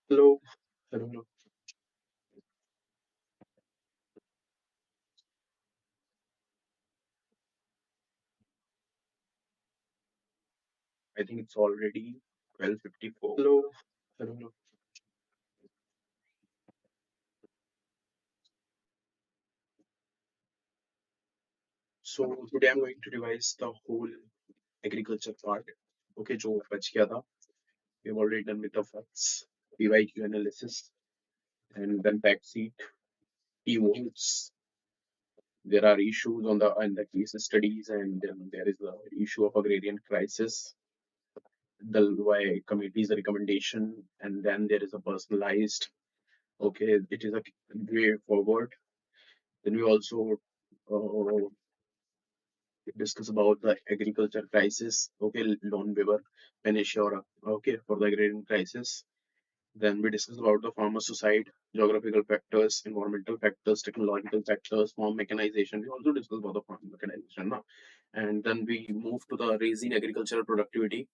Hello. Hello. Hello. I think it's already 12:54. Hello. Hello. Hello. So today I'm going to revise the whole agriculture part. Okay, जो बच गया था. We've already done with the facts, PYQ analysis, and then fact sheet, key words. There are issues on the case studies, and then there is the issue of agrarian crisis, the why committee's recommendation, and then there is a personalized. Okay, it is a way forward. Then we also uh, discuss about the agriculture crisis. Okay, loan waiver, Peninsula. Okay, for the agrarian crisis. Then we discuss about the farmer suicide, geographical factors, environmental factors, technological factors, farm mechanization. We also discuss about the farm mechanization now. And then we move to the raising agricultural productivity,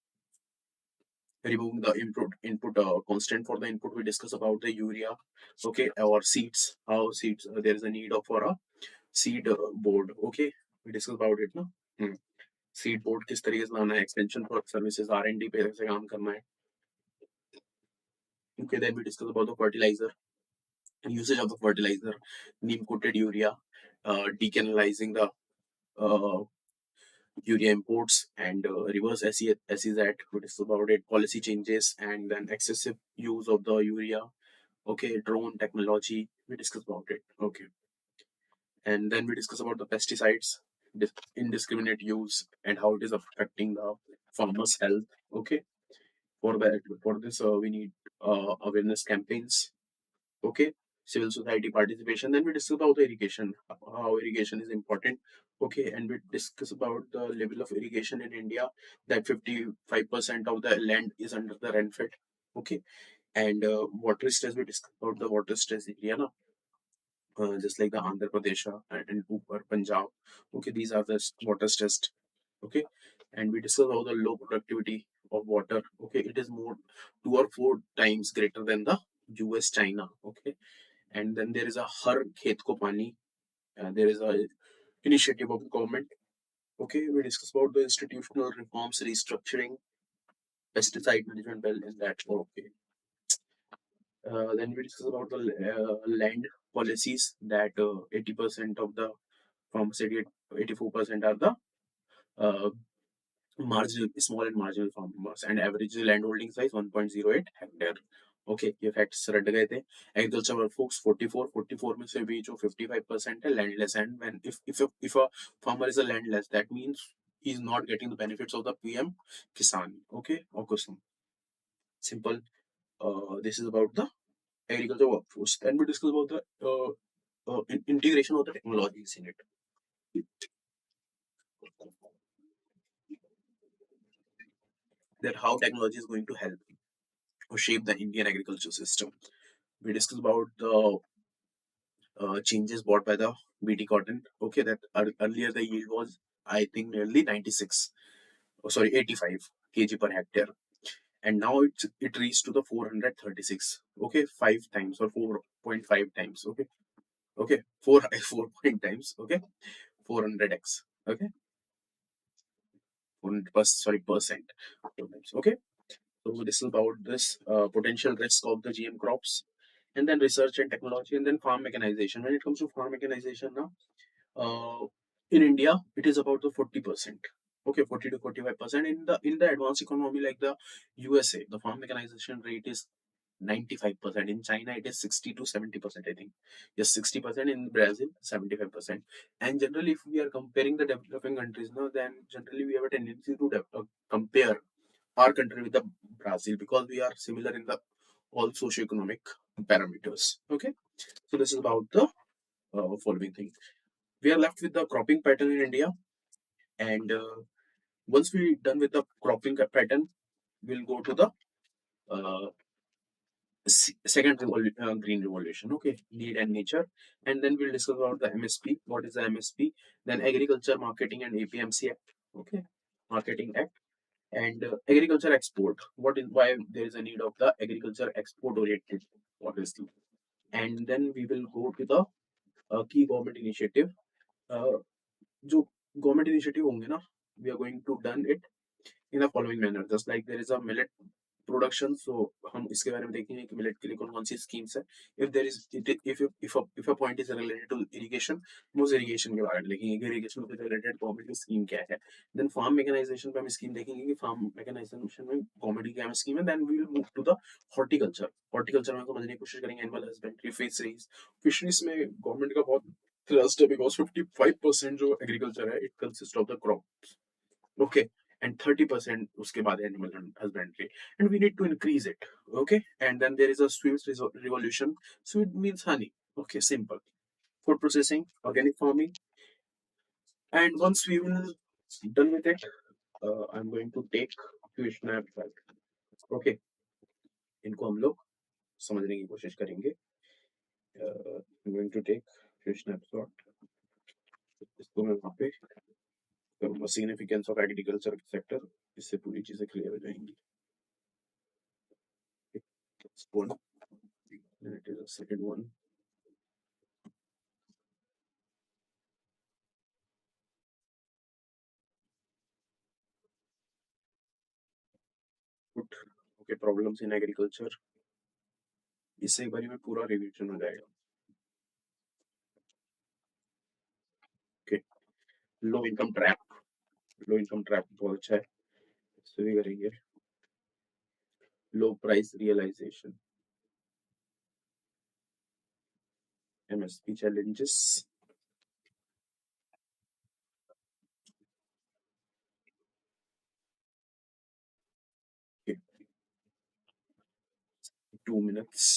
removing the input constant for the input. We discuss about the urea, okay, our seeds, how seeds there is a need of for a seed board. Okay, we discuss about it now. Seed board किस तरीके से लाना है extension for services R&D पे कैसे काम करना है okay then we discuss about the fertilizer usage of the fertilizer neem coated urea decanalizing the uh, urea imports and reverse SEZ we discuss about it policy changes and then excessive use of the urea okay drone technology we discuss about it okay and then we discuss about the pesticides indiscriminate use and how it is affecting the farmers health okay for this we need awareness campaigns okay civil society participation then we discuss about the irrigation how irrigation is important okay and we discuss about the level of irrigation in India that 55% of the land is under the rainfed okay and water stress we discuss about the water stress area na? Just like the Andhra Pradesh and Upar Punjab okay these are the water stressed okay and we discuss how the low productivity of water okay it is more 2 or 4 times greater than the US China okay and then there is a har khet ko pani there is a initiative of the government okay we discuss about the institutional reforms restructuring pesticide management bill in that okay then we discuss about the land policies that 80% of the farmers 84% are the uh, marginal small and marginal farmers and average landholding size 1.08 hectare okay ये facts रट गए थे agriculture workforce 44 में से भी जो 55% है landless and when if a farmer is a landless that means he is not getting the benefits of the PM Kisan okay or Kusum simple this is about the agriculture workforce then we discuss about the integration of the technologies in it that how technology is going to help or shape the Indian agriculture system we discuss about the changes brought by the BT cotton. Okay, that earlier the yield was, I think, nearly 96, oh, sorry, 85 kg per hectare, and now it reached to the 436. Okay, 5 times or 4.5 times. Okay, okay, 4 times. Okay, 400x. Okay, 400 sorry percent. Okay, so this is about this potential risk of the GM crops, and then research and technology, and then farm mechanization. When it comes to farm mechanization now. In India, it is about the 40%. Okay, 40 to 45%. In the advanced economy like the USA, the farm mechanization rate is 95%. In China, it is 60 to 70%, I think. Yes, 60%. In Brazil, 75%. And generally, if we are comparing the developing countries now, then generally we have a tendency to compare our country with the Brazil because we are similar in the all socioeconomic parameters. Okay, so this is about the following thing we are left with the cropping pattern in India. And once we done with the cropping pattern, we'll go to the uh, second green revolution. Okay, need and nature, and then we'll discuss about the MSP. What is the MSP? Then Agriculture Marketing and APMC Act. Okay, Marketing Act. And agriculture export. What is why there is a need of the agriculture export oriented policy. And then we will go to the key government initiative. uh, जो government initiative होंगे ना, we are going to done it in the following manner. Just like there is a millet production, so हम इसके बारे में देखेंगे कि millet के लिए कौन कौन सी स्कीम्स है. If there is if a point is related to irrigation, हम उस इरिगेशन के बारे में देखेंगे कि इरिगेशन से रिलेटेड गवर्नमेंट की स्कीम क्या है. देन फार्म मैकेनाइजेशन पे हम स्कीम देखेंगे कि फार्म मैकेनाइजेशन में गवर्नमेंट की क्या स्कीम है. Then we will move to the horticulture. Horticulture में समझने की कोशिश करेंगे एनिमल हस्बेंड्री, फिशरीज. फिशरीज में गवर्नमेंट का बहुत ट्रस्ट है बिकॉज 55% जो एग्रीकल्चर है it consist of the crop. Okay, and 30% उसके बाद animal husbandry, and we need to increase it. Okay, and then there is a sweet revolution. Sweet means honey. Okay, simple. Food processing, organic farming, and once we will done with it, I'm going to take few snapshot. Okay, इनको हम लोग समझने की कोशिश करेंगे. I'm going to take few snapshot. इसको मैं वहाँ पे करूँगा significance of agriculture sector. इससे पूरी चीजें क्लियर हो जाएंगी. That's one. Then it is a second one. Good. Okay, problems in agriculture. इससे एक बारी में पूरा रिवीजन हो जाएगा. Okay, low income trap. Low income trap बहुत अच्छा है, इससे भी करेंगे. Low price realisation, MSP challenges. Okay, 2 minutes.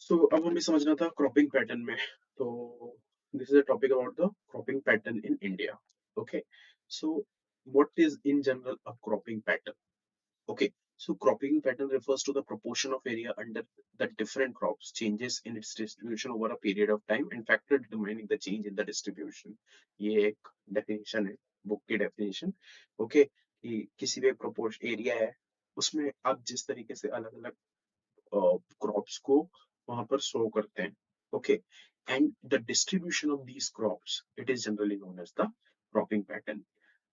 So अब हमें समझना था क्रॉपिंग पैटर्न में। तो this is a topic about the cropping pattern in India. Okay, so what is in general a cropping pattern? Okay, so cropping pattern refers to the proportion of area under the different crops changes in its distribution over a period of time and factor determining the change in the distribution. ये एक definition है, book की definition. Okay, कि किसी भी proportion area है उसमें आप जिस तरीके से अलग अलग क्रॉप्स को वहां पर शो करते हैं। Okay, and the distribution of these crops it is generally known as the cropping pattern.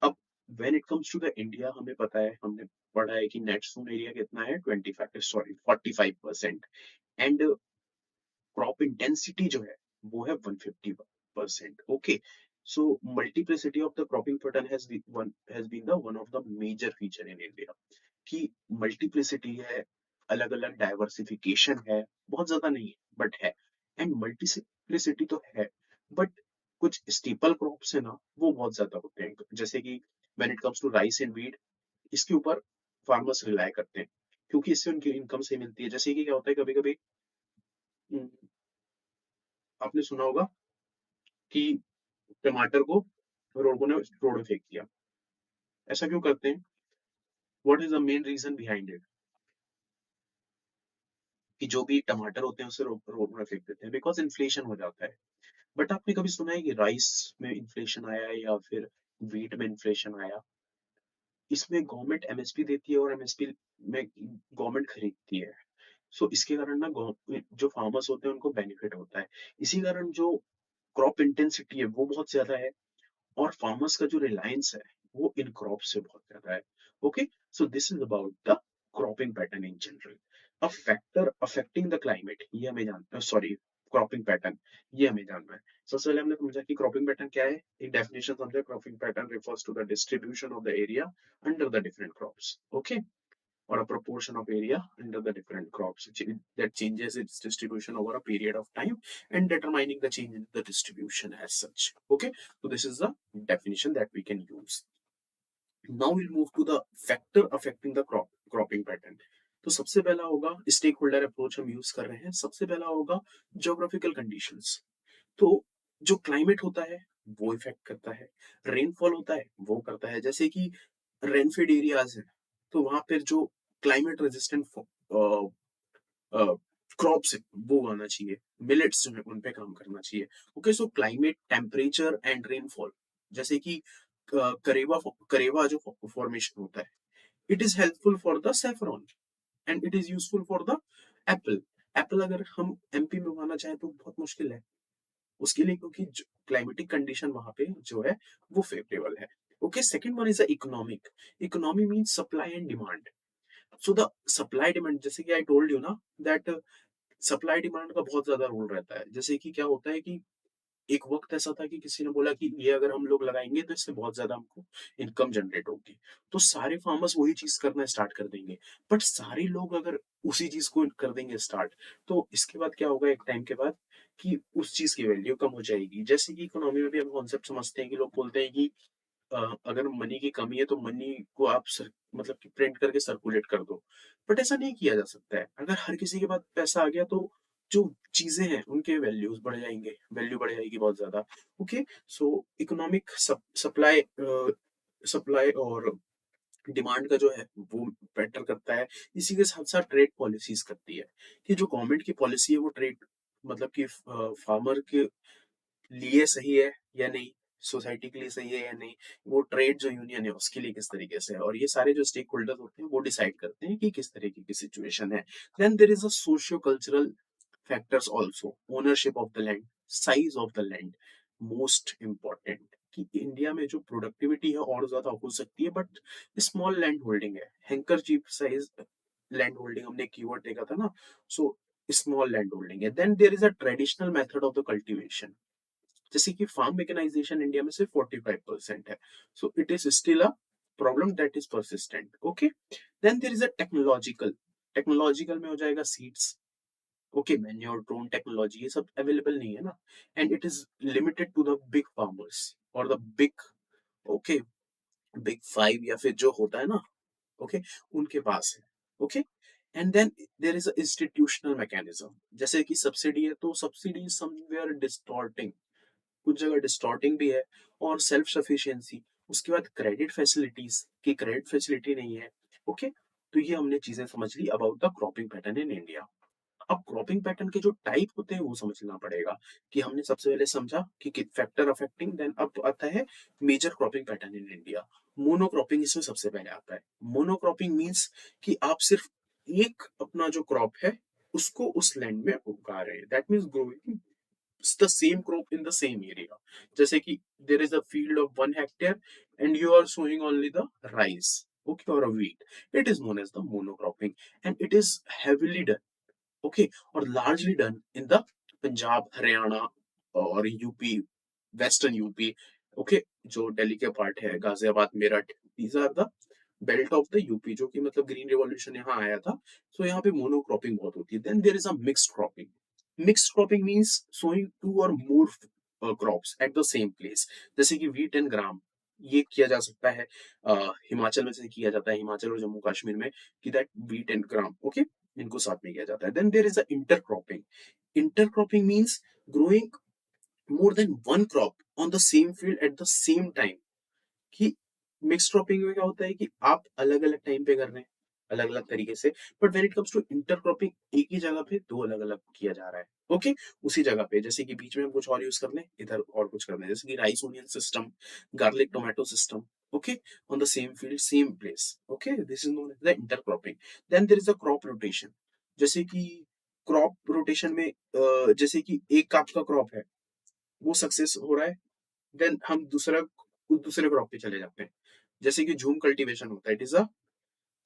अब when it comes to the India, हमें पता है, हमने पढ़ा है कि नेट सोन एरिया कितना है, 25 सॉरी 45%, एंड क्रॉप इंटेंसिटी जो है वो है 150%। Okay, so multiplicity of the cropping pattern has been the one of the major feature in India. कि मल्टीप्लिसिटी है, अलग अलग डाइवर्सिफिकेशन है, बहुत ज्यादा नहीं है बट है। एंड मल्टीप्लिसिटी तो है, बट कुछ स्टेपल क्रॉप्स है ना वो बहुत ज्यादा होते हैं, जैसे कि when it comes to rice and wheat, इसके ऊपर फार्मर्स रिलाय करते हैं क्योंकि इससे उनकी इनकम से मिलती है। जैसे कि क्या होता है, कभी कभी आपने सुना होगा कि टमाटर को लोगों ने रोड में फेंक दिया। ऐसा क्यों करते हैं? What is the main reason behind it? कि जो भी टमाटर होते हैं उसे रोड में फेंक देते हैं बिकॉज इन्फ्लेशन हो जाता है। बट आपने कभी सुना है कि राइस में इन्फ्लेशन आया है या फिर व्हीट में इन्फ्लेशन आया? इसमें गवर्नमेंट एमएसपी देती है और एमएसपी में गवर्नमेंट खरीदती है। सो इसके कारण ना जो फार्मर्स होते हैं उनको बेनिफिट होता है। इसी कारण जो क्रॉप इंटेंसिटी है वो बहुत ज्यादा है और फार्मर्स का जो रिलायंस है वो इन क्रॉप से बहुत ज्यादा है। Okay, so this is about the cropping pattern in general. A factor affecting the climate, ये हमें जानना, सॉरी, क्रॉपिंग पैटर्न ये हमें जानना है। सबसे पहले हमने समझा कि क्रॉपिंग पैटर्न क्या है, एक डेफिनेशन समझा। Cropping pattern refers to the distribution of the area under the different crops. Okay, or a proportion of area under the different crops that changes its distribution over a period of time and determining the change in the distribution as such. Okay, so this is the definition that we can use. Now we'll move to the factor affecting the cropping pattern. तो सबसे पहला होगा stake holder approach हम use कर रहे हैं। सबसे पहला होगा ज्योग्राफिकल कंडीशंस। तो जो क्लाइमेट होता है वो इफेक्ट करता है, रेनफॉल होता है वो करता है। जैसे कि रेनफेड एरियाज है तो वहां पर जो क्लाइमेट रेजिस्टेंट क्रॉप्स है वो उगाना चाहिए, मिलेट्स जो है उन पे काम करना चाहिए। Okay, so climate, temperature and rainfall, जैसे कि करेवा करेवा जो फॉर्मेशन होता है, it is helpful for the saffron and it is useful for the Apple. Apple अगर हम एमपी में उगाना चाहें तो बहुत मुश्किल है उसके लिए, क्योंकि क्लाइमेटिक कंडीशन वहां पे जो है वो फेवरेबल है। Okay, second one is the economic. Economy means supply and demand. So the supply demand, जैसे कि आई टोल्ड यू ना दैट सप्लाई डिमांड का बहुत ज्यादा रोल रहता है। जैसे कि क्या होता है कि एक वक्त ऐसा था कि किसी ने बोला कि ये अगर हम लोग लगाएंगे तो इससे बहुत ज्यादा हमको इनकम जनरेट होगी, तो सारे फार्मर्स वही चीज करना स्टार्ट कर देंगे। बट सारे लोग अगर उसी चीज को कर देंगे स्टार्ट, तो इसके बाद क्या होगा, एक टाइम के बाद कि उस चीज की वैल्यू कम हो जाएगी। जैसे कि इकोनॉमी में भी हम कॉन्सेप्ट समझते हैं कि लोग बोलते हैं कि अगर मनी की कमी है तो मनी को आप मतलब कि प्रिंट करके सर्कुलेट कर दो। बट ऐसा नहीं किया जा सकता है। अगर हर किसी के पास पैसा आ गया तो जो चीजें हैं उनके वैल्यूज बढ़ जाएंगे, वैल्यू बढ़ जाएगी बहुत ज्यादा। ओके, सो इकोनॉमिक सप्लाई सप्लाई और डिमांड का जो है वो बेटर करता है। इसी के साथ साथ ट्रेड पॉलिसीज करती है कि जो गवर्नमेंट की पॉलिसी है वो ट्रेड मतलब कि फार्मर के लिए सही है या नहीं, सोसाइटी के लिए सही है या नहीं, वो ट्रेड जो यूनियन है उसके लिए किस तरीके से है, और ये सारे जो स्टेक होल्डर्स होते हैं वो डिसाइड करते हैं कि किस तरीके की सिचुएशन है। Then there is a socio cultural factors also. Ownership of the land, size of the land, most important. कि इंडिया में जो प्रोडक्टिविटी है और ज्यादा हो सकती है बट स्मॉल लैंड होल्डिंग है, handkerchief size land holding हमने कीवर्ड देखा था ना। सो स्मॉल लैंड होल्डिंग है। Then there is a traditional method of the cultivation. जैसे कि फार्म मैकेनाइजेशन इंडिया में सिर्फ 45% है। So it is still a problem that is persistent. Okay, then there is a technological. Technological में हो जाएगा seeds, okay, manure, drone technology, ये सब अवेलेबल नहीं है ना। And it is limited to the big farmers और the big, okay, big five या फिर जो होता है ना, ओके, उनके पास है। Okay, and then there is a institutional mechanism, जैसे कि सब्सिडी है तो सब्सिडी समवेयर डिस्टॉर्टिंग, कुछ जगह डिस्टॉर्टिंग भी है, और सेल्फ सफिशिएंसी, उसके बाद क्रेडिट फैसिलिटीज की क्रेडिट फैसिलिटी नहीं है। ओके, तो ये हमने चीजें समझ ली about the cropping pattern in India. अब क्रॉपिंग पैटर्न के जो टाइप होते हैं वो समझना पड़ेगा, कि हमने सबसे पहले समझा कि फैक्टर अफेक्टिंग, देन अब आता है major cropping pattern in India. Monocropping इसमें सबसे पहले आता है। मोनोक्रॉपिंग मींस कि आप सिर्फ एक अपना जो क्रॉप है उसको उस लैंड में उगा रहे हैं, that means growing the same crop in the same area. जैसे कि there is a field of 1 hectare and you are sowing only the rice, okay, or a wheat. It is known as the monocropping, and it is heavily done, okay, or largely done in the Punjab, Haryana और UP, western UP, okay, जो दिल्ली के part है, Ghaziabad, Meerut, these are the belt of the UP, जो कि मतलब green revolution यहाँ आया था, तो यहाँ पे मोनोक्रॉपिंग बहुत होती है। Then there is a mixed cropping. Mixed cropping means sowing two और more crops at the same place, जैसे कि व्हीट एंड ग्राम, ये किया जा सकता है हिमाचल में से किया जाता है, हिमाचल और जम्मू कश्मीर में, कि that wheat and gram, okay, इनको साथ में किया जाता है। Then there is a intercropping. Intercropping means growing more than one crop on the same field at the same time, कि मिक्स क्रॉपिंग में क्या होता है कि आप अलग अलग टाइम पे कर रहे हैं, अलग अलग तरीके से, but when it comes to intercropping एक ही जगह पे दो अलग अलग किया जा रहा है, ओके, उसी जगह पे, जैसे कि बीच में हम कुछ और यूज कर लें, इधर और कुछ कर लें, जैसे कि rice onion system, garlic tomato system, okay, on the same field same place, okay, this is known as the intercropping. Then there is a crop rotation, जैसे कि क्रॉप रोटेशन में जैसे कि एक आपका क्रॉप है, वो सक्सेस हो रहा है, देन हम दूसरे क्रॉप पे चले जाते हैं, जैसे कि झूम कल्टीवेशन होता है, it is a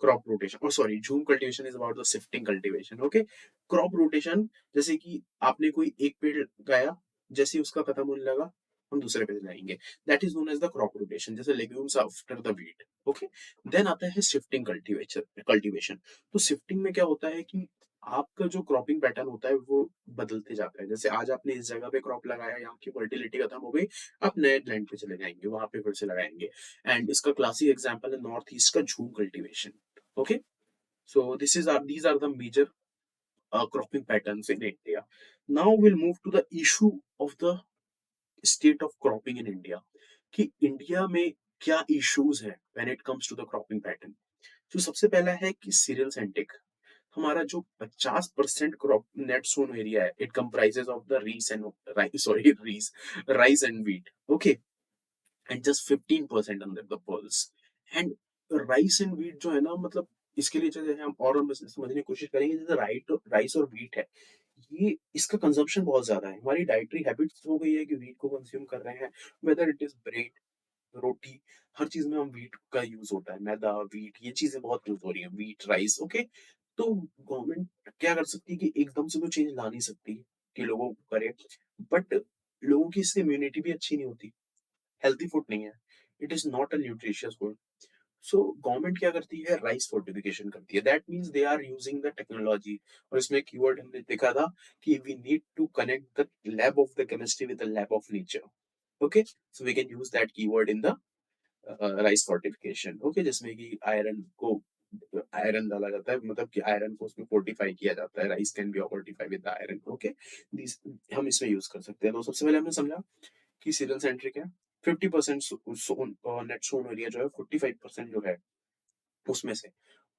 crop rotation, और सॉरी, झूम cultivation is about the shifting cultivation, okay. Crop rotation, जैसे कि आपने कोई एक पेड़ लगाया, जैसे ही उसका खत्म होने लगा हम दूसरे पे जाएंगे, that is known as the crop rotation, जैसे legumes after the wheat, okay. Then आता है शिफ्टिंग कल्टीवेशन। तो शिफ्टिंग में क्या होता है कि आपका जो क्रॉपिंग पैटर्न होता है वो बदलते जाता है, जैसे आज आपने इस जगह पे क्रॉप लगाया, यहाँ की फर्टिलिटी खत्म हो गई, आप नए लैंड पे चले जाएंगे, वहां पे फिर से लगाएंगे, एंड इसका क्लासिक एग्जांपल है नॉर्थ ईस्ट का झूम cultivation, okay, so these are the major cropping patterns in India. Now we'll move to the issue of the state of cropping in India, कि इंडिया में क्या इश्यूज है when it comes to the cropping pattern. तो सबसे पहला है कि serial सेंटिक, हमारा जो 50% क्रॉप नेट सोन एरिया है, it comprises of the rice and rice rice and wheat, okay, and just 15% under the pulses. And rice and wheat जो है ना, मतलब इसके लिए जैसे हम और हम बस समझने की कोशिश करेंगे, जैसे राइस और व्हीट है, ये इसका कंजम्पशन बहुत ज्यादा है, हमारी डाइटरी हैबिट्स हो गई है कि व्हीट को कंज्यूम कर रहे हैं, वेदर इट इज ब्रेड, रोटी, हर चीज में हम व्हीट का यूज होता है, मैदा, व्हीट, ये चीजें बहुत यूज हो रही है, व्हीट, राइस, ओके। तो गवर्नमेंट क्या कर सकती है कि एकदम से तो चेंज ला नहीं सकती कि लोगों को करे, बट लोगों की इससे इम्यूनिटी भी अच्छी नहीं होती, हेल्थी फूड नहीं है, it is not a nutritious food. So government क्या करती है, राइस फोर्टिफिकेशन करती है, that means they are using the technology, और इसमें कीवर्ड हमने देखा था कि we need to connect the lab of the chemistry with the lab of nature, okay, so we can use that keyword in the rice fortification, okay, जिसमें कि iron को iron डाला जाता है, मतलब कि आयरन को उसमें फोर्टिफाई किया जाता है, rice can be fortify with iron, okay, हम इसमें यूज कर सकते हैं। तो सबसे पहले हमने समझा कि सीरियल सेंट्रिक है, 50% नेट सोन एरिया जो है, 45% जो है उसमें से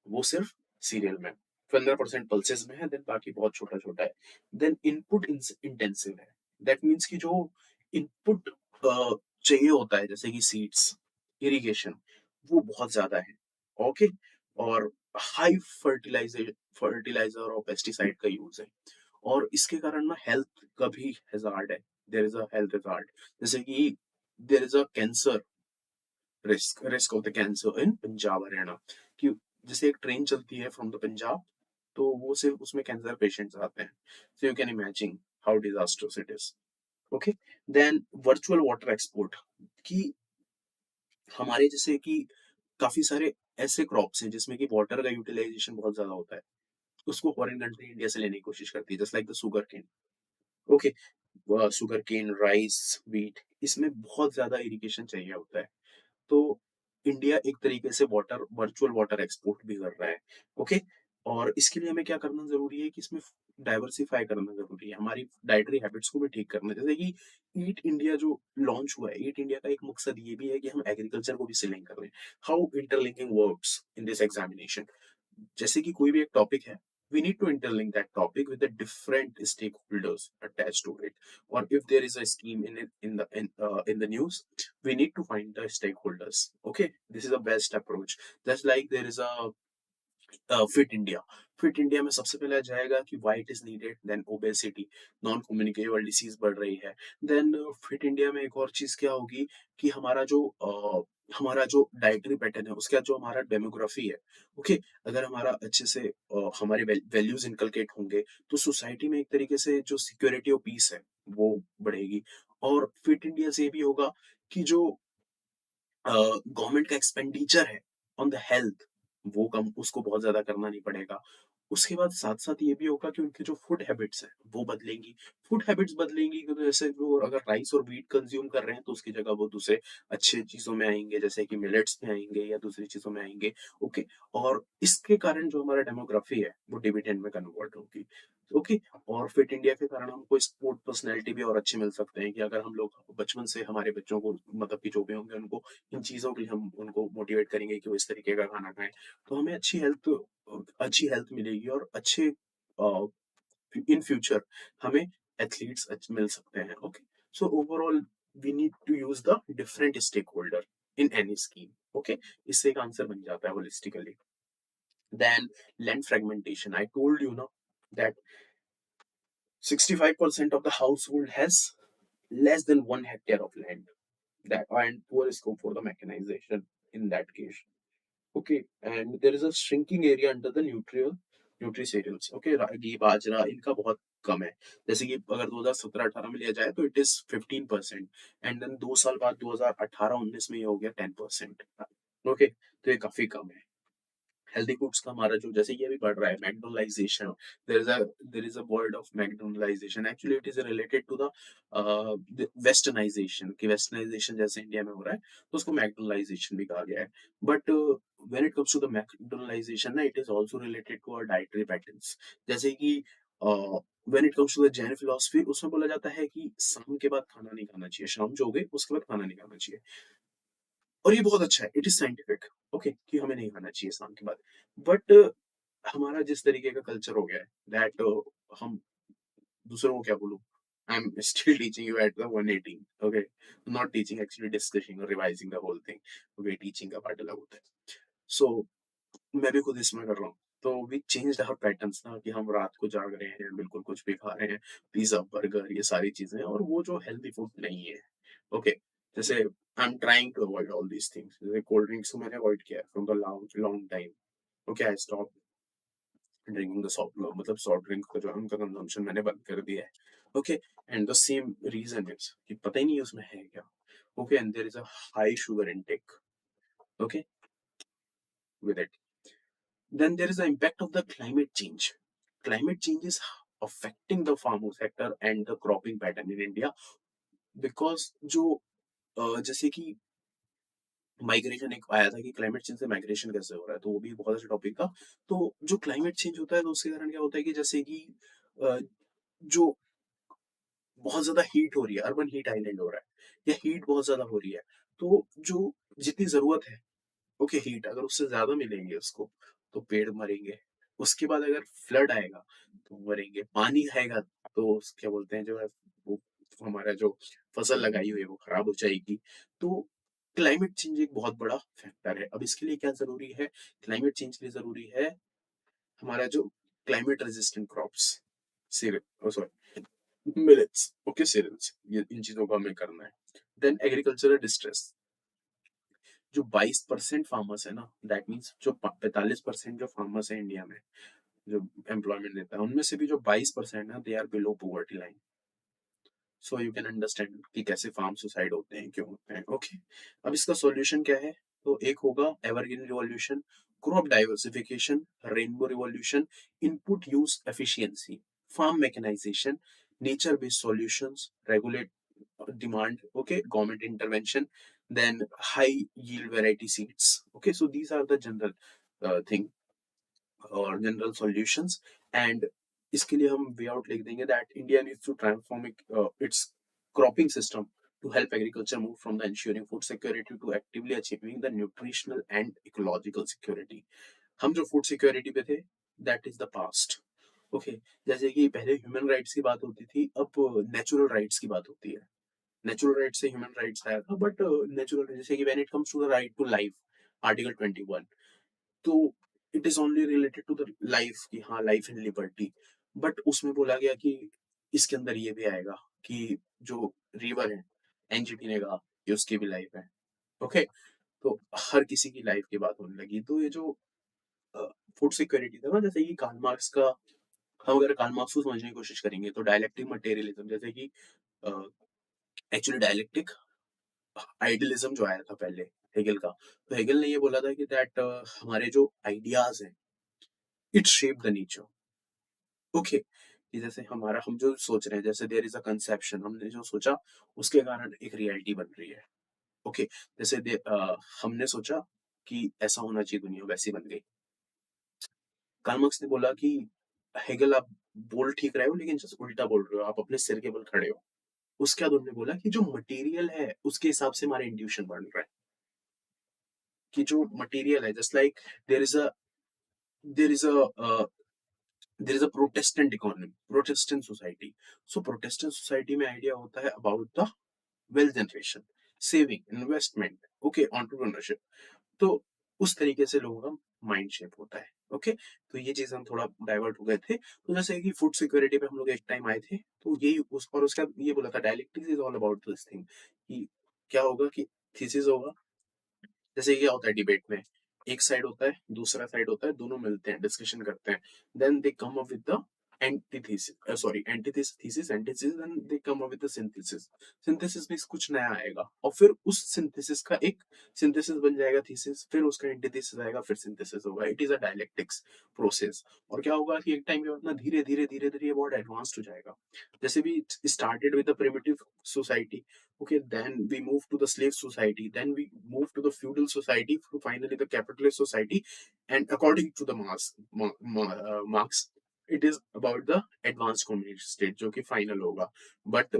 वो सिर्फ सीरियल में, 15% पल्सेस में है, देन बाकी बहुत छोटा छोटा है। देन इनपुट इंटेंसिव है, दैट मीन्स कि जो इनपुट चाहिए होता है, जैसे कि सीड्स, इरिगेशन, वो बहुत ज्यादा है, ओके, और हाई फर्टिलाइजर और पेस्टिसाइड का यूज है, और इसके कारण ना हेल्थ का भी हैजार्ड है, there is a health hazard, जैसे कि there is a cancer risk of the cancer in Punjab Haryana, कि जैसे एक ट्रेन चलती है फ्रॉम द पंजाब, तो वो सिर्फ उसमें कैंसर पेशेंट्स आते हैं, so you can imagine how disasters it is, okay. Then virtual water export, कि हमारे जैसे कि काफी सारे ऐसे क्रॉप्स हैं जिसमें कि वाटर का यूटिलाइजेशन बहुत ज्यादा होता है, उसको फॉरेन कंट्री इंडिया से लेने की कोशिश करती है, just like the sugar cane, okay, sugar cane, rice, wheat, इसमें बहुत ज्यादा इरिगेशन चाहिए होता है, तो इंडिया एक तरीके से वाटर वर्चुअल वाटर एक्सपोर्ट भी कर रहा है, ओके। और इसके लिए हमें क्या करना ज़रूरी है कि इसमें डाइवर्सिफ़ाई करना ज़रूरी है, हमारी डाइटरी हैबिट्स को भी ठीक करना है। जैसे कि ईट इंडिया जो लॉन्च हुआ है, ईट इंडिया का एक मकसद ये भी है कि हम एग्रीकल्चर को भी से लिंक कर रहे हैं। How interlinking works in this examination, जैसे कि कोई भी एक टॉपिक है, we need to interlink that topic with the different stakeholders attached to it, or if there is a scheme in it, in the news, we need to find the stakeholders. Okay, this is the best approach. Just like there is a fit India में सबसे पहले आ जाएगा कि why it is needed, then obesity, non communicable disease बढ़ रही है। Then fit India में एक और चीज क्या होगी कि हमारा जो डाइटरी पैटर्न है, उसके बाद जो हमारा डेमोग्राफी है। ओके, अगर हमारा अच्छे से हमारे वैल्यूज इनकलकेट होंगे तो सोसाइटी में एक तरीके से जो सिक्योरिटी और पीस है वो बढ़ेगी। और फिट इंडिया से ये भी होगा कि जो गवर्नमेंट का एक्सपेंडिचर है ऑन द हेल्थ, वो कम, उसको बहुत ज्यादा करना नहीं पड़ेगा। उसके बाद साथ साथ ये भी होगा कि उनके जो फूड हैबिट्स हैं वो बदलेंगी। फूड हैबिट्स बदलेंगी तो जैसे वो अगर राइस और व्हीट कंज्यूम कर रहे हैं तो उसकी जगह वो दूसरे अच्छे चीजों में आएंगे, जैसे कि मिलेट्स में आएंगे या दूसरी चीजों में आएंगे। ओके, और इसके कारण जो हमारा डेमोग्राफी है वो डिविडेंड में कन्वर्ट होगी। ओके, और फिट इंडिया के कारण हमको स्पोर्ट पर्सनैलिटी भी और अच्छे मिल सकते हैं कि अगर हम लोग बचपन से हमारे बच्चों को, मतलब कि जो भी होंगे उनको इन चीज़ों के लिए हम उनको मोटिवेट करेंगे कि वो इस तरीके का खाना खाएं, तो हमें अच्छी हेल्थ मिलेगी और अच्छे इन फ्यूचर हमें एथलीट्स मिल सकते हैं। Okay, so overall we need to use the different stake holder in any scheme. Okay, इससे एक आंसर बन जाता है holistically. Then land fragmentation, I told you ना that 65% of the household has less than 1 hectare of land, that and poor scope for the mechanization in that case. Okay, and there is a shrinking area under the nutri cereals. Okay, रागी बाजरा इनका बहुत कम है। जैसे कि अगर 2017-18 में लिया जाए तो इट इज 15%, एंड देन 2 साल बाद 2018-19 में ये हो गया 10%। ओके, तो ये काफी कम है। हेल्दी फूड्स का हमारा जो, जैसे ये भी बढ़ रहा है McDonaldization, there is a word of McDonaldization, actually it is related to the westernization, कि वेस्टर्नाइजेशन जैसे इंडिया में हो रहा है तो उसको मैकडोनलाइजेशन भी कहा गया है। But when it comes to the McDonaldization ना, it is also related to our dietary patterns. जैसे कि when it comes to the Jain philosophy, उसमें बोला जाता है कि शाम के बाद खाना नहीं खाना चाहिए, शाम जो हो गई उसके बाद खाना नहीं खाना चाहिए। और ये बहुत अच्छा है, इट इज साइंटिफिक। ओके, कि हमें नहीं खाना चाहिए शाम के बाद। बट हमारा जिस तरीके का कल्चर हो गया है दैट हम दूसरों को क्या बोलूं, I am still teaching you at the 118। Okay, not teaching, actually discussing और revising the whole thing. Okay, teaching का पार्ट अलग होता है। सो मैं भी खुद इसमें कर रहा हूँ। तो वी चेंज आवर पैटर्न्स ना, कि हम रात को जाग रहे हैं, बिल्कुल कुछ भी खा रहे हैं, पिज्जा बर्गर ये सारी चीजें, और वो जो हेल्दी फूड नहीं है। ओके, जैसे I am trying to avoid all these things, जैसे कोल्ड ड्रिंक्स को मैंने अवॉइड किया from the long long time. Okay, I stop drinking the soft, मतलब सॉफ्ट ड्रिंक का जो है उनका कंजम्पशन मैंने बंद कर दिया है। Okay, and the same reason is कि पता ही नहीं उसमें है क्या। Okay, and there is a high sugar intake. Okay, with it, then there is the impact of the climate change. Climate change is affecting the farmer sector and the cropping pattern in India, because जो जैसे कि migration एक आया था कि climate change से migration कैसे हो रहा है, तो वो भी बहुत अच्छा टॉपिक था। तो जो क्लाइमेट चेंज होता है तो उसके कारण क्या होता है कि जैसे कि अ, जो बहुत ज्यादा हीट हो रही है, अर्बन हीट आइलैंड हो रहा है, या हीट बहुत ज्यादा हो रही है, तो जो जितनी जरूरत है, ओके, हीट अगर उससे ज्यादा मिलेंगे उसको तो पेड़ मरेंगे। उसके बाद अगर फ्लड आएगा तो मरेंगे, पानी आएगा तो क्या बोलते हैं जो है वो, हमारा जो फसल लगाई हुई है वो खराब हो जाएगी। तो क्लाइमेट चेंज एक बहुत बड़ा फैक्टर है। अब इसके लिए क्या जरूरी है, क्लाइमेट चेंज के लिए जरूरी है हमारा जो climate resistant crops, sorry, millets, okay, cereals, ये इन चीजों को हमें करना है। देन एग्रीकल्चरल डिस्ट्रेस, जो 22% फार्मर्स है ना, दैट मीन्स जो 45% जो फार्मर्स है इंडिया में जो एम्प्लॉयमेंट देता है, उनमें से भी जो 22% है they are below poverty line. So you can understand कि कैसे फार्म सुसाइड होते हैं, क्यों होते हैं। ओके, अब इसका सॉल्यूशन क्या है, तो एक होगा evergreen revolution, crop diversification, rainbow revolution, input use efficiency, farm mechanisation, nature based solutions, regulate demand, okay, government intervention, then high yield variety seeds. Okay, so these are the general thing. और general solutions. And इसके लिए हम way out लिख देंगे that India needs to transform its cropping system to help agriculture move from the ensuring food security to actively achieving the nutritional and ecological security. हम जो food security पे थे that is the past. Okay, जैसे कि पहले human rights की बात होती थी, अब नेचुरल राइट्स की बात होती है। नेचुरल राइट से ह्यूमन राइट्स आया था, बट नेचुरल जैसे कि when it comes to the right to life, article 21, तो it is only related to the life की, हाँ लाइफ इन लिबर्टी। बट उसमें बोला गया कि इसके अंदर ये भी आएगा कि जो रिवर है, एनजीटी ने कहा कि उसकी भी लाइफ है। ओके, तो हर किसी की लाइफ की बात होने लगी। तो ये जो फूड सिक्योरिटी था ना, जैसे कि कार्ल मार्क्स का, हम अगर कार्ल मार्क्स को समझने की कोशिश करेंगे तो डायलेक्टिक मटेरियलिज्म, जैसे कि एक्चुअली डायलेक्टिक आइडियलिज्म जो आया था पहले हेगल का, तो हेगल ने ये बोला था कि दैट हमारे जो आइडियाज हैं it shape the nature. Okay, कि जैसे हमारा हम जो सोच रहे हैं, जैसे देयर इज अ कंसेप्शन, हमने जो सोचा उसके कारण एक रियलिटी बन रही है। ओके, जैसे हमने सोचा कि ऐसा होना चाहिए दुनिया, वैसी बन गई। कार्ल मार्क्स ने बोला कि हेगल आप बोल ठीक रहे हो लेकिन जस्ट उल्टा बोल रहे हो, आप अपने सिर के बल खड़े हो। उसके बाद उन्होंने बोला कि जो मटेरियल है उसके हिसाब से हमारा इंट्यूशन बन रहा है, कि जो मटेरियल है just like there is a there is a there is a Protestant economy, Protestant society. So Protestant society में आइडिया होता है about the wealth generation, saving, investment, okay, entrepreneurship. तो उस तरीके से लोगों का माइंड शेप होता है। ओके, तो ये चीज हम थोड़ा डाइवर्ट हो गए थे। तो जैसे कि फूड सिक्योरिटी पे हम लोग एक टाइम आए थे, तो यही उस और उसका ये बोला था dialectics is all about this thing, कि क्या होगा कि थीसिस होगा। जैसे क्या होता है डिबेट में, एक साइड होता है, दूसरा साइड होता है, दोनों मिलते हैं, डिस्कशन करते हैं, then they come up with the antithesis, sorry antithesis, thesis, antithesis, then they come up with the synthesis. Synthesis में कुछ नया आएगा और फिर उस सिंथेसिस का एक सिंथेसिस बन जाएगा थीसिस, फिर उसका एंटीथेसिस आएगा, फिर सिंथेसिस होगा। It is a dialectics process. और क्या होगा कि एक टाइम के बाद ना धीरे धीरे धीरे धीरे ये बहुत एडवांस्ड हो जाएगा। जैसे भी started with the primitive society, okay, then we move to the slave society, then we move to the feudal society, finally the capitalist society. And according to the Marx, it is about the advanced communist state जो कि final होगा, but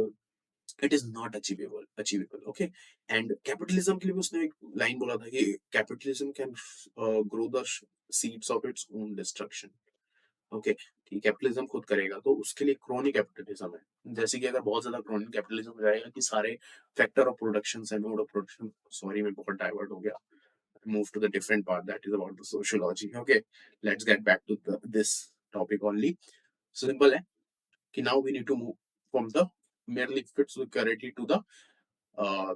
it is not achievable, okay. And capitalism के लिए भी उसने एक line बोला था कि capitalism can grow the seeds of its own destruction, okay, कि कैपिटलिज्म खुद करेगा, तो उसके लिए क्रोनिक कैपिटलिज्म है। जैसे कि अगर बहुत ज्यादा क्रोनिक कैपिटलिज्म हो जाएगा कि सारे factor of production and mode of production, sorry मैं बहुत डाइवर्ट हो गया, move to the different part that is about the sociology. Okay, let's get back to this topic only. Simple है कि now we need to move from the merely fit security to the uh,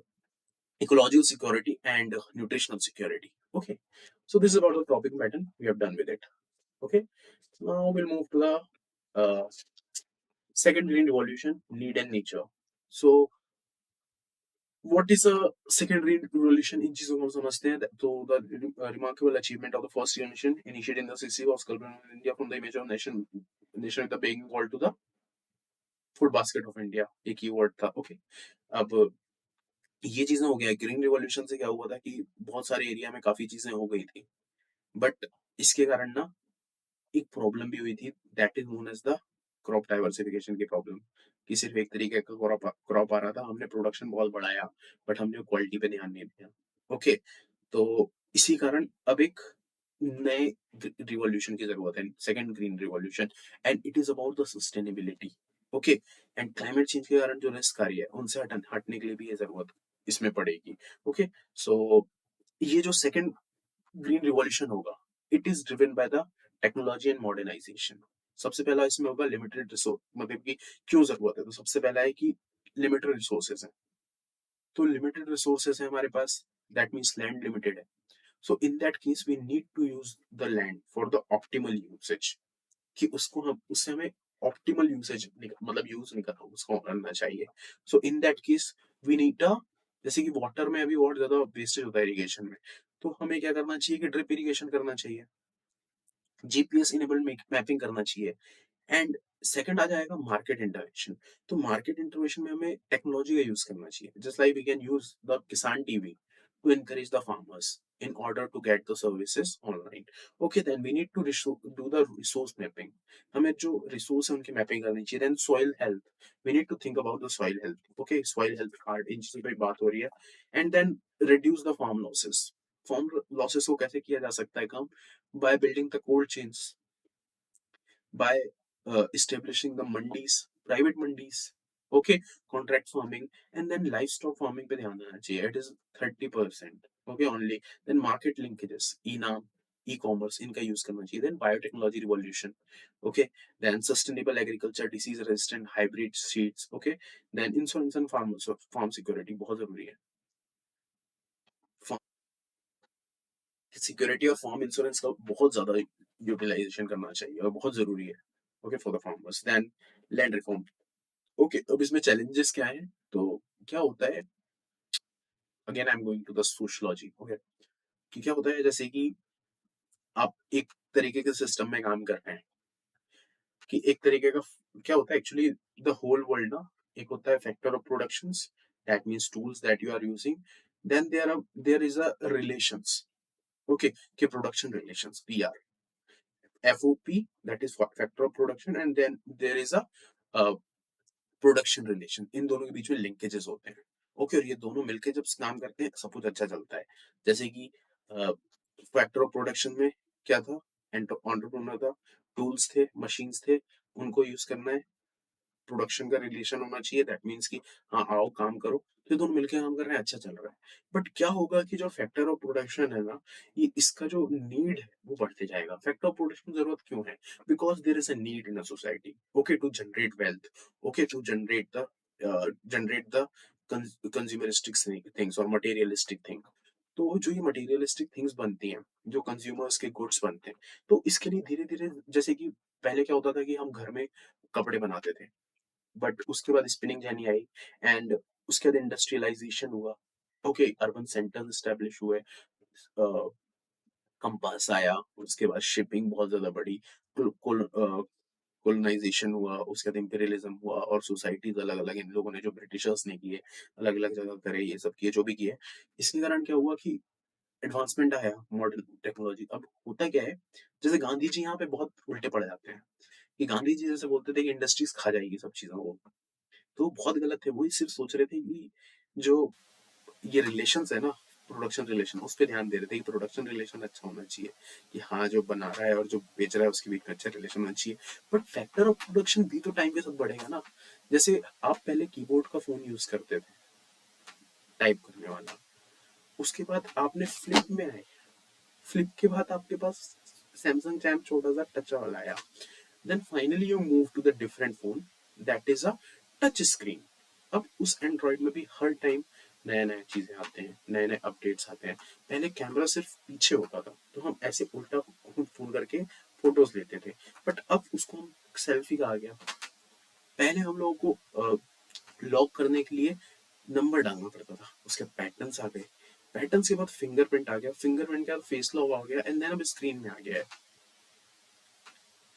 ecological security and nutritional security. Okay, so this is about the topic pattern. We have done with it. Okay, now we'll move to the second green revolution, need and nature. So what is a second green revolution? इन चीजों को हम समझते हैं। तो the remarkable achievement of the first generation initiated in the 60s was culminated in India from the image of nation with the being called to the food basket of India, एक ही word था। Okay, अब ये चीजें हो गया। Green revolution से क्या हुआ था कि बहुत सारे एरिया में काफी चीजें हो गई थी, बट इसके कारण ना एक प्रॉब्लम भी हुई थी, that is known as the crop diversification की प्रॉब्लम, कि सिर्फ एक तरीके का क्रॉप आ रहा था, हमने प्रोडक्शन बहुत बढ़ाया बट हमने क्वालिटी पे ध्यान नहीं दिया। ओके, तो इसी कारण अब एक नए रिवॉल्यूशन की जरूरत है, second green revolution, and it is about the sustainability. Okay, and climate change के कारण जो रिस्क आ रही है उनसे हटने के लिए भी ये जरूरत इसमें पड़ेगी। ओके, सो ये जो सेकंड ग्रीन रिवॉल्यूशन होगा, it is driven by the technology and modernisation. सबसे पहला इसमें होगा लिमिटेड रिसोर्स, मतलब कि क्यों जरूरत है, तो सबसे पहला है कि लिमिटेड रिसोर्सेज है। तो लिमिटेड रिसोर्सेज है हमारे पास, दैट मीन्स लैंड लिमिटेड है। So in that case we need to use the land for the optimal usage, कि उसको हम उससे हमें ऑप्टिमल यूसेज मतलब यूज नहीं करना, उसको करना चाहिए। So in that case we need a, जैसे कि वाटर में अभी बहुत ज्यादा वेस्टेज होता है इरिगेशन में, तो हमें क्या करना चाहिए कि ड्रिप इरिगेशन करना चाहिए, जीपीएस इनेबल्ड मैपिंग करना चाहिए। एंड सेकंड आ जाएगा मार्केट इंटरवेंशन। तो मार्केट इंटरवेंशन में हमें टेक्नोलॉजी का यूज करना चाहिए, just like we can use the Kisan TV to encourage the farmers. in order to get the services online. Okay, then we need to do the resource mapping. हमें जो resource है उनकी mapping करनी चाहिए. Then soil health, we need to think about the soil health. Okay, soil health card इन चीजों पे बात हो रही है. And then reduce the farm losses. Farm losses को कैसे किया जा सकता है कम? By building the cold chains, by establishing the mandis, private mandis, okay, contract farming, and then livestock farming पे ध्यान देना चाहिए. It is 30%, okay only. Then market linkages, e-naam, e-commerce इनका यूज करना चाहिए. Then biotechnology revolution, okay. Then sustainable agriculture, disease resistant hybrid seeds, okay. Then insurance and farm security बहुत जरूरी है. सिक्योरिटी और फार्म इंश्योरेंस का बहुत ज्यादा यूटिलाइजेशन करना चाहिए और बहुत जरूरी है. Okay, for the farmers. Then land reform. Okay, अब इसमें चैलेंजेस क्या है? तो क्या होता है, again I am going to the sociology. Okay, कि क्या होता है जैसे कि आप एक तरीके के सिस्टम में काम कर रहे हैं, कि एक तरीके का क्या होता है एक्चुअली, द होल वर्ल्ड ना, एक होता है factor of productions, that means tools that you are using. Then there is a relations. Okay, कि production relations, PR, FOP, that is factor of production, and then there is a production relation. इन दोनों के बीच में linkages होते हैं. Okay, और ये दोनों मिलकर जब काम करते हैं सब कुछ अच्छा चलता है. जैसे कि फैक्टर ऑफ प्रोडक्शन में क्या था? एंटरप्रेन्योर था, टूल्स थे, मशीन्स थे, उनको यूज करना है. प्रोडक्शन का रिलेशन होना चाहिए, दैट मीन्स कि हाँ आओ काम करो. तो ये दोनों मिलकर काम कर रहे हैं, अच्छा चल रहा है. बट क्या होगा कि जो फैक्टर ऑफ प्रोडक्शन है ना, ये इसका जो नीड है वो बढ़ते जाएगा. फैक्टर ऑफ प्रोडक्शन जरूरत क्यों है? Because there is a need in a society, okay, to generate wealth, okay, to generate the consumeristic things और मटेरियलिस्टिक थिंग. तो जो ये मटेरियलिस्टिक थिंग्स बनती हैं, जो कंज्यूमर्स के गुड्स बनते हैं, तो इसके लिए धीरे धीरे, जैसे कि पहले क्या होता था कि हम घर में कपड़े बनाते थे, बट उसके बाद स्पिनिंग जेनी आई, एंड उसके बाद इंडस्ट्रियलाइजेशन हुआ. ओके, अर्बन सेंटर्स स्टैब्लिश हुए, कंपास आया, उसके बाद शिपिंग बहुत ज्यादा बढ़ी, कोलोनाइजेशन हुआ, उसके बाद इंपीरियलिज्म हुआ, और सोसाइटीज अलग अलग इन लोगों ने, जो ब्रिटिशर्स ने किए, अलग अलग जगह करे, ये सब किए जो भी किए. इसके कारण क्या हुआ कि एडवांसमेंट आया, मॉडर्न टेक्नोलॉजी. अब होता क्या है, जैसे गांधी जी यहाँ पे बहुत उल्टे पड़ जाते हैं, कि गांधी जी जैसे बोलते थे कि इंडस्ट्रीज खा जाएगी सब चीजों को, तो बहुत गलत थे. वही सिर्फ सोच रहे थे कि जो ये रिलेशंस है ना, प्रोडक्शन रिलेशन, उस पर ध्यान दे रहे थे कि प्रोडक्शन रिलेशन अच्छा होना चाहिए, कि हाँ जो बना रहा है और जो बेच रहा है उसके बीच में अच्छा रिलेशन होना चाहिए. बट फैक्टर ऑफ प्रोडक्शन भी तो टाइम के साथ बढ़ेगा ना. जैसे आप पहले कीबोर्ड का फोन यूज करते थे, टाइप करने वाला, उसके बाद आपने फ्लिप में आए, फ्लिप के बाद आपके पास सैमसंग चैम छोटा सा टच वाला आया. Then finally you move to the different phone that is a touch screen. अब उस एंड्रॉइड में भी हर टाइम नया नया चीजें आते हैं, नए नए अपडेट्स आते हैं. पहले कैमरा सिर्फ पीछे होता था, तो हम ऐसे उल्टा फोन करके फोटोज लेते थे, बट अब उसको हम सेल्फी का आ गया. पहले हम लोगों को लॉक करने के लिए नंबर डालना पड़ता था, उसके पैटर्न्स आ गए, पैटर्न्स के बाद फिंगरप्रिंट आ गया, फिंगरप्रिंट के बाद फेस लॉक आ गया, एंड देन अब स्क्रीन में आ गया है.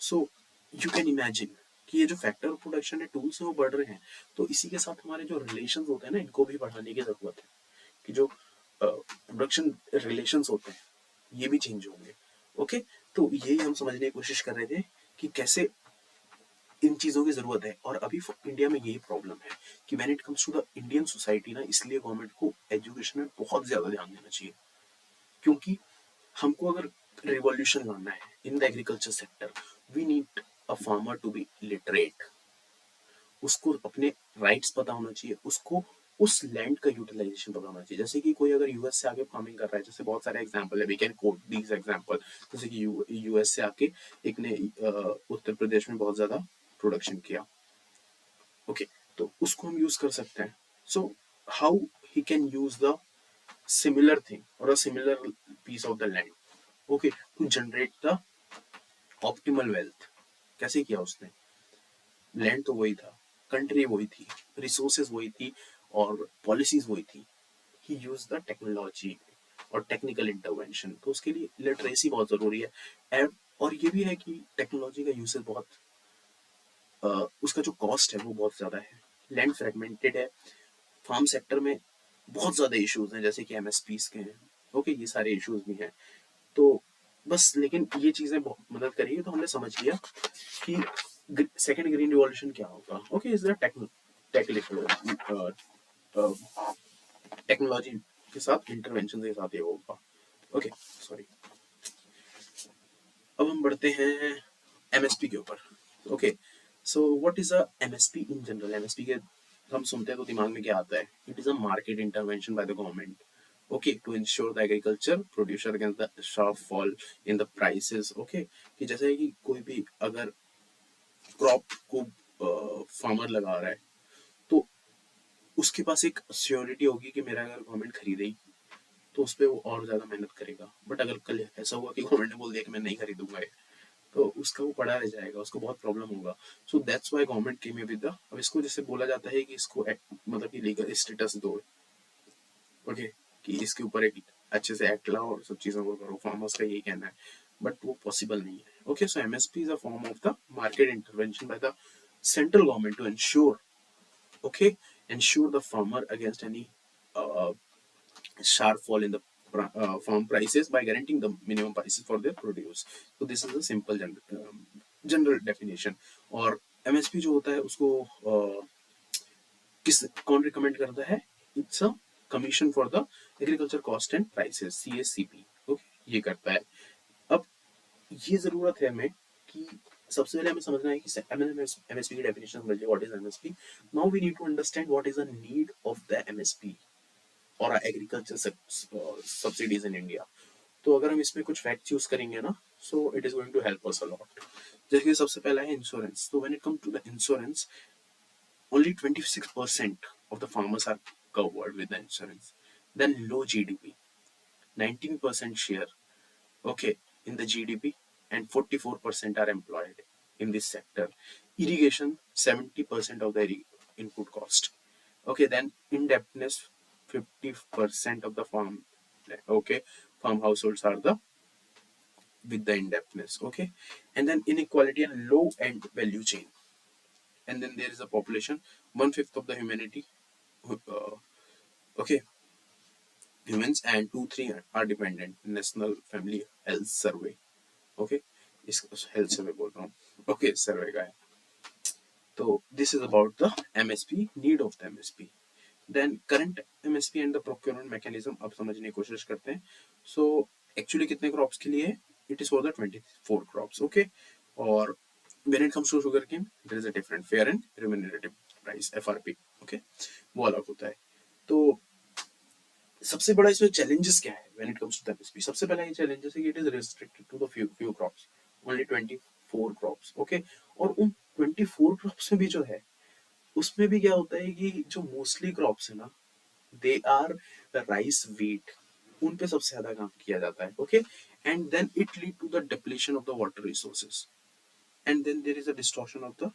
सो यू कैन इमेजिन कि ये जो फैक्टर ऑफ प्रोडक्शन है, टूल्स है, वो बढ़ रहे हैं. तो इसी के साथ हमारे जो रिलेशन होते हैं ना, इनको भी बढ़ाने की जरूरत है, कि जो प्रोडक्शन रिलेशन होते हैं ये भी चेंज होंगे. ओके, तो यही हम समझने की कोशिश कर रहे थे कि कैसे इन चीजों की जरूरत है. और अभी इंडिया में यही प्रॉब्लम है कि when it comes to the Indian society ना, इसलिए गवर्नमेंट को एजुकेशन में बहुत ज्यादा ध्यान देना चाहिए. क्योंकि हमको अगर रिवॉल्यूशन लाना है in the agriculture sector, we need a farmer to be literate. उसको अपने राइट्स पता होना चाहिए, उसको उस लैंड का यूटिलाइजेशन पता होना चाहिए. जैसे कि कोई अगर यूएस से आके फार्मिंग कर रहा है, जैसे बहुत सारे एग्जांपल है, we can quote these example. जैसे कि यूएस से आके एक ने उत्तर प्रदेश में बहुत ज्यादा प्रोडक्शन किया. ओके, तो उसको हम यूज कर सकते हैं. So how he can use the similar thing और a similar piece of the land, okay, to generate the optimal wealth. कैसे किया उसने? लैंड तो वही था, कंट्री वही थी, रिसोर्सेज वही थी, और पॉलिसीज वही थी. ही यूज द टेक्नोलॉजी और टेक्निकल इंटरवेंशन. तो उसके लिए लिटरेसी बहुत जरूरी है. और ये भी है कि टेक्नोलॉजी का यूसेज बहुत उसका जो कॉस्ट है वो बहुत ज्यादा है. लैंड फ्रेगमेंटेड है, फार्म सेक्टर में बहुत ज्यादा इश्यूज हैं, जैसे कि एमएसपीज के हैं, ओके, ये सारे इश्यूज भी हैं। तो बस लेकिन ये चीजें बहुत मदद करेगी, तो हमने समझ लिया कि सेकंड ग्रीन रिवॉल्यूशन क्या होगा। ओके, इज टेक्नोलॉजी के साथ, इंटरवेंशन के साथ ये होगा। Okay, sorry. अब हम बढ़ते हैं एमएसपी के ऊपर। Okay, so what is a MSP in general. MSP के हम सुनते हैं तो दिमाग में क्या आता है? It is a market intervention by the government, okay, to insure the agriculture producer against the sharp fall in the prices. Okay, कि जैसे कि कोई भी अगर क्रॉप को फार्मर लगा रहा है, तो उसके पास एक श्योरिटी होगी कि मेरा अगर गवर्नमेंट खरीदेगी तो उस पर वो और ज्यादा मेहनत करेगा। बट अगर कल ऐसा हुआ कि गवर्नमेंट ने बोल दिया कि मैं नहीं खरीदूंगा, तो उसका वो पड़ा रह जाएगा, उसको बहुत प्रॉब्लम होगा। So that's why government came with the, अब इसको जैसे बोला जाता है कि इसको मतलब कि लीगल स्टेटस दो। ओके, कि इसके ऊपर एक अच्छे से एक्ट लाओ और सब चीजों को करो, फार्मर्स का यही कहना है। बट वो पॉसिबल नहीं है। Okay, so MSP is a form of the market intervention by the central government to insure, okay, ensure the farmer against any uh, sharp fall in the farm prices by guaranteeing the minimum prices for their produce. So this is a simple general definition. और MSP जो होता है उसको किस कौन recommend करता है? It's a commission for the agriculture cost and prices, CSCP। Okay, ये करता है। अब ये जरूरत है हमें कि सबसे पहले हमें समझना है कि एमएसपी की डेफिनेशन समझिए, what is MSP. Now we need to understand what is the need of the MSP और एग्रीकल्चर सब्सिडीज इन इंडिया। तो अगर हम इसमें कुछ फैक्ट यूज करेंगे ना, so it is going to help us a lot. जैसे कि सबसे पहला है इंश्योरेंस। तो when it come to the insurance, only 26% of the farmers are covered with the insurance. Then low GDP, 19% share, okay, in the GDP, and 44% are employed in this sector. Irrigation, 70% of the input cost. Okay, then indebtedness, 50% of the farm. Okay, farm households are the with the indebtedness. Okay, and then inequality and low end value chain. And then there is a population, 1/5 of the humanity. Uh, okay, humans and 2-3 are dependent. National Family Health Survey. Okay, इस health survey बोल रहा हूँ। Okay, survey का है। तो this is about the MSP, need of the MSP. Then current MSP and the procurement mechanism अब समझने की कोशिश करते हैं। सो एक्चुअली कितने क्रॉप्स के लिए? It is for the 24 crops. Okay, और when it comes to sugarcane there is a different fair and remunerative price, FRP। Okay, वो अलग होता है। तो सबसे बड़ा इसमें चैलेंजेस क्या है when it comes to the MSP? सबसे पहला ये चैलेंजेस है कि it is restricted to the few crops, only 24 crops. Okay, और उन 24 क्रॉप्स में भी जो है, उसमें भी क्या होता है कि जो मोस्टली क्रॉप्स है ना, दे आर राइस व्हीट, उन पे सबसे ज्यादा काम किया जाता है। Okay, and then it lead to the depletion of the water resources, and then there is a distortion of the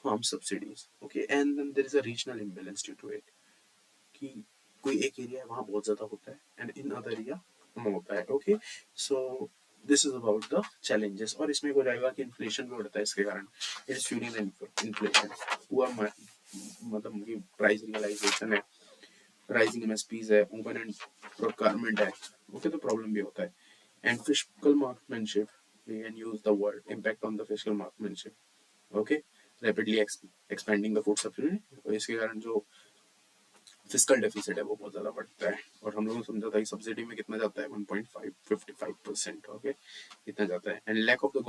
farm subsidies। okay, and then there is a regional imbalance due to it, कि कोई एक area है वहाँ बहुत ज्यादा होता है and in other area कम होता है। Okay, so this is about the challenges. और इसमें हो जाएगा कि इन्फ्लेशन भी बढ़ता है इसके कारण, it is fuelling the inflation. हुआ मतलब प्राइस रियलाइजेशन है, राइजिंग एमएसपीज है, ओपन एंड प्रोक्योरमेंट है। ओके, तो प्रॉब्लम भी होता है। And fiscal marksmanship, we can use the word impact on the fiscal marksmanship. Okay, rapidly expanding the food supply, और इसके कारण जो फिस्कल डेफिसिट है वो बहुत ज्यादा बढ़ता है। और हम लोगों ने समझा था कि सब्सिडी में कितना जाता है? 1.55%। ओके, इतना जाता है। And lack of the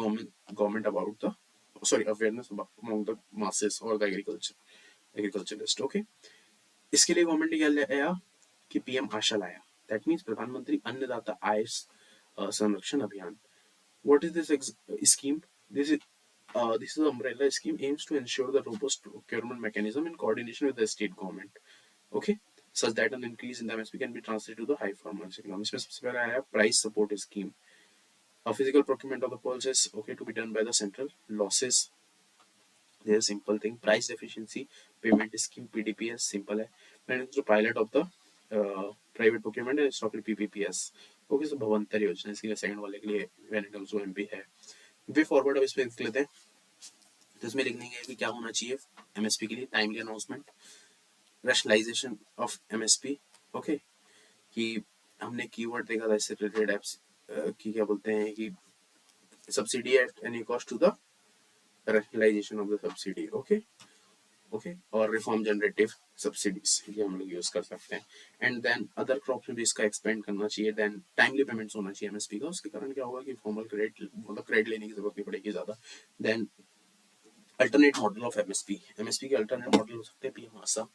government about the, sorry, awareness among the masses और द एग्रीकल्चरिस्ट। ओके, इसके लिए गवर्नमेंट ने क्या लाया कि पीएम आशा लाया, दैट मीन्स प्रधानमंत्री अन्नदाता आय संरक्षण अभियान। What is this scheme? This is this is umbrella scheme aims to ensure the robust procurement mechanism in coordination with the state government, okay, such that an increase in the MSP can be translated to the high farmers income. इसमें सबसे पहला आया price support scheme, a physical procurement of the pulses, okay, to be done by the central losses। there is simple thing, price efficiency payment scheme, PDPS, simple है। then जो pilot of the private procurement है, इसको PPPS। Okay, सो भवंतर योजना इसके लिए second वाले के लिए when it comes to MP है। वे फॉरवर्ड अब इस पे लिख लेते हैं। तो इसमें लिखने के कि क्या होना चाहिए एमएसपी के लिए? Timely announcement, rationalisation of MSP, okay, कि हमने कीवर्ड देखा था इससे रिलेटेड एप्स की क्या बोलते हैं कि subsidy at any cost to the rationalisation of the subsidy. Okay okay, और रिफॉर्म जनरेटिव सब्सिडीज ये हम लोग यूज कर सकते हैं। एंड देन अदर क्रॉप्स में भी इसका एक्सपेंड करना चाहिए। देन टाइमली पेमेंट्स होना चाहिए एमएसपी का, उसके कारण क्या होगा कि फॉर्मल क्रेडिट मतलब क्रेडिट लेने की जरूरत नहीं पड़ेगी ज्यादा। Then alternate model of MSP, MSP के अल्टरनेट मॉडल हो सकते हैं PM Aasha.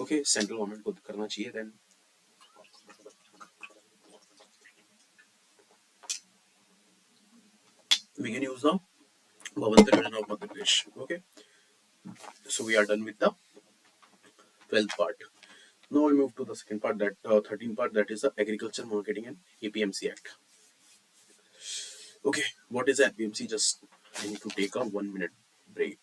Okay, central government को करना चाहिए। देन we can use the Bhavantar Yojana of Madhya Pradesh. Okay, so we are done with the 12th part. Now we move to the second part, that 13th part, that is the Agriculture Marketing and APMC Act. Okay, what is APMC? Just I need to take a 1 minute break.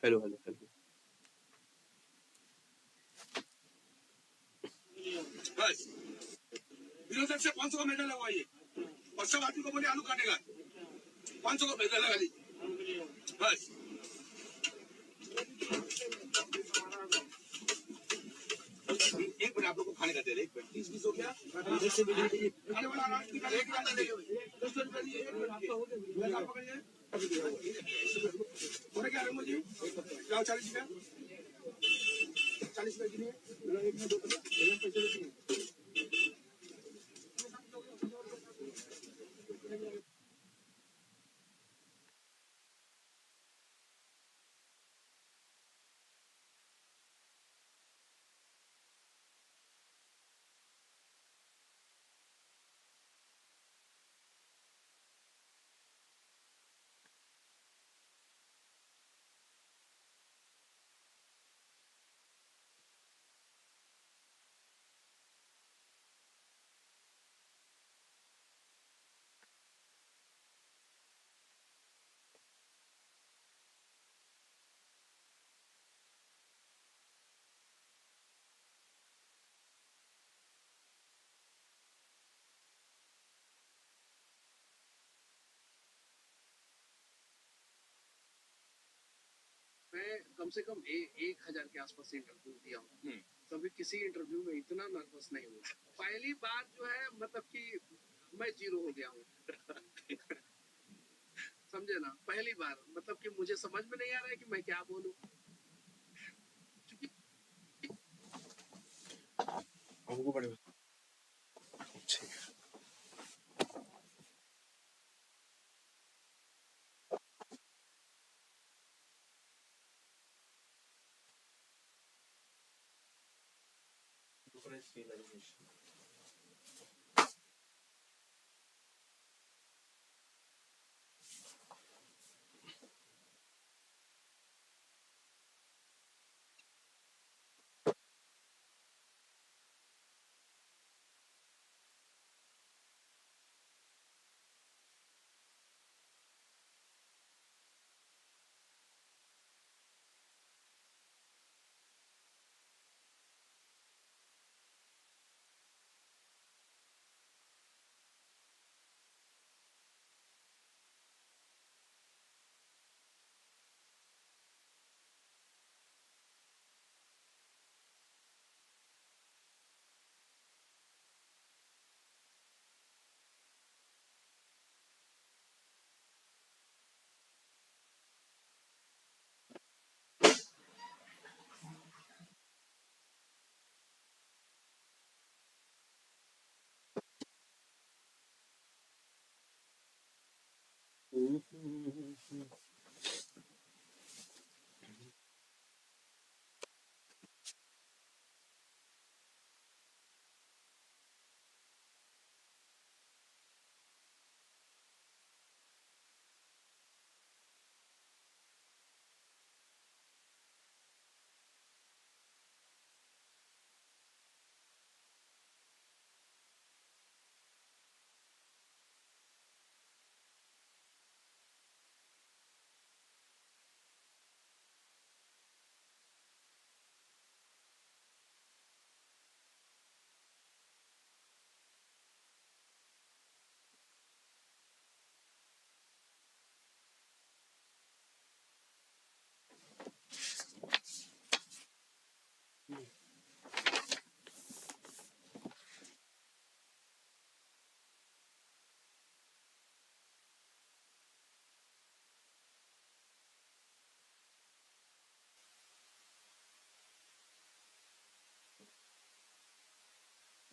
Hello, hello, hello. बस विरोधक से 500 का medal लगवाइए और सब आदमी को बोले आलू काटेगा 500 का मेडल लगा दी बस। एक मिनट आप लोग को खाने का दे रहे 20-20 हो गया खाने वाला अनाज निकाल एक निकाल दे 10 रुपए दिए एक मिनट आपका हो गया आप पकड़िए बोले क्या रंगो जी लाओ 40 रुपया 40 रुपए के लिए एक में दो पैसे से कम 1,000 के आसपास इंटरव्यू दिया हूँ। कभी किसी इंटरव्यू में इतना नर्वस नहीं हुआ। पहली बार जो है मतलब कि मैं जीरो हो गया हूँ। समझे ना, पहली बार मतलब कि मुझे समझ में नहीं आ रहा है कि मैं क्या बोलूँ। हमको बड़े अच्छे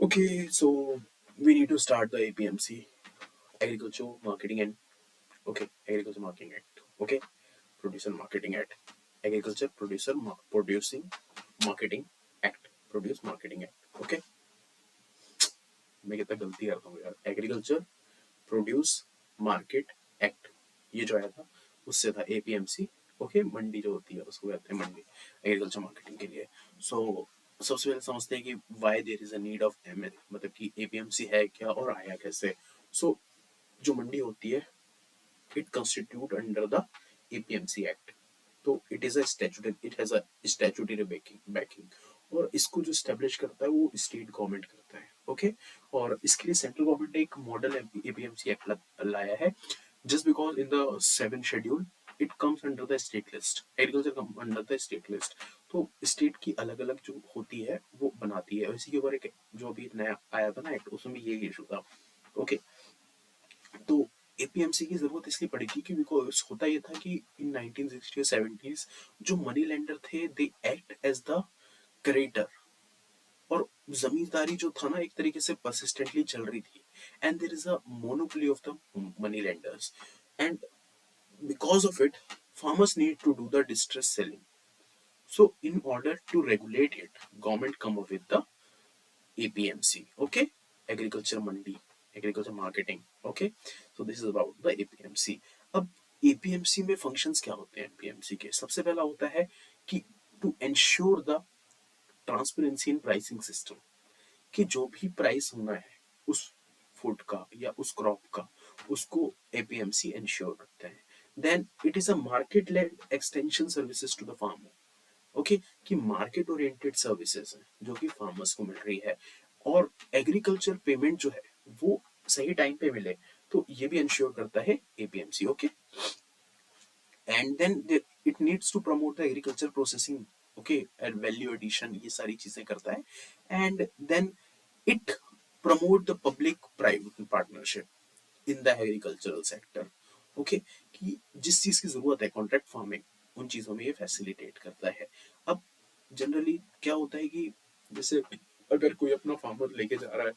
Okay, so we need to start the APMC, Agriculture Marketing and Agriculture Marketing Act. Okay, Producer Marketing Act, Agriculture Producing Marketing Act, Produce Marketing Act. Okay, मैं कितना गलती करता हूँ यार. एग्रीकल्चर प्रोड्यूस मार्केट एक्ट, ये जो आया था उससे था एपीएमसी. ओके, मंडी जो होती है उसको कहते हैं मंडी, एग्रीकल्चर मार्केटिंग के लिए. सो सबसे पहले समझते हैं कि why there is a need of ML, मतलब कि एपीएमसी है क्या और आया कैसे. सो जो मंडी होती है, it constitute under the APMC act. तो it has a statutory backing, और इसको जो स्टैब्लिश करता है वो स्टेट गवर्नमेंट करता है. ओके, और इसके लिए सेंट्रल गवर्नमेंट ने एक मॉडल एपीएमसी एक्ट लाया है. Just because in the 7th schedule it comes under the state list, agriculture come under the state list. तो स्टेट की अलग अलग जो होती है वो बनाती है. इसी के ऊपर एक जो अभी नया आया था ना एक्ट, उसमें भी यही इशू था. ओके, तो एपीएमसी की जरूरत इसलिए पड़ेगी कि बिकॉज होता ये था कि इन 1960 70s जो मनी लेंडर थे they act as the creditor, और जमींदारी जो था ना एक तरीके से परसिस्टेंटली चल रही थी, and there is a monopoly of the money lenders, and because of it farmers need to do the distress selling. So in order to regulate it, government come up with the APMC. Okay, agriculture mandi, agriculture marketing. Okay, so this is about the APMC. अब APMC में functions क्या होते हैं APMC के? सबसे पहला होता है कि to ensure the transparency in pricing system, कि जो भी प्राइस होना है उस फूड का या उस क्रॉप का, उसको एपीएमसी इंश्योर करता है. Then it is a market led extension services to the farmer. Okay, कि मार्केट ओरिएंटेड सर्विसेज है जो कि फार्मर्स को मिल रही है, और एग्रीकल्चर पेमेंट जो है वो सही टाइम पे मिले, तो ये भी इंश्योर करता है APMC. Okay, and then it needs to promote the agriculture processing, okay, and value addition, ये सारी चीजें करता है. And then it promote the public private partnership in the agricultural sector, okay, कि जिस चीज की जरूरत है कॉन्ट्रैक्ट फार्मिंग, उन चीजों में ये फैसिलिटेट करता है. अब जनरली क्या होता है कि जैसे अगर कोई अपना फार्मर लेके जा रहा है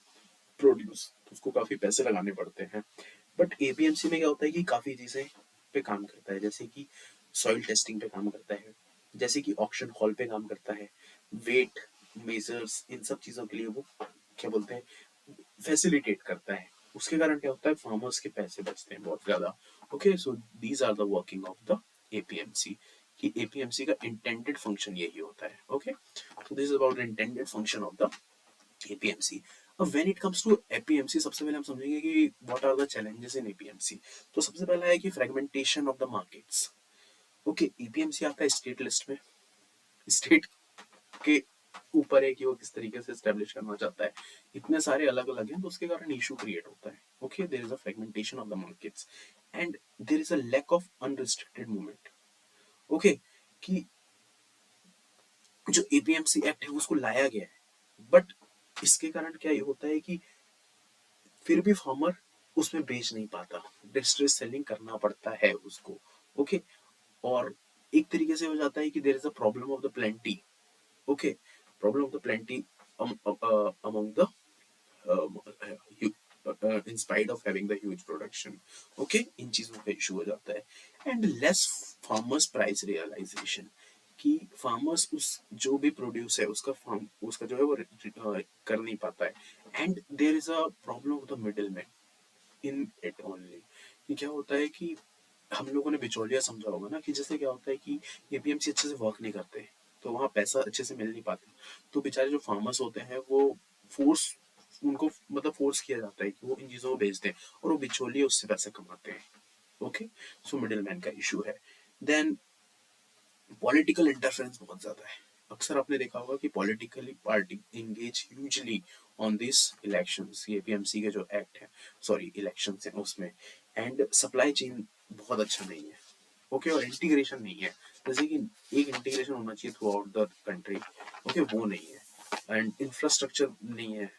प्रोड्यूस, तो उसको काफी पैसे लगाने पड़ते हैं. बट एपीएमसी में क्या होता है कि काफी चीजें पे काम करता है, जैसे कि सॉइल टेस्टिंग पे काम करता है, जैसे कि ऑक्शन हॉल पे काम करता है, वेट मेजर्स, इन सब चीजों के लिए वो क्या बोलते हैं फैसिलिटेट करता है. उसके कारण क्या होता है फार्मर्स के पैसे बचते हैं बहुत ज्यादा. Okay, so these are the working of the APMC, कि एपीएमसी का इंटेंडेड फंक्शन यही होता है. Okay, so this is about intended function of the APMC. अब when it comes to APMC, सबसे पहले हम समझेंगे कि what are the challenges in APMC. तो सबसे पहला है कि fragmentation of the markets. Okay, APMC आता है स्टेट लिस्ट में, स्टेट के ऊपर है कि वो किस तरीके से स्टैब्लिश करना चाहता है. इतने सारे अलग अलग हैं, तो उसके कारण इशू क्रिएट होता है. Okay, there is a fragmentation of the markets and there is a lack of unrestricted movement. Okay, कि जो एपीएमसी एक्ट है उसको लाया गया है, बट इसके कारण क्या ये होता है कि फिर भी फार्मर उसमें बेच नहीं पाता, डिस्ट्रेस सेलिंग करना पड़ता है उसको. ओके, और एक तरीके से हो जाता है कि there is a problem of the plenty. Okay, problem of the plenty among the in spite of having the huge production. Okay, इन चीजों पे इशू हो जाता है. And less farmers price realisation, कि फार्मर्स उस जो भी प्रोड्यूस है उसका फार्म उसका जो है वो कर नहीं पाता है. And there is a problem of the middle man in it only. कि क्या होता है कि हम लोगों ने बिचौलिया समझा होगा ना, कि जैसे क्या होता है कि एपीएमसी अच्छे से वर्क नहीं करते, तो वहाँ पैसा अच्छे से मिल नहीं पाता, तो बेचारे जो फार्मर्स होते हैं वो फोर्स उनको मतलब फोर्स किया जाता है कि वो इन चीजों को बेच दें, और वो बिचौलिए उससे पैसे कमाते हैं. ओके, सो मिडिल मैन का इशू है. देन पॉलिटिकल इंटरफेरेंस बहुत ज्यादा है. अक्सर आपने देखा होगा कि politically party engage hugely on this elections, ये पीएमसी के जो एक्ट है, सॉरी इलेक्शंस हैं उसमें. एंड सप्लाई चेन बहुत अच्छा नहीं है. ओके, और इंटीग्रेशन नहीं है, जैसे कि एक इंटीग्रेशन होना चाहिए through out the country. Okay, वो नहीं है. एंड इंफ्रास्ट्रक्चर नहीं है,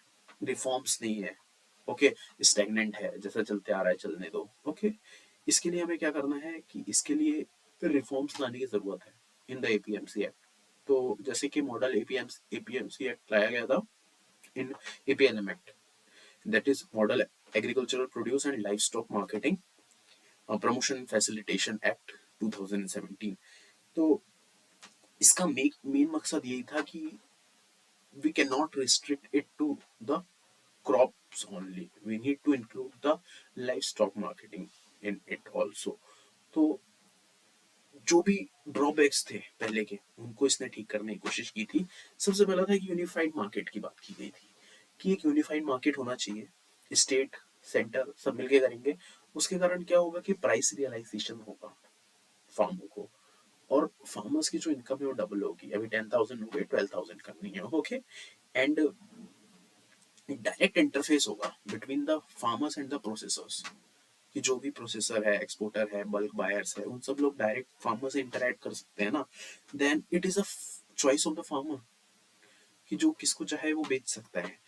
रिफॉर्म्स नहीं है. ओके, स्टेगनेंट है, जैसा चलते आ रहा है चलने दो. ओके, इसके लिए हमें क्या करना है कि इसके लिए फिर रिफॉर्म्स लाने की जरूरत है इन द एपीएमसी एक्ट. तो जैसे कि मॉडल एपीएमसी एक्ट लाया गया था in APLM act, that is model agricultural produce and livestock marketing promotion facilitation act 2017. तो इसका मेन मकसद यही था कि we cannot restrict it to the crops only, we need to include the livestock marketing in it also. तो जो भी drawbacks थे पहले के उनको इसने ठीक करने की कोशिश की थी. सबसे पहला था कि यूनिफाइड मार्केट की बात की गई थी, कि एक यूनिफाइड मार्केट होना चाहिए, स्टेट सेंटर सब मिलके करेंगे. उसके कारण क्या होगा कि प्राइस रियलाइजेशन होगा फार्मर को, और फार्मर्स की जो इनकम है वो डबल होगी. अभी 10,000 हो गई, 12,000 करनी है. ओके, एंड डायरेक्ट इंटरफेस होगा between the farmers and the processors, कि जो भी प्रोसेसर है, एक्सपोर्टर है, बल्क बायर्स है, उन सब लोग डायरेक्ट फार्मर से इंटरेक्ट कर सकते हैं ना. Then it is a choice of the farmer, कि जो किसको चाहे वो बेच सकता है.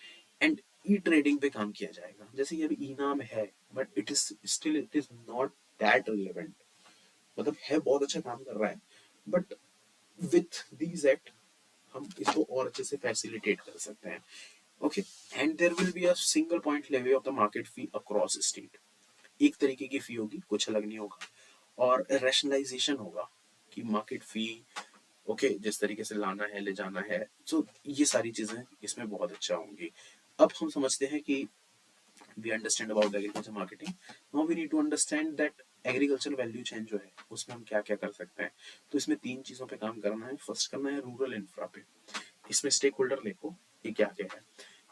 एंड ई ट्रेडिंग पे काम किया जाएगा, जैसे कि अभी ई नाम है, but it is still it is not that relevant. मतलब है, बहुत अच्छा काम कर रहा है, बट विथ दीज एक्ट हम इसको और अच्छे से फैसिलिटेट कर सकते हैं. Okay, and there will be a single point levy of the market fee across state. एक तरीके की फी होगी, कुछ अलग नहीं होगा. और रैशनलाइजेशन होगा कि मार्केट फी, ओके, जिस तरीके से लाना है ले जाना है, तो ये सारी चीजें इसमें बहुत अच्छा होंगी. अब हम समझते हैं कि we understand about the agriculture marketing. Now we need to understand that agriculture value chain जो है उसमें हम क्या क्या कर सकते हैं. तो इसमें तीन चीजों पे काम करना है. फर्स्ट करना है रूरल इंफ्रा पे. इसमें स्टेक होल्डर देखो ये क्या क्या है,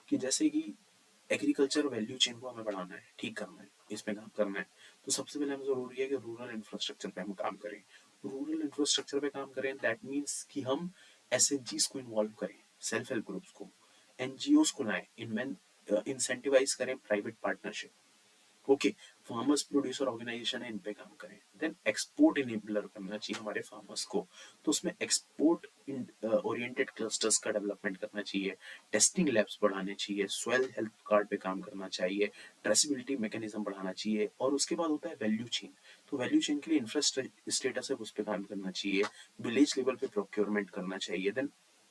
कि जैसे कि एग्रीकल्चर वैल्यू चेन को हमें बढ़ाना है, ठीक करना है, इसमें काम करना है. तो सबसे पहले हमें जरूरी है कि रूरल इंफ्रास्ट्रक्चर पे हम काम करें. रूरल इंफ्रास्ट्रक्चर पे काम करें दैट मीन्स कि हम एसएचजीज को इन्वॉल्व करें, सेल्फ हेल्प ग्रुप्स को, एनजीओ को लाएं, इनमें इंसेंटिवाइज करें private partnership. Okay, farmers producer organisation है, इन पे काम करें। देन एक्सपोर्ट इनेबलर करना चाहिए हमारे फार्मर्स को, तो उसमें एक्सपोर्ट ओरिएंटेड क्लस्टर्स का डेवलपमेंट करना चाहिए, टेस्टिंग लैब्स बढ़ाने चाहिए, सॉइल हेल्थ कार्ड पे काम करना चाहिए, ट्रेसिबिलिटी मैकेनिज्म बढ़ाना चाहिए, और उसके बाद होता है वैल्यू चेन। तो वैल्यू चेन के लिए इंफ्रास्ट्रक्चर है, उस पर काम करना चाहिए, विलेज लेवल पे प्रोक्योरमेंट करना चाहिए। देन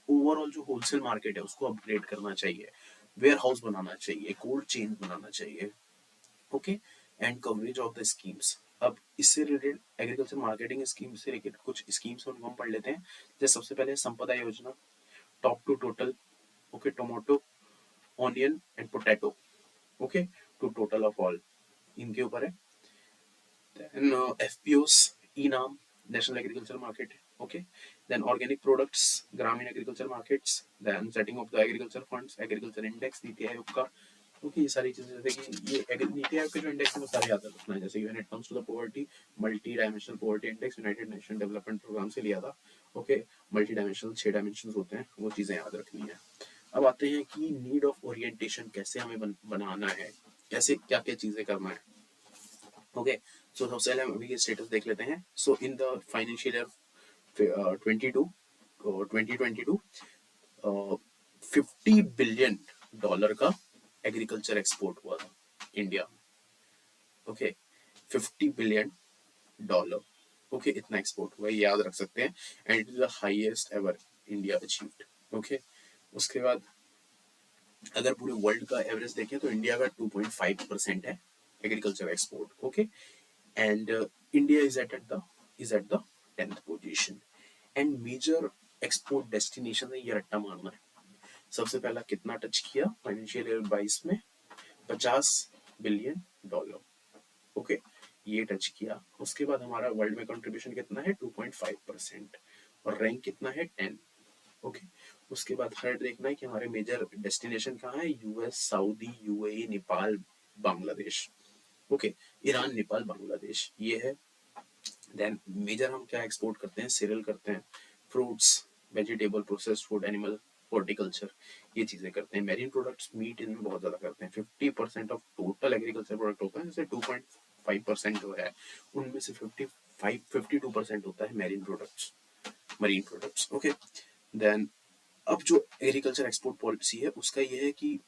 ओवरऑल जो होलसेल मार्केट है उसको अपग्रेड करना चाहिए, वेयर हाउस बनाना चाहिए, कोल्ड चेन बनाना चाहिए। Okay, and coverage of the schemes. अब इससे रिलेटेड एग्रीकल्चर मार्केटिंग स्कीम से रिलेटेड कुछ स्कीम्स उनको हम पढ़ लेते हैं। जैसे सबसे पहले Sampada Yojana, top to total, okay, tomato, onion and potato, okay, to total of all, इनके ऊपर है। Then FPOs, e NAM, national agriculture market, okay. Then organic products, Gramin agriculture markets, then setting of the agriculture funds, agriculture index, NITI Aayog का, okay, ये सारी चीजें जैसे कि ये नीति आयोग के जो इंडेक्स है वो सारे याद रखना है। जैसे when it comes to the poverty, multi dimensional poverty index United Nation development programme से लिया था, ओके। मल्टी डायमेंशनल 6 डायमेंशंस होते हैं, वो चीजें याद रखनी है। अब आते हैं कि नीड ऑफ ओरिएंटेशन कैसे हमें बनाना है, कैसे क्या क्या चीजें करना है, ओके। सो सबसे पहले हम अभी स्टेटस देख लेते हैं। So in the financial year 2022 $50 billion का एग्रीकल्चर एक्सपोर्ट हुआ था इंडिया, ओके, $50 बिलियन, ओके, इतना एक्सपोर्ट हुआ है, याद रख सकते हैं। And it is the highest ever India achieved, okay. उसके बाद अगर पूरे वर्ल्ड का एवरेज देखें तो इंडिया का 2.5% है agriculture export, okay. And India is at the 10th position. And major export destination है, ये रट्टा मारना है। सबसे पहला कितना टच किया फाइनेंशियल ईयर 22 में, $50 बिलियन, ओके, ये टच किया। उसके बाद हमारा वर्ल्ड में कंट्रीब्यूशन कितना है, 2.5%, और रैंक कितना है, 10, ओके। उसके बाद थर्ड देखना है कि हमारे मेजर डेस्टिनेशन कहाँ है, US, Saudi, UAE, Nepal, Bangladesh, okay, Iran, Nepal, Bangladesh, ये है। देन मेजर हम क्या एक्सपोर्ट करते हैं, सीरियल करते हैं, fruits, vegetable, processed food, animal, horticulture, ये चीजें करते हैं। मेरीन प्रोडक्ट्स, मीट इनमें बहुत ज्यादा करते हैं। 50% ऑफ टोटल एग्रीकल्चर प्रोडक्ट होता है, जैसे 2.5% जो है उनमें से 52% होता है marine products, marine products, okay. Then अब जो एग्रीकल्चर एक्सपोर्ट पॉलिसी है उसका ये है कि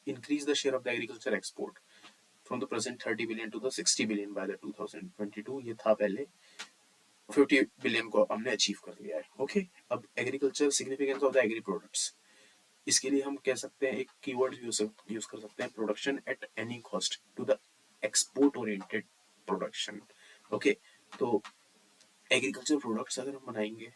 increase the share of the agriculture export from the present 30 billion to the 60 billion by the 2022, ये था पहले, 50 बिलियन को हमने अचीव कर लिया है, ओके। अब agriculture significance of the agri products, इसके लिए हम कह सकते हैं, एक कीवर्ड यूज कर सकते हैं, production at any cost to the export oriented production, okay. तो एग्रीकल्चर प्रोडक्ट्स अगर हम बनाएंगे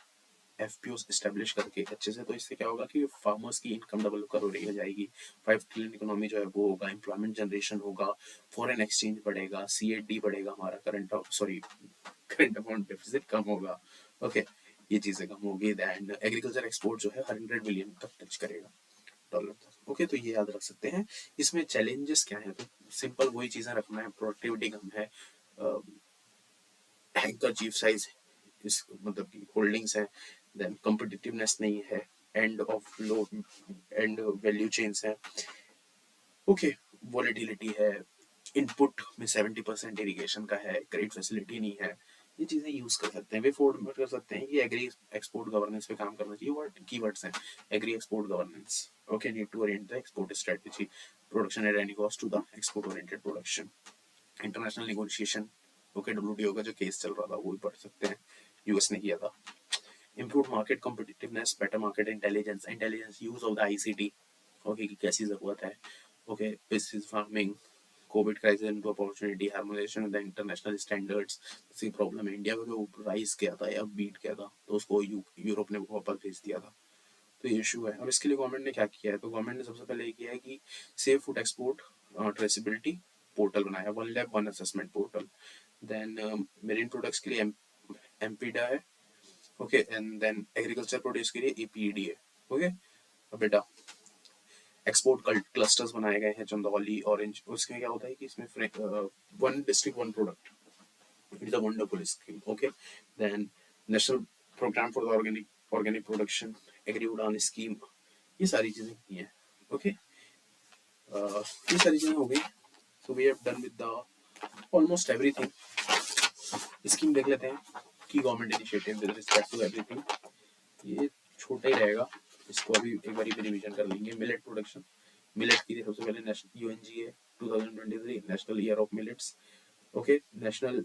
एफपीओ एस्टेब्लिश करके अच्छे से, तो इससे क्या होगा कि फार्मर्स की इनकम डबल कर रही हो जाएगी, 5 ट्रिलियन इकोनॉमी जो है वो होगा, एम्प्लॉयमेंट जनरेशन होगा, फॉरेन एक्सचेंज बढ़ेगा, सीएडी बढ़ेगा, हमारा करंट अकाउंट डेफिसिट कम होगा, ओके, ये चीजें कम होगी। एंड एग्रीकल्चर एक्सपोर्ट जो है 100 बिलियन तक टच करेगा, डॉलर तक, ओके। तो ये याद रख सकते हैं। इसमें चैलेंजेस क्या है, तो सिंपल वही चीजें रखना है, प्रोडक्टिविटी कम है, हैंकर चीफ साइज, इस मतलब की होल्डिंग्स है, देन कॉम्पिटिटिवनेस नहीं है, end of low and value chains है, ओके, वॉलेटिलिटी है, इनपुट में 70% इरिगेशन का है, क्रेडिट फैसिलिटी नहीं है, ये चीजें यूज कर सकते हैं। वे फोर्ड में कर सकते हैं कि एग्री एक्सपोर्ट गवर्नेंस पे काम करना चाहिए, वर्ड कीवर्ड्स हैं, agri export governance, okay, need to orient the export strategy, production at any cost to the export oriented production, international negotiation, okay, WTO का जो केस चल रहा था वो भी पढ़ सकते हैं, यूएस ने किया था। Improve market competitiveness, better market intelligence use of the ICT, okay, की कैसी जरूरत है, okay, precision farming, covid crisis into opportunity, harmonisation of the international standards. See problem है, इंडिया में राइज किया था या बीट किया था, तो उसको यूरोप ने वापस भेज दिया था, तो ये इशू है। और इसके लिए गवर्नमेंट ने क्या किया है, तो गवर्नमेंट ने सबसे पहले ये किया है कि safe food export traceability portal बनाया, 1 lab 1 assessment portal. Then marine products के लिए एमपीडा है, okay, and then agriculture produce के लिए एपीडी है, ओके। अब बेटा एक्सपोर्ट क्लस्टर्स बनाए गए हैं, चंदौली, ऑरेंज, उसमें क्या होता है कि इसमें 1 district 1 product, it is a wonderful scheme, okay. Then national programme for the organic production, agri Udan scheme, ये सारी चीजें की हैं, ओके। ये सारी चीजें हो गई। So we have done with the almost everything. Scheme देख लेते हैं कि government initiative with respect to everything. ये छोटा ही रहेगा, इसको अभी एक बार रिवीजन कर लेंगे। मिलेट प्रोडक्शन, मिलेट की सबसे पहले national UNGA 2023 national year of millets. Okay, national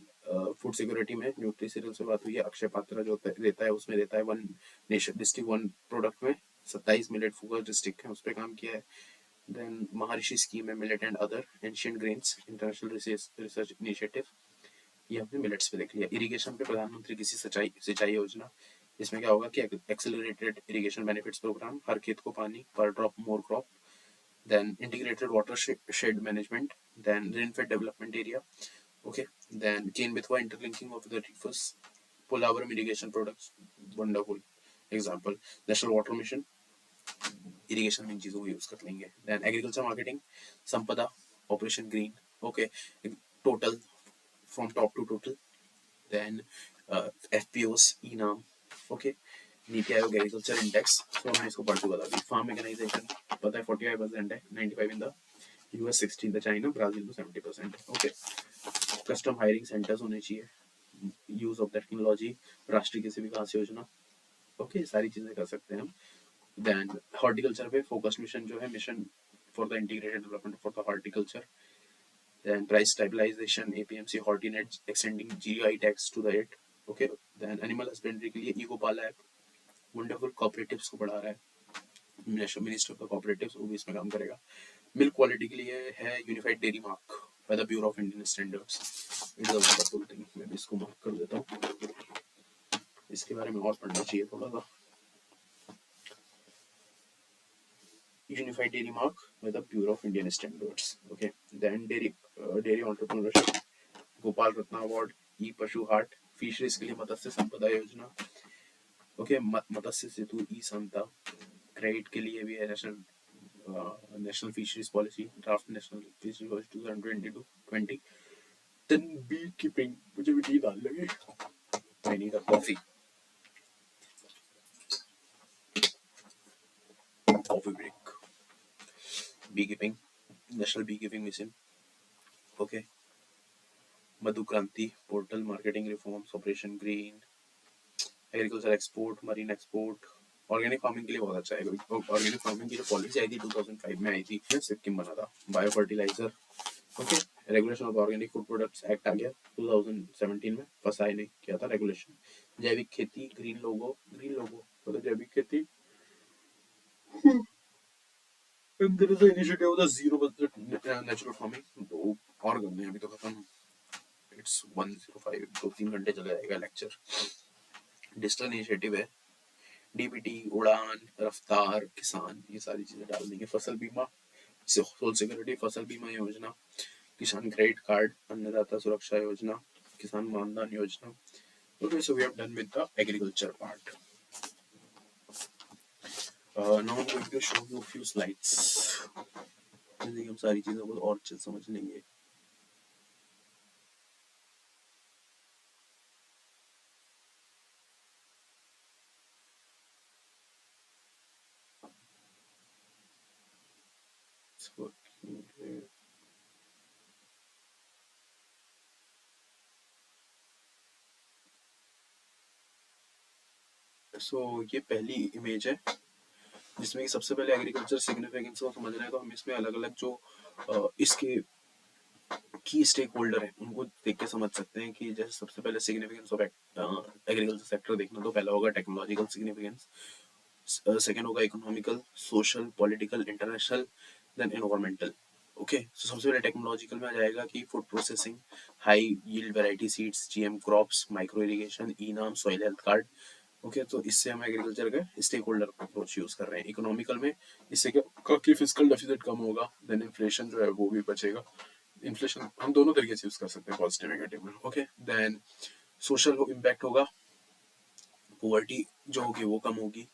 food security में न्यूट्री सीरियल से बात हुई है। अक्षय पात्रा जो देता है उसमें देता है one nation district one product में 27 मिलेट फोकस डिस्ट्रिक्ट है, उस पर काम किया है। देन महर्षि स्कीम है millet and other ancient grains international research initiative, ये हमने मिलेट्स पे देख लिया। इरिगेशन पे प्रधानमंत्री कृषि सिंचाई सिंचाई योजना, इसमें क्या होगा कि एक्सेलरेटेड इरिगेशन बेनिफिट्स प्रोग्राम, हर खेत को पानी, पर drop more crop. Then integrated water shed management, then rainfed development area. Okay, then Kane Mithwa interlinking of the rivers, Polavar irrigation products, wonderful example. National Water Mission, irrigation में इन चीजों को use कर लेंगे। Then agriculture marketing, संपदा, Operation Green, okay, total from top to total. Then FPOs, ENAM, okay, NITI Aayog agriculture index, तो हमने इसको पढ़ चुका था अभी। फार्म मैकेनाइजेशन पता है 45% है, 95 in the US, 60 in the China, Brazil में 70%। ओके, कस्टम हायरिंग सेंटर्स होने चाहिए, यूज ऑफ टेक्नोलॉजी, राष्ट्रीय कृषि विकास योजना। ओके, सारी चीजें कर सकते हैं हम। देन हॉर्टिकल्चर पे फोकस मिशन जो है, mission for the integrated development for the horticulture. Then price stabilisation, APMC hortinet extending GI tags to the it. Okay, then animal husbandry के लिए इकोपाला ऐप, वंडरफुल, कॉपरेटिव्स को बढ़ा रहा है, national minister of the cooperatives वो भी इसमें काम करेगा। मिल्क क्वालिटी के लिए है unified dairy mark by the Bureau of Indian standards, it is a wonderful thing. मैं भी इसको मार्क कर देता हूँ, इसके बारे में और पढ़ना चाहिए थोड़ा सा। Unified dairy mark by the Bureau of Indian Standards. Okay, then dairy entrepreneurship, Gopal Ratna award, e Pashu Haat, fisheries के लिए मत्स्य संपदा योजना। ओके, मत्स्य सेतु ई संता, क्रेडिट के लिए भी है national fisheries policy, draft national fisheries policy 2022-20। Then bee keeping, मुझे भी नींद आने लगी, I need a coffee, coffee break. Bee keeping, national bee keeping mission. Okay, Madhu Kranti portal, marketing reforms, operation green, agriculture export, marine export. Organic farming के लिए बहुत अच्छा है, ऑर्गेनिक फार्मिंग की जो पॉलिसी आई थी 2005 में आई थी, सिक्किम बना था। Bio fertiliser, okay, regulation of organic food products act आ गया 2017 में, फसाई ने किया था रेगुलेशन। जैविक खेती, ग्रीन लोगो मतलब जैविक खेती, and there is an initiative of the zero budget natural farming, तो और करने हैं, अभी तो खत्म, इट्स 105, 2-3 घंटे चला जाएगा लेक्चर। डिजिटल इनिशिएटिव है, डीबीटी, उड़ान, रफ्तार, किसान, ये सारी चीजें डाल देंगे। फसल बीमा, सोशल सिक्योरिटी फसल बीमा योजना, किसान क्रेडिट कार्ड, अन्नदाता सुरक्षा योजना, किसान मानधन योजना। Okay, so we have done with the agriculture part. Now I'm going to show you a few slides. हम सारी चीजों को और अच्छे समझ लेंगे। So ये पहली इमेज है जिसमें कि सबसे पहले एग्रीकल्चर सिग्निफिकेंस को समझना है, तो हम इसमें अलग अलग जो इसके की स्टेक होल्डर है उनको देख के समझ सकते हैं कि जैसे सबसे पहले सिग्निफिकेंस ऑफ एग्रीकल्चर सेक्टर देखना, तो पहला होगा टेक्नोलॉजिकल सिग्निफिकेंस, सेकंड होगा economical, social, political, international, then environmental. Okay, तो सबसे पहले टेक्नोलॉजिकल में आ जाएगा कि food processing, high yield variety seeds, GM crops, micro irrigation, e NAM, soil health card. Okay, तो इससे हम एग्रीकल्चर का स्टेक होल्डर अप्रोच यूज कर रहे हैं। इकोनॉमिकल में इससे क्या कि फिस्कल डेफिसिट कम होगा, देन इन्फ्लेशन जो है वो भी बचेगा। इन्फ्लेशन हम दोनों तरीके से यूज कर सकते हैं, पॉजिटिव नेगेटिव में। ओके, देन सोशल इम्पैक्ट होगा, पॉवर्टी जो होगी वो कम होगी,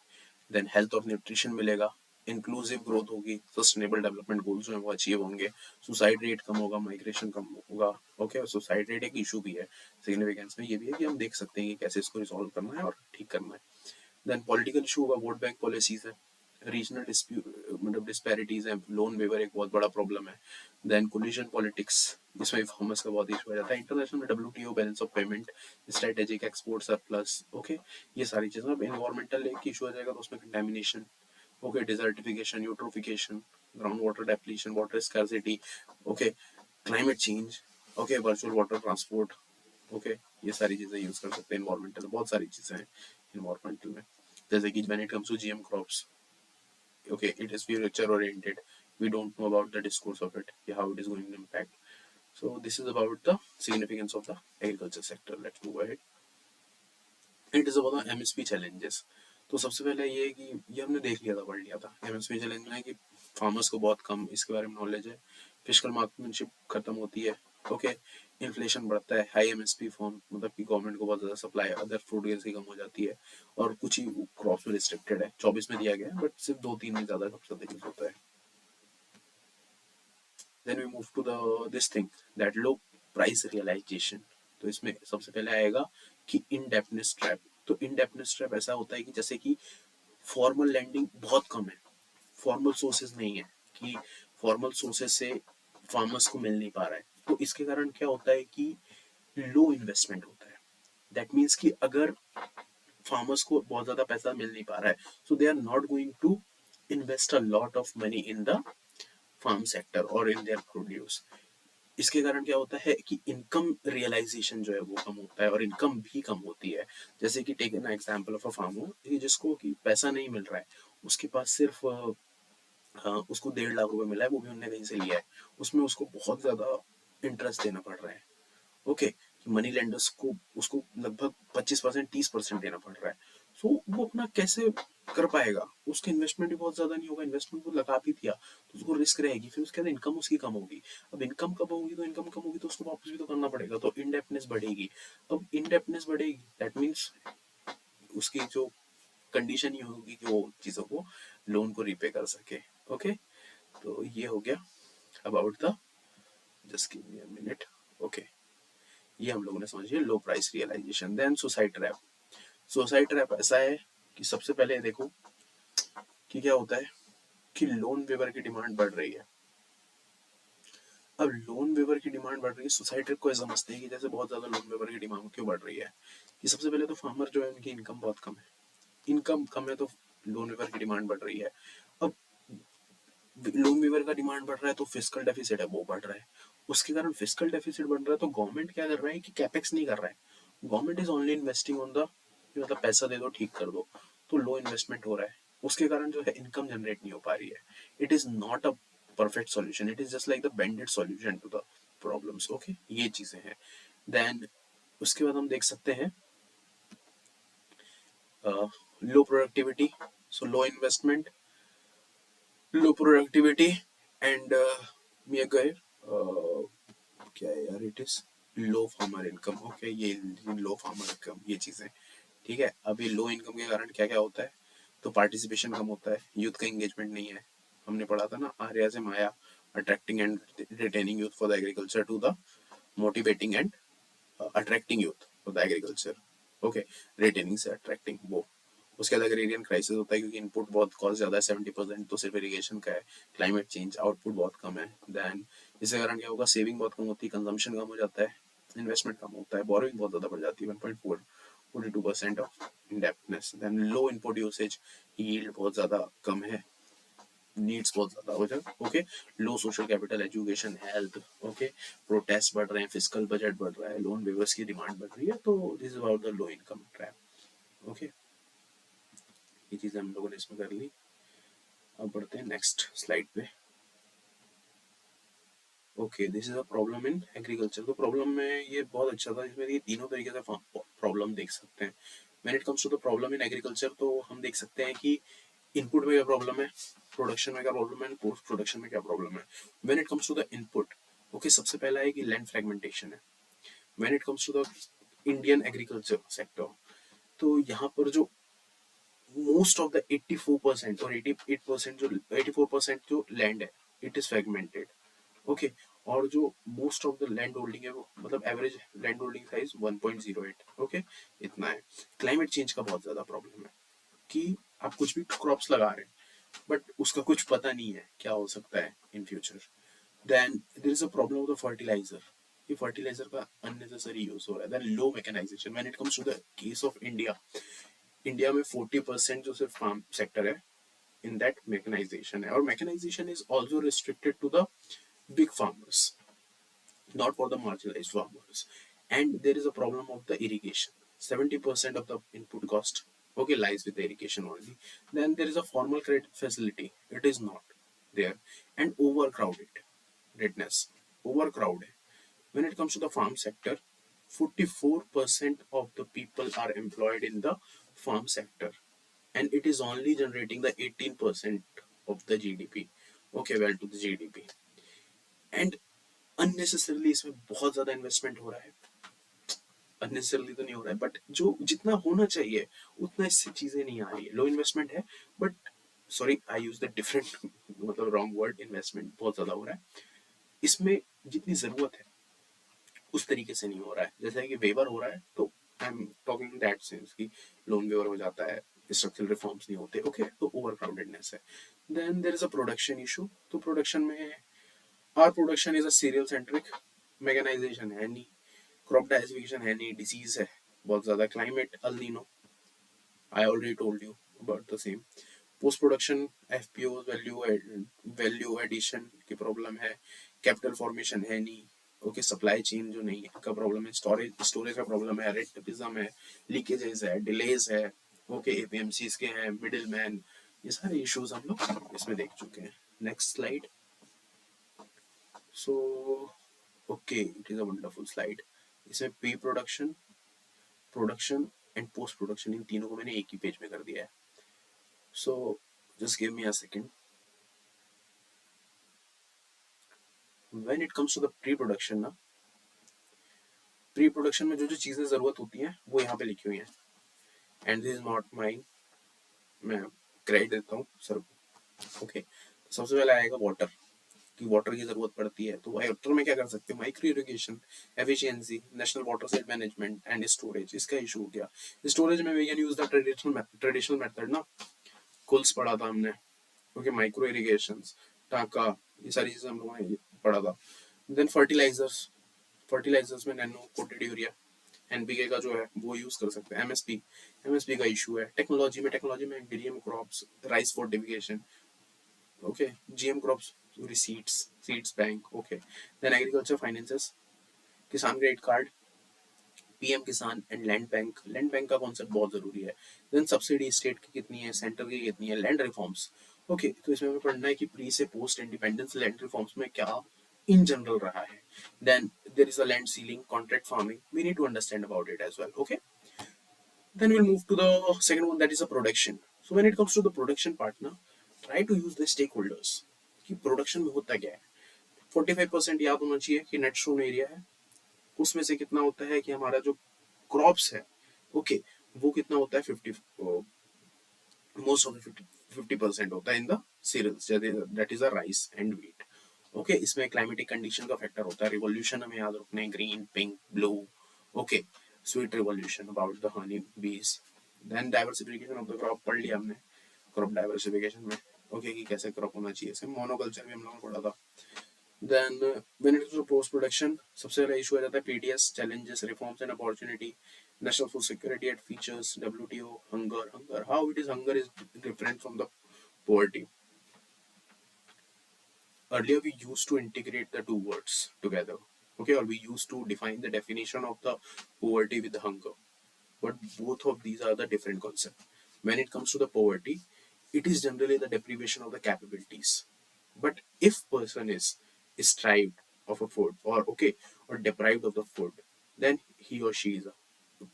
देन हेल्थ और न्यूट्रिशन मिलेगा, इंक्लूसिव ग्रोथ होगी, सस्टेनेबल डेवलपमेंट गोल्स जो है वो अचीव होंगे, सुसाइड रेट कम होगा, माइग्रेशन कम होगा। ओके, सुसाइड रेट एक इशू भी है सिग्निफिकेंस में, ये भी है कि हम देख सकते हैं कि कैसे इसको रिजॉल्व करना है और ठीक करना है। देन पॉलिटिकल इशू होगा, वोट बैंक पॉलिसीज है, रीजनल डिस्प्यूट मतलब डिस्पैरिटीज है, लोन वेवर एक बहुत बड़ा प्रॉब्लम है। देन कोलिजन पॉलिटिक्स, जिसमें फार्मर्स का बहुत इशू आ जाता है। International WTO balance of payment, strategic export surplus, okay, ये सारी चीजें। अब इन्वायरमेंटल एक इशू आ जाएगा तो उसमें contamination, okay, desertification, eutrophication, ground water depletion, water scarcity, okay, climate change, okay, virtual water transport, okay, ये सारी चीजें यूज कर सकते हैं इन्वायरमेंटल। बहुत सारी चीजें हैं इन्वायरमेंटल में, जैसे कि when it comes to GM crops, okay, it is future oriented, we don't know about the discourse of it, how it is going to impact. So this is about the significance of the agriculture sector. Let's move ahead. It is about the MSP challenges. तो सबसे पहले ये है कि ये हमने देख लिया था, पढ़ लिया था। MSP चैलेंज में है कि फार्मर्स को बहुत कम इसके बारे में नॉलेज है, फिजिकल मार्क्समैनशिप खत्म होती है, ओके, इन्फ्लेशन बढ़ता है, हाई MSP फॉर्म मतलब कि गवर्नमेंट को बहुत ज़्यादा सप्लाई अदर फ्रूट ग्रेन्स की कम हो जाती है, और कुछ ही क्रॉप्स में रिस्ट्रिक्टेड है, 24 में दिया गया है बट सिर्फ 2-3 में ज़्यादा सबसे ज़्यादा यूज होता है। Then we move to the this thing that low price realisation. तो इसमें सबसे पहले आएगा कि इनडेप्थनेस ट्रैप। तो इनडेप्थनेस ट्रैप ऐसा होता है कि जैसे कि फॉर्मल लैंडिंग बहुत कम है, फॉर्मल सोर्सेज नहीं है, कि फॉर्मल सोर्सेज से फार्मर्स को मिल नहीं पा रहा है, तो इसके कारण क्या होता है कि लो इन्वेस्टमेंट होता है। दैट मीन्स कि अगर फार्मर्स को बहुत ज्यादा पैसा मिल नहीं पा रहा है, so they are not going to invest a lot of money in the farm sector और इन देयर प्रोड्यूस। इसके कारण क्या होता है कि इनकम रियलाइजेशन जो है वो कम होता है और इनकम भी कम होती है। जैसे कि take an example of a farmer जिसको कि पैसा नहीं मिल रहा है, उसके पास सिर्फ उसको 1.5 लाख रुपए मिला है, वो भी उनने कहीं से लिया है, उसमें उसको बहुत ज्यादा इंटरेस्ट देना पड़ रहा है, ओके, कि मनी लेंडर्स को उसको लगभग 25% 30% देना पड़ रहा है। सो वो अपना कैसे कर पाएगा, उसका इन्वेस्टमेंट भी बहुत ज्यादा नहीं होगा, इन्वेस्टमेंट वो लगा भी दिया तो उसको रिस्क रहेगी, फिर उसके बाद इनकम उसकी कम होगी। अब इनकम कम होगी तो उसको वापस भी तो करना पड़ेगा, तो इनडेप्थनेस बढ़ेगी। अब इनडेप्थनेस बढ़ेगी दैट मीन्स उसकी जो कंडीशन ये होगी कि वो चीजों को लोन को रीपे कर सके, ओके। तो ये हो गया about the, just give me a minute, okay, ये हम लोगों ने समझ लिया low price realisation. Then suicide trap. Suicide trap ऐसा है कि सबसे पहले देखो कि क्या होता है कि लोन वेवर की डिमांड बढ़ रही है। अब लोन वेवर की डिमांड बढ़ रही है, सुसाइड ट्रैप को ऐसा समझते हैं कि जैसे बहुत ज्यादा लोन वेवर की डिमांड क्यों बढ़ रही है, कि सबसे पहले तो फार्मर जो है उनकी इनकम बहुत कम है, इनकम कम है तो लोन वेवर की डिमांड बढ़ रही है। अब लोन वेवर का डिमांड बढ़ रहा है तो फिस्कल डेफिसिट है वो बढ़ रहा है, उसके कारण फिस्कल डेफिसिट बढ़ रहा है तो गवर्नमेंट क्या कर रहा है कि कैपेक्स नहीं कर रहा है, government is only investing on the, मतलब पैसा दे दो ठीक कर दो, तो लो इन्वेस्टमेंट हो रहा है, उसके कारण जो है इनकम जनरेट नहीं हो पा रही है। It is not a perfect solution, it is just like the bended solution to the problems, okay, ये चीजें हैं। देन उसके बाद हम देख सकते हैं लो productivity, so low investment, low productivity and मे गए क्या है यार, it is low farmer income, okay, ये लो फार्मर इनकम, ये चीजें ठीक है। अभी लो इनकम के कारण क्या क्या होता है, तो पार्टिसिपेशन कम होता है, यूथ का एंगेजमेंट नहीं है, हमने पढ़ा था ना आर्या से MAYA, attracting and retaining youth for the agriculture to the motivating and attracting youth for the agriculture, okay, retaining से अट्रैक्टिंग वो। उसके बाद एग्रेरियन क्राइसिस होता है क्योंकि इनपुट बहुत कॉस्ट ज्यादा है, 70% तो सिर्फ इरिगेशन का है, क्लाइमेट चेंज, आउटपुट बहुत कम है। देन इसके कारण क्या होगा, सेविंग बहुत कम होती है, कंजम्पशन कम हो जाता है, इन्वेस्टमेंट कम होता है, बोरोइंग बहुत ज्यादा बढ़ जाती है, 1.42% of indebtedness. Then low input usage, yield बहुत ज्यादा कम है, नीड्स बहुत ज्यादा हो जाए, okay, low social capital, education, health, okay, protest बढ़ रहे हैं, फिजिकल बजट बढ़ रहा है, लोन वेवर्स की डिमांड बढ़ रही है, तो this is about the low income trap, okay, ये चीजें हम लोगों ने इसमें कर ली। अब बढ़ते हैं नेक्स्ट स्लाइड पे। Okay, this is a problem in agriculture. तो प्रॉब्लम में ये बहुत अच्छा था, इसमें ये तीनों तरीके से प्रॉब्लम देख सकते हैं। When it comes to the problem in agriculture, तो हम देख सकते हैं कि इनपुट में क्या प्रॉब्लम है, प्रोडक्शन में क्या प्रॉब्लम है, पोस्ट प्रोडक्शन में क्या प्रॉब्लम है। When it comes to the input, okay, सबसे पहला है कि लैंड फ्रेगमेंटेशन है। When it comes to the Indian agriculture sector, तो यहाँ पर जो मोस्ट ऑफ द 84% और 88% जो 84% जो लैंड है, इट इज फ्रेगमेंटेड, ओके, और जो most of the land holding है वो मतलब average land holding size 1.08, okay, इतना है। क्लाइमेट चेंज का बहुत ज्यादा प्रॉब्लम है कि आप कुछ भी क्रॉप्स लगा रहे हैं, बट उसका कुछ पता नहीं है क्या हो सकता है in future. Then there is a problem of the fertiliser. ये फर्टिलाइजर का अननेसेसरी यूज हो रहा है. Then low mechanisation. When it comes to the case of India, India में 40% जो सिर्फ फार्म सेक्टर है, in that mechanization, or mechanization is also restricted to the big farmers, not for the marginalized farmers. And there is a problem of the irrigation. 70% of the input cost, okay, lies with the irrigation only. Then there is a formal credit facility, it is not there. And overcrowdedness, overcrowded. When it comes to the farm sector, 44% of the people are employed in the farm sector, and it is only generating the 18% of the GDP. Okay, well, to the GDP. And unnecessarily इसमें बहुत ज्यादा investment हो रहा है. Unnecessarily तो नहीं हो रहा है, बट जो जितना होना चाहिए उतना इससे चीजें नहीं आ रही है. लो इन्वेस्टमेंट है, but sorry I use the different मतलब रॉन्ग वर्ड. इन्वेस्टमेंट बहुत ज्यादा हो रहा है इसमें. जितनी जरूरत है उस तरीके से नहीं हो रहा है. जैसे कि वेवर हो रहा है, तो I am talking that sense कि लोन वेवर हो जाता है, स्ट्रक्चरल रिफॉर्म्स नहीं होते. ओके, तो ओवर क्राउडेडनेस है. Then there is a production issue. तो प्रोडक्शन में are production is a cereal centric. Mechanisation है नहीं, क्रॉप डाइवर्सिफिकेशन है नहीं, डिसीज है बहुत ज्यादा, climate El Nino, I already told you about the same. Post production FPO value addition की प्रॉब्लम है. कैपिटल फॉर्मेशन है नहीं. ओके, सप्लाई चेन जो नहीं है का प्रॉब्लम है. स्टोरेज का प्रॉब्लम है. रेट टिपिज्म है. लीकेजेस है. डिलेज है. ओके, एपीएमसीज के हैं. Middle man. ये सारे इश्यूज हम लोग इसमें देख चुके हैं. Next slide. So okay, it is a wonderful slide. इसमें pre production, production and post production, इन तीनों को मैंने एक ही पेज में कर दिया है. So just give me a second. When it comes to the pre production ना, प्री प्रोडक्शन में जो जो चीजें जरूरत होती हैं वो यहाँ पे लिखी हुई हैं. And this is not mine, मैं क्रेडिट देता हूँ सर को. ओके, सबसे पहले आएगा वाटर, कि वाटर की जरूरत पड़ती है. तो वाटर में क्या कर सकते हैं? Micro irrigation, efficiency, national water shed management and storage. इसका इशू हो गया. स्टोरेज में we can use the traditional method ना. कुल्स पढ़ा था हमने. ओके, माइक्रो इरिगेशन, टाका, ये सारी चीजें हम लोगों ने पढ़ा था. देन फर्टिलाइजर्स, फर्टिलाइजर्स में नैनो कोटेड यूरिया, एनपीके का जो है वो यूज कर सकते हैं. एमएसपी, एमएसपी का इशू है. टेक्नोलॉजी में DDM crops, rice fortification. Okay, GM crops, seeds bank. Okay, then agriculture finances, Kisan credit card, PM Kisan and land bank. Land bank का कॉन्सेप्ट बहुत जरूरी है. देन सब्सिडी स्टेट की कितनी है, सेंटर की कितनी है. Land reforms. ओके, तो इसमें हमें पढ़ना है कि प्री से पोस्ट इंडिपेंडेंस लैंड रिफॉर्म्स में क्या इन जनरल रहा है. Then there is a land ceiling, contract farming, we need to understand about it as well. Okay, then we'll move to the second one, that is a production. So when it comes to the production part ना, try to use the stakeholders कि production में होता क्या है. 45% याद होना चाहिए कि नेट शोन एरिया है, उसमें से कितना होता है कि हमारा जो क्रॉप्स है, ओके, वो कितना होता है 50, मोस्ट ऑफ द 50% होता है in the cereals, that is a rice and wheat. Okay, इसमें क्लाइमेटिक कंडीशन का फैक्टर होता है. रिवोल्यूशन हमें याद रखना है, green, pink, blue. Okay, sweet revolution about the honey bees. Then diversification of the crop पढ़ लिया हमने क्रॉप डाइवर्सिफिकेशन में. ओके, कि कैसे क्रॉप होना चाहिए. इसमें मोनोकल्चर भी हम लोगों ने पढ़ा था. Then when it is to post production, सबसे पहला इशू आ जाता है PDS, challenges, reforms and opportunity. National food security at features, WTO, hunger, how it is hunger is different from the poverty. Earlier we used to integrate the two words together, okay, or we used to define the definition of the poverty with the hunger, but both of these are the different concept. When it comes to the poverty, it is generally the deprivation of the capabilities. But if person is deprived of a food, or okay, or deprived of the food, then he or she is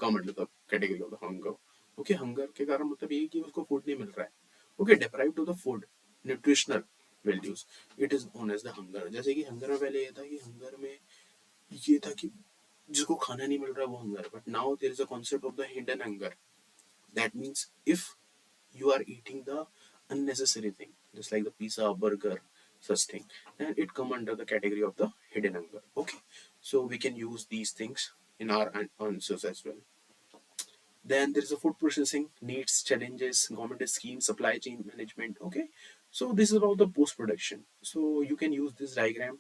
come under the category of the hunger. Okay, hunger के कारण मतलब ये कि उसको food नहीं मिल रहा है. Okay, deprived of the food, nutritional values, it is known as the hunger. जैसे कि hunger में पहले ये था कि hunger में ये था कि जिसको खाना नहीं मिल रहा वो hunger, but now there is a concept of the hidden hunger. That means if you are eating the unnecessary thing, just like the pizza, burger, such thing, then it come under the category of the hidden hunger. Okay, so we can use these things in our answers as well. Then there is a food processing needs, challenges, government schemes, supply chain management. Okay, so this is about the post production. So you can use this diagram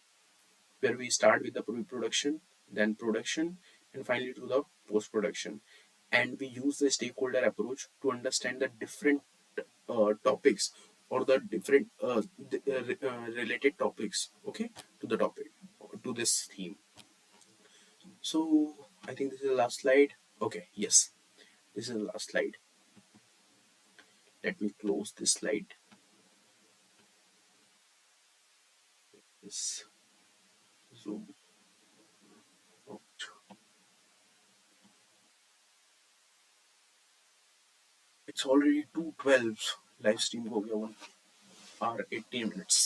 where we start with the production, then production, and finally to the post production. And we use the stakeholder approach to understand the different topics, or the different related topics, okay, to the topic, to this theme. So I think this is the last slide. Okay, yes, this is the last slide. Let me close this slide. This zoom out. It's already 2:12. Live stream हो गया 1 hour 18 minutes.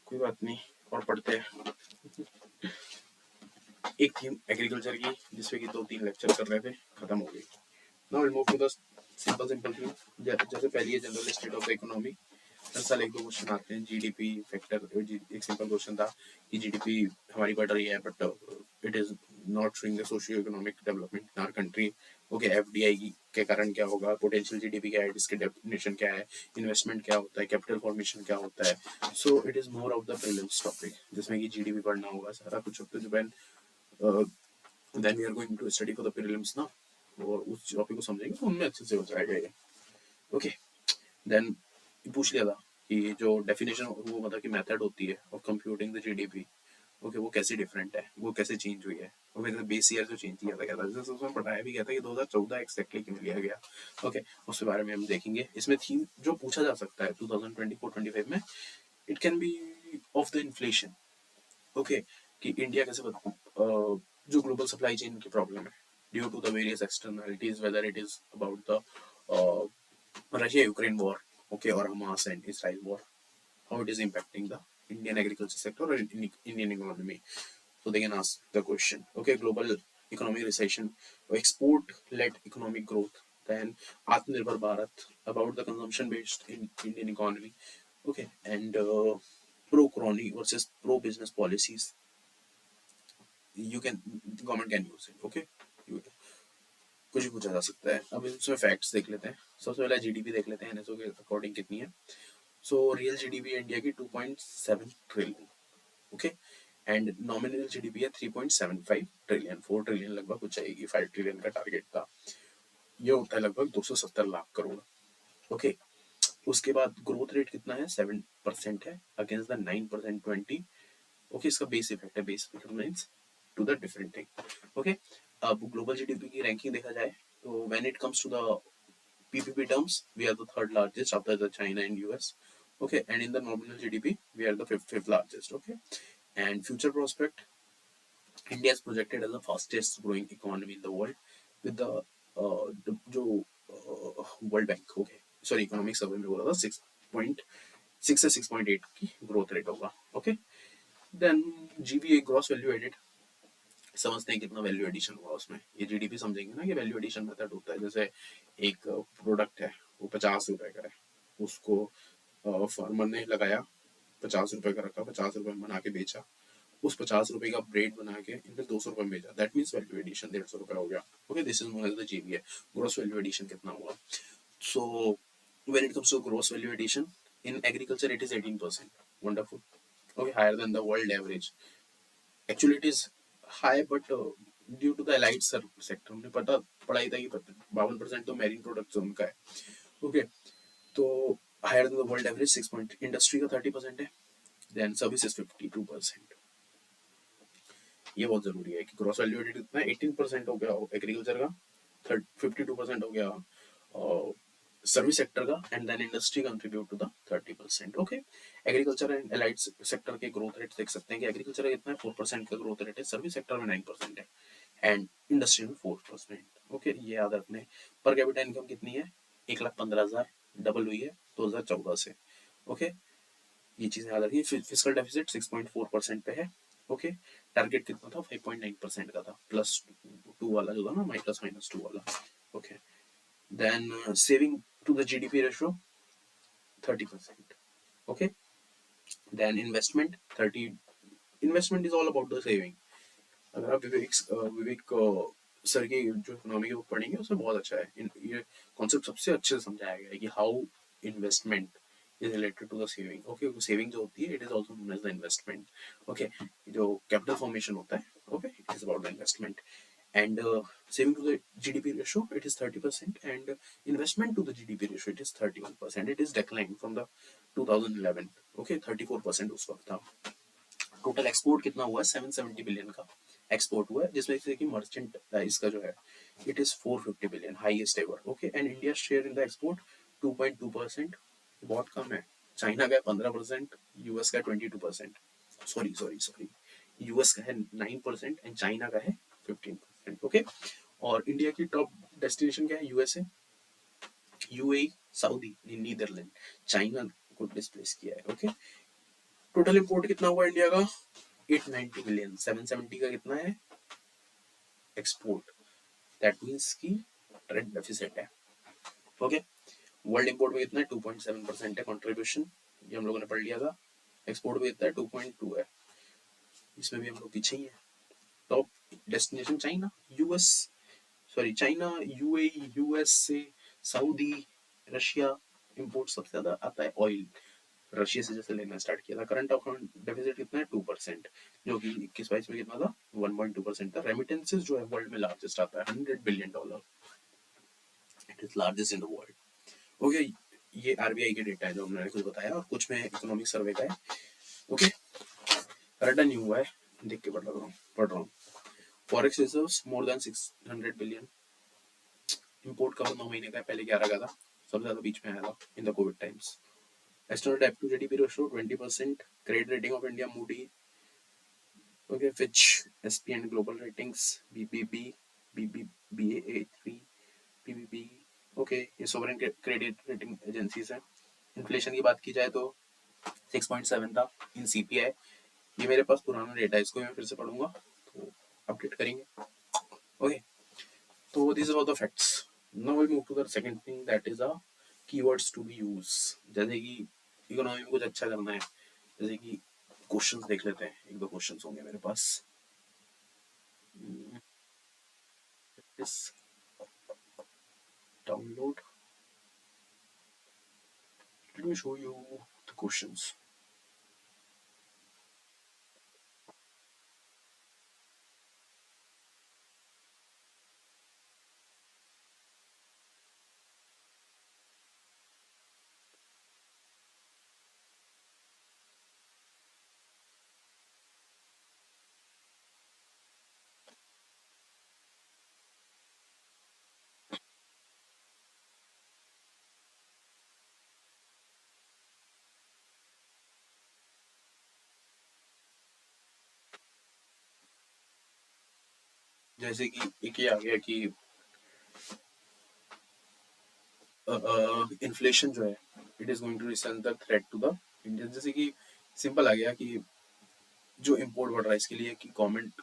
कोई बात नहीं, और पढ़ते हैं. एक theme agriculture की जिसपे कि 2-3 लेक्चर कर रहे थे, खत्म हो गई. Now will move to the simple theme. जैसे पहली है general state of the economy. हर साल एक दो क्वेश्चन आते हैं. जीडीपी फैक्टर, एक सिंपल क्वेश्चन था कि जीडीपी हमारी बढ़ रही है but it is not showing the socio economic development in our country. Okay, FDI के कारण क्या होगा, पोटेंशियल जीडीपी क्या है, इसके डेफिनेशन क्या है, इन्वेस्टमेंट क्या होता है, कैपिटल फॉर्मेशन क्या होता है. So it is more of the prelims topic जिसमें कि जीडीपी पढ़ना होगा सारा कुछ. Then we are going to study for the prelims ना, और उस टॉपिक को समझेंगे तो उनमें अच्छे से हो जाएगा ये. ओके, देन पूछ लिया था कि जो डेफिनेशन, वो मतलब कि मेथड होती है of computing the GDP. Okay, वो कैसे डिफरेंट है, वो कैसे चेंज हुई है. ओके, तो बेस ईयर जो चेंज किया था क्या था, जैसे उसमें बताया भी गया था कि 2014 एक्जैक्टली क्यों लिया गया. ओके, उसके बारे में हम देखेंगे. इसमें थीम जो पूछा जा सकता है 2024-25 में, it can be of the inflation. Okay, कि इंडिया कैसे जो ग्लोबल सप्लाई चेन की प्रॉब्लम है due to the various externalities, whether it is about the Russia Ukraine war, okay, or Hamas and Israel war, how it is impacting the Indian agriculture sector or Indian economy. So they can ask the question. Okay, global economic recession, export-led economic growth, then Atmanirbhar Bharat, about the consumption-based in Indian economy. Okay, and pro-crony versus pro-business policies. You can, the government can use it. Okay, कुछ भी पूछा जा सकता है. अब इसमें facts देख लेते हैं. सबसे पहले जीडीपी देख लेते हैं एनएसओ के अकॉर्डिंग कितनी है. सो रियल जीडीपी इंडिया की 2.7 trillion. Okay, and nominal GDP है 3.75 ट्रिलियन. 4 ट्रिलियन लगभग कुछ आएगी. 5 ट्रिलियन का टारगेट था. ये होता है लगभग 270 लाख करोड़. ओके, उसके बाद ग्रोथ रेट कितना है, 7% है अगेंस्ट द 9%, 20. ओके, इसका बेस इफेक्ट है. Base effect means to the different thing. Okay, अब ग्लोबल जीडीपी की रैंकिंग देखा जाए तो when it comes to the PPP terms, we are the third largest after the China and US. Okay, and in the nominal GDP, we are the fifth largest. Okay, and future prospect, India is projected as the fastest growing economy in the world with World Bank, okay, sorry, economic survey में बोला था 6.6 से 6.8 की growth rate होगा. Okay, then GVA, gross value added, समझते हैं कितना value addition हुआ उसमें. ये जीडीपी समझेंगे ना कि वैल्यू एडिशन मेथड होता है. जैसे एक प्रोडक्ट है, वो 50 रुपए का है, उसको फार्मर ने लगाया, 50 रुपए का रखा, 50 रुपए में बना के बेचा, उस 50 रुपए का ब्रेड बना के इनमें 200 रुपए में बेचा. दैट मीन्स वैल्यू एडिशन 150 रुपए हो गया. Okay, this is known as the GVA. Gross value addition कितना हुआ. So when it comes to gross value addition in agriculture, it is 18%. Wonderful. Okay, higher than the world average. Actually it is high but due to the allied sector, हमने पता पढ़ाई था कि 52% तो marine products उनका है. Okay, तो higher than the world average 6 point. Industry का 30% है. Then services 52%. ये बहुत जरूरी है कि ग्रॉस वैल्यू एडिड कितना है, 18% हो गया एग्रीकल्चर का, 52% हो गया सर्विस सेक्टर का, and then industry contribute to the 30%. Okay, agriculture and allied sector के ग्रोथ रेट देख सकते हैं कि एग्रीकल्चर का कितना है, 4% का ग्रोथ रेट है, सर्विस सेक्टर में 9% है, एंड इंडस्ट्री में 4%. ओके, ये याद रखने. पर कैपिटा इनकम कितनी है, 1,15,000, डबल हुई है 2014 से. ओके, ये चीजें याद रखिए. फिजिकल डेफिसिट 6.4% पे है. ओके, टारगेट कितना था, 5.9% का था, +2 वाला जो था ना, -2 वाला. Okay, then saving to the GDP ratio 30%. Okay, then investment 30. Investment is all about the saving. अगर आप विवेक सर की जो इकोनॉमी की बुक पढ़ेंगे उसमें बहुत अच्छा है ये कॉन्सेप्ट सबसे अच्छे से समझाया गया है कि how investment is related to the saving. Okay, saving जो होती है it is also known as the investment. Okay, जो कैपिटल फॉर्मेशन होता है, okay, it is about the investment. And saving to the GDP ratio, it is 30%, and investment to the GDP ratio, it is 31%. It is declined from the 2011, okay, 34% उस वक्त था। Total export कितना हुआ है, 770 billion का export हुआ है, जिसमें से कि मर्चेंट इसका जो है it is 450 billion, highest ever. Okay, and India share in the export 2.2%, बहुत कम है। चाइना का 15%, यूएस का 22%, सॉरी सॉरी सॉरी, यूएस का है 9% एंड चाइना का है 15%। ओके, और इंडिया की टॉप डेस्टिनेशन क्या है, USA, UAE, Saudi, Netherlands, China को डिस्प्लेस किया है। ओके, टोटल इंपोर्ट कितना हुआ इंडिया का, 890 बिलियन, 770 का कितना है एक्सपोर्ट, दैट मीन्स की ट्रेड डेफिसिट है। ओके, वर्ल्ड इंपोर्ट में कितना है, 2.7% है कंट्रीब्यूशन, ये हम लोगों ने पढ़ लिया था। एक्सपोर्ट में कितना है, 2.2 है, इसमें भी हम लोग पीछे ही है। Top destination China, US, sorry China, UAE, USA, Saudi, Russia. Import सबसे ज्यादा आता है ऑयल, रशिया से जैसे लेना स्टार्ट किया था। करंट अकाउंट डेफिसिट कितना है, 2%, जो कि 21-22 में कितना था, 1.2% था। रेमिटेंसेस जो है वर्ल्ड में लार्जेस्ट आता है, $100 billion, it is largest in the world. Okay, ये आरबीआई के डेटा है जो हमने कुछ बताया, और कुछ में इकोनॉमिक सर्वे का है। ओके, करंट नहीं हुआ है, देख के पढ़ रहा हूँ। Forex reserves more than 600 billion, import cover 9 महीने का है, पहले 11 का था, सबसे ज्यादा बीच में आया था in the Covid times. External debt to GDP ratio 20%. Credit rating of India Moody. Okay, Fitch, SP and Global Ratings, BBB, BBBA3, BBB. Okay, ये sovereign credit rating agencies हैं। इन्फ्लेशन की बात की जाए तो 6.7 था इन CPI। ये मेरे पास पुराना डेटा है, इसको मैं फिर से पढ़ूंगा तो अपडेट करेंगे। ओके, तो this are the facts. Now we move to the second thing, that is a keywords to be use. जैसे कि इकोनॉमी में कुछ अच्छा करना है, जैसे कि क्वेश्चंस देख लेते हैं, एक दो क्वेश्चंस होंगे मेरे पास। इस download, let me show you the questions. जैसे कि एक ये आ गया कि इन्फ्लेशन जो है it is going to recent the threat to the Indian. जैसे कि सिंपल आ गया कि जो इम्पोर्ट बढ़ रहा है इसके लिए कि गवर्नमेंट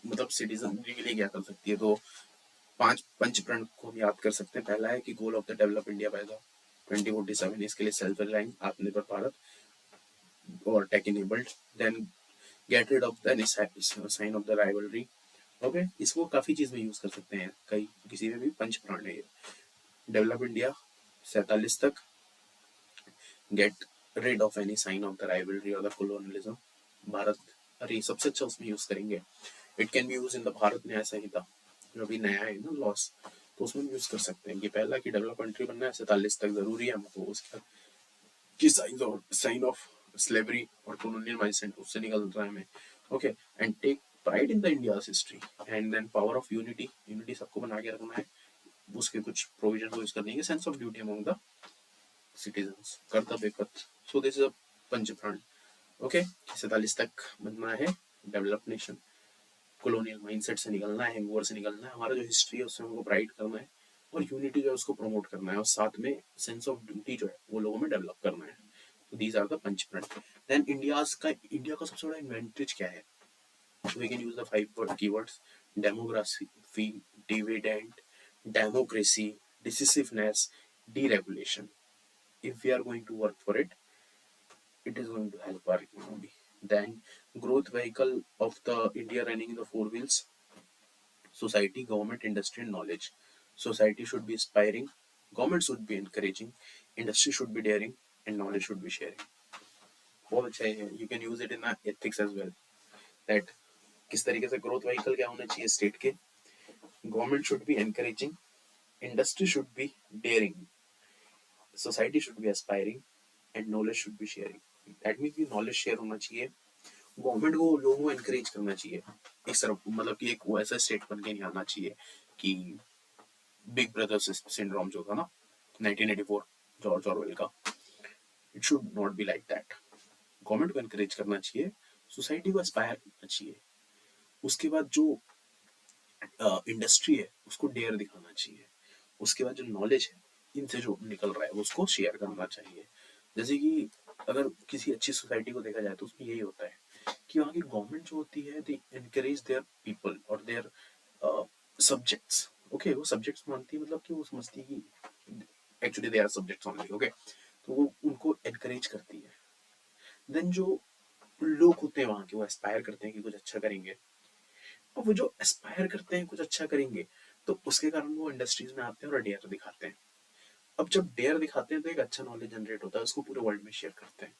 मतलब सिटीजन के लिए क्या कर सकती है, तो 5 पंच प्रण को हम याद कर सकते हैं। पहला है कि goal of the develop India by the 2047, इसके लिए सेल्फ रिलायंस, आत्मनिर्भर भारत और tech enabled. Then get rid of the sign of the rivalry. Okay, इसको काफी चीज में यूज कर सकते हैं, कई किसी में भी पंच प्राण है। डेवलप इंडिया 47 तक, get rid of any sign of the rivalry और द कोलोनियलिज्म, भारत, अरे सबसे अच्छा उसमें यूज करेंगे। It can be use in the Bharat Nyaya Sanhita, जो अभी नया है ना लॉस, तो उसमें यूज कर सकते हैं कि पहला कि डेवलप कंट्री बनना है 47 तक जरूरी है हमको, उसका कि साइन ऑफ स्लेवरी और colonial mindset उससे निकल रहा है हमें। Okay, and take pride in the India's history, and then power of unity, unity सबको बना के रखना है, उसके कुछ प्रोविजन को यूज करने के, sense of duty among the citizens, Kartavya Path. So this is a Panchpran. Okay, 47 तक बनना है डेवलप नेशन, कॉलोनियल माइंडसेट से निकलना है, हैंगओवर से निकलना है, हमारा जो हिस्ट्री है उससे हमको प्राइड करना है, और यूनिटी जो है उसको प्रमोट करना है, और साथ में सेंस ऑफ ड्यूटी जो है वो लोगों में डेवलप करना है। तो these are the Panchpran. Then India का सबसे बड़ा इन्वेंटेज क्या है, we can use the 5 keywords, demography, dividend, democracy, decisiveness, deregulation. If we are going to work for it, it is going to help our economy. Then growth vehicle of the India running in the four wheels, society, government, industry and knowledge. Society should be aspiring, government should be encouraging, industry should be daring and knowledge should be sharing. बहुत अच्छा है, you can use it in ethics as well, that किस तरीके से growth vehicle क्या होने चाहिए state के, government should be encouraging, industry should be daring, society should be aspiring and knowledge should be sharing. That means कि knowledge share होना चाहिए, गवर्नमेंट को लोगों को एनकरेज करना चाहिए इस तरफ, मतलब कि एक वैसा स्टेट बन के नहीं आना चाहिए कि बिग ब्रदर सिंड्रोम जो था ना 1984 जॉर्ज ऑरवेल का, it should not be like that. Government को एनकरेज करना चाहिए, सोसाइटी को एस्पायर करना चाहिए, उसके बाद जो इंडस्ट्री है उसको डेयर दिखाना चाहिए, उसके बाद जो नॉलेज है इनसे जो निकल रहा है उसको शेयर करना चाहिए। जैसे कि अगर किसी अच्छी सोसाइटी को देखा जाए तो उसमें यही होता है कि वहाँ की गवर्नमेंट जो होती है दे एनकरेज देयर पीपल और देयर सब्जेक्ट्स। ओके, वो सब्जेक्ट्स मानती है, मतलब कि वो समझती है कि actually they are subjects only. Okay, तो वो उनको एनकरेज करती है। देन जो लोग होते हैं वहाँ के वो एस्पायर करते हैं कि कुछ अच्छा करेंगे, और वो जो एस्पायर करते हैं कुछ अच्छा करेंगे तो उसके कारण वो इंडस्ट्रीज में आते हैं और डेयर दिखाते हैं। अब जब डेयर दिखाते हैं तो एक अच्छा नॉलेज जनरेट होता है, उसको पूरे वर्ल्ड में शेयर करते हैं।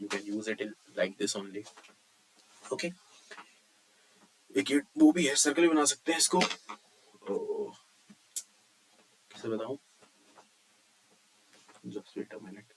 You can use it in like this only. Okay, एक ये वो भी है, सर्कल बना सकते हैं इसको, कैसे बताऊं, जस्ट वेट अ मिनट।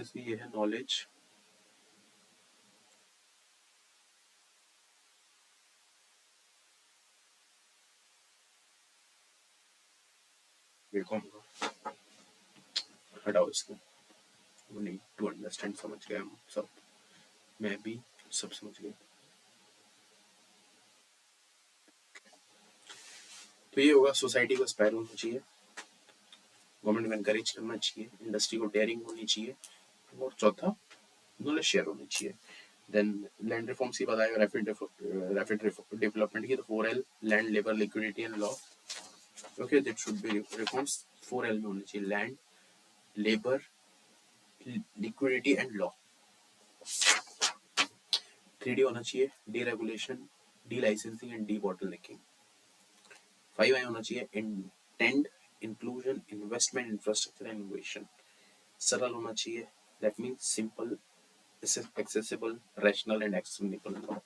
इसमें ये है नॉलेज, देखो हटाओ इसको, वो नहीं टू अंडरस्टैंड, समझ गए हम सब, मैं भी सब समझ गया। तो ये होगा, सोसाइटी को एस्पायर होना चाहिए, गवर्नमेंट को एनकरेज करना चाहिए, इंडस्ट्री को डेयरिंग होनी चाहिए, और चौथा नॉलेज शेयर होनी चाहिए। देन लैंड रिफॉर्म्स की बात आएगा, रैपिड डेवलपमेंट की, तो 4L land, labour, liquidity and law. Okay, that should be reforms 4L में होनी चाहिए, land, labour, liquidity and law. 3D होना चाहिए, deregulation, delicensing and debottlenecking. 5I होना चाहिए, intent, inclusion, investment, infrastructure and innovation. सरल होना चाहिए, that means simple, accessible, rational and actionable।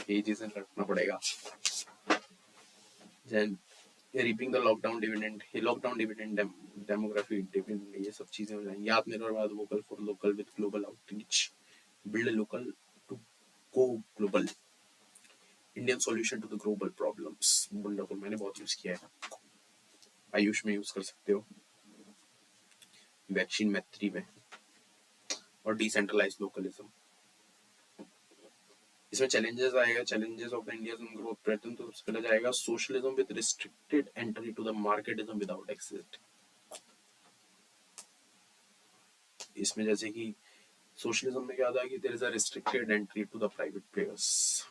ये चीजें रखना पड़ेगा। then reaping the lockdown dividend, ये lockdown dividend, demography dividend, ये सब चीजें हो जाएंगी। आत्मनिर्भर Bharat, vocal for local with global outreach, build a local to go global, Indian solution to the global problems। Wonderful, मैंने बहुत यूज किया है, आयुष में यूज कर सकते हो, वैक्सीन मैत्री में, और डिसेंट्रलाइज लोकलिज्म। इसमें चैलेंजेस आएगा, challenges of India's growth pattern, तो सबसे पहले जाएगा socialism with restricted entry to the marketism without exit. इसमें जैसे कि सोशलिज्म में क्या था कि there is a restricted entry to the private players,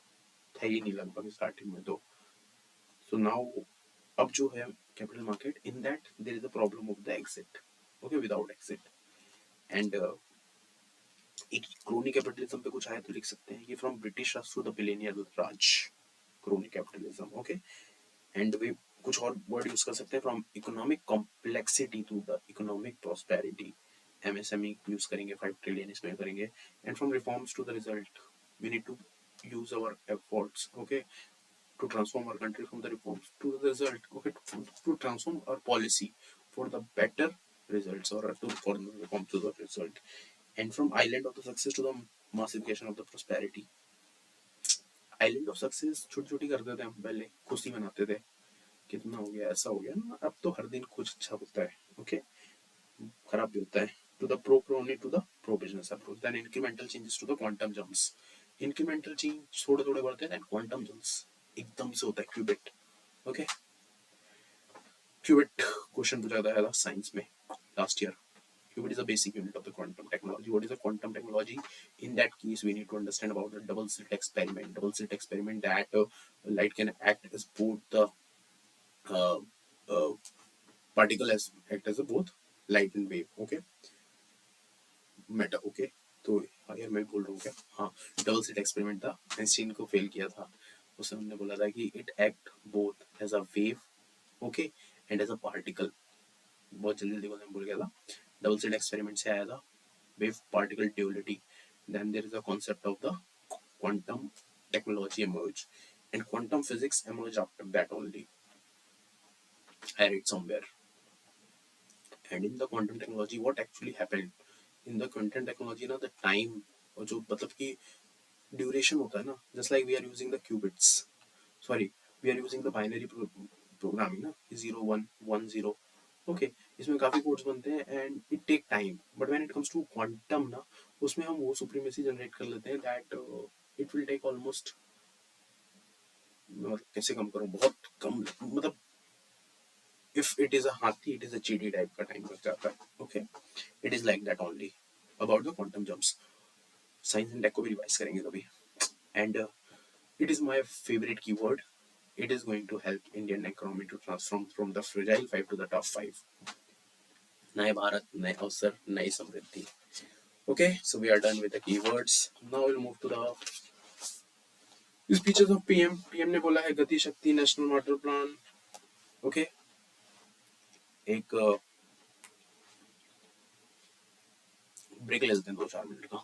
था ही नहीं लगभग स्टार्टिंग में तो। सो नाउ अब जो है capital market, in that there is a problem of the exit. Okay, without exit. And एक क्रोनी कैपिटलिज्म पे कुछ आए तो लिख सकते हैं कि from British Raj to the billionaire Raj, crony capitalism. Okay, and वे कुछ और वर्ड यूज कर सकते हैं, from economic complexity to the economic prosperity, MSME use करेंगे, 5 ट्रिलियन इसमें करेंगे। And from reforms to the result, we need to use our efforts, okay, to transform our country from the reforms to the result, okay, to transform our policy for the better results, or to for the reform to the result, and from island of the success to the massification of the prosperity। Island of success छोटी छोटी करते थे हम पहले, खुशी मनाते थे, कितना हो गया, ऐसा हो गया ना। अब तो हर दिन कुछ अच्छा होता है, ओके, खराब भी होता है। To the pro only to the pro business approach, then incremental changes to the quantum jumps। incremental change थोड़े थोड़े बढ़ते हैं, then quantum jumps एकदम से होता है, क्यूबिट, ओके। क्यूबिट क्वेश्चन पूछा था साइंस में last year. Qubit is a basic unit of the quantum technology. What is a quantum technology? In that case, we need to understand about the double slit experiment. Double slit experiment, that light can act as both the uh, uh, particle as act as a both light and wave. Okay, matter. Okay, तो यार मैं बोल रहा हूँ क्या, हाँ, double slit experiment था, Einstein को फेल किया था। उसने हमने बोला था कि it act both as a wave, okay, and as a particle. बहुत जल्दी जल्दी बोलने भूल गया था। डबल स्लिट एक्सपेरिमेंट से आया था wave particle duality. Then there is a concept of the quantum technology emerged, and quantum physics emerged after that only. I read somewhere. And in the quantum technology, what actually happened in the quantum technology ना, the time और जो मतलब कि duration होता है ना, just like we are using the qubits, sorry, we are using the binary programming ना, 0 1 1 0, okay, इसमें काफी कोड्स बनते हैं and it take time, but when it comes to quantum ना, उसमें हम वो सुप्रीमेसी जनरेट कर लेते हैं that it will take almost, मतलब कैसे कम करूं, बहुत कम, मतलब इफ इट इज अ हाथी, इट इज अ चीटी टाइप का टाइम लग जाता है, okay. It is like that only about the quantum jumps. Science and tech को भी रिवाइज करेंगे कभी। And it is my favorite keyword. It is going to help Indian economy to transform from the fragile five to the top five. नए भारत, नए अवसर, नई समृद्धि। Okay, so we are done with the keywords. Now we'll move to the speeches of PM. PM ने बोला है गति शक्ति national water plan, okay. एक ब्रेक ले लेते हैं 2 4 मिनट का।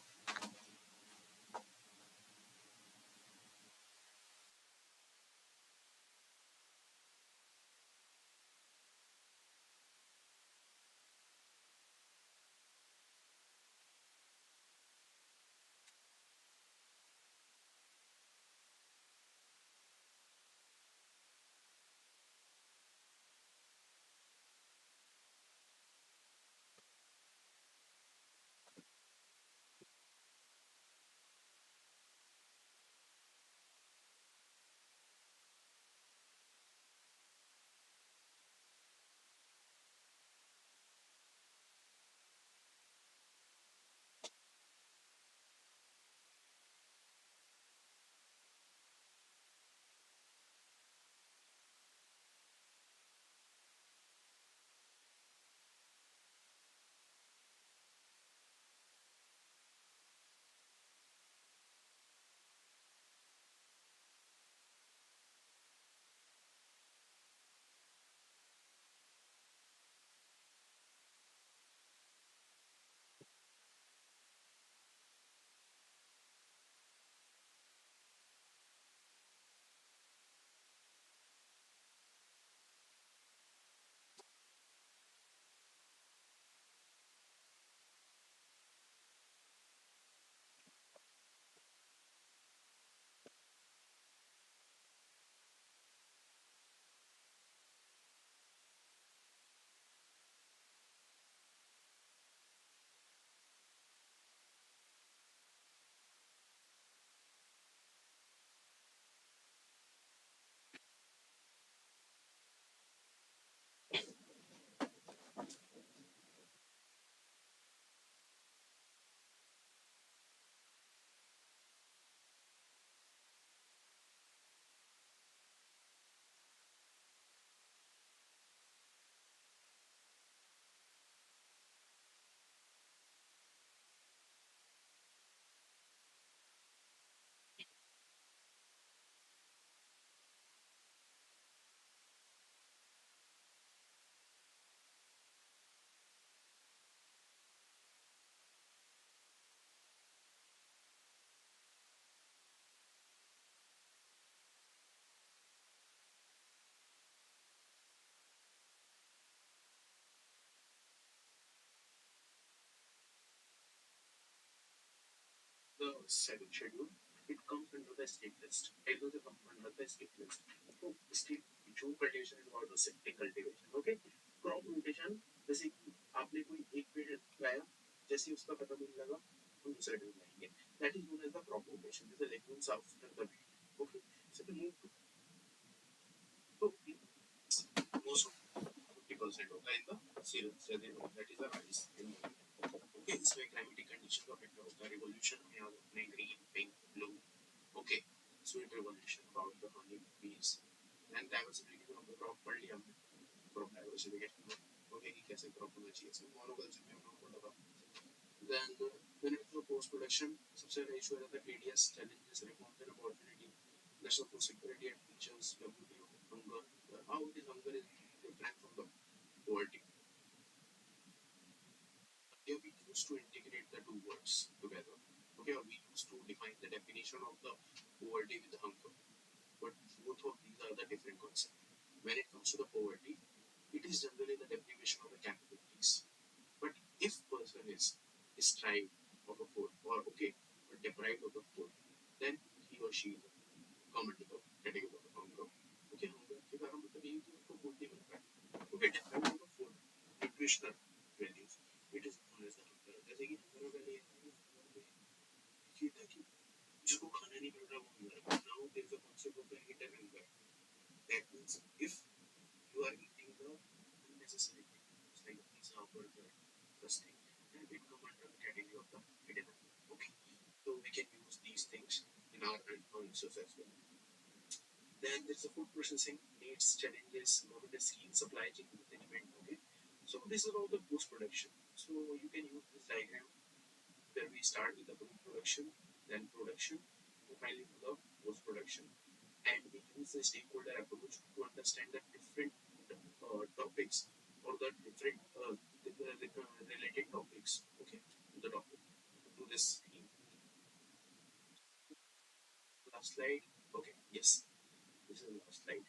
The second schedule. it comes under the state list. Agriculture comes under the state list. तो state जो cultivation is about the state cultivation. Okay, crop rotation जैसे कि आपने कोई एक पेड़ लगाया, जैसे ही उसका खत्म होने लगा हम दूसरे पेड़ लगाएंगे. That is known as the crop rotation. This is the legumes after the wheat. Okay, so we move to most of 50% होता है in the cereals, that is the rice. Okay, इसमें climatic condition का factor होता है. Revolution में आप अपने green, pink, blue. Okay, sweet revolution about the honey bees and diversification of the crop पढ़ लिया हमने. Crop diversification okay कि कैसे crop होना चाहिए. इसमें monoculture में हम लोग पढ़ा था. Then when it comes to post production, सबसे बड़ा issue रहता है TDS, challenges, reforms and opportunity, national food security and features, WTO, hunger. How this hunger is different from the poverty. Here we used to integrate the two words together. Okay, or we used to define the definition of the poverty with the hunger. But both of these are the different concepts. When it comes to the poverty, it is generally the deprivation of the capabilities. But if person is deprived of a food or okay, or deprived of the food, then he or she is come into the category of hunger. Okay, hunger के कारण मतलब ये कि उसको food नहीं मिल रहा है. Okay, deprived of the food, nutritional values. It is known as the hunger. जैसे कि hunger में पहले ये था कि जिसको खाना नहीं मिल रहा वो hunger. Now there is a concept of the hidden hunger. That means if you are eating the unnecessary things like pizza, burger, such thing, then it come under the category of the hidden hunger. Okay, so we can use these things in our answers as well. Then there's the food processing needs, challenges, government scheme, supply chain management. Okay, so this is about the post production. So you can use this diagram where we start with the production, then production, and finally to the post production, and we use the stakeholder approach to understand the different topics or the different related topics. Okay, to the topic to this theme. Last slide. Okay, yes, this is the last slide.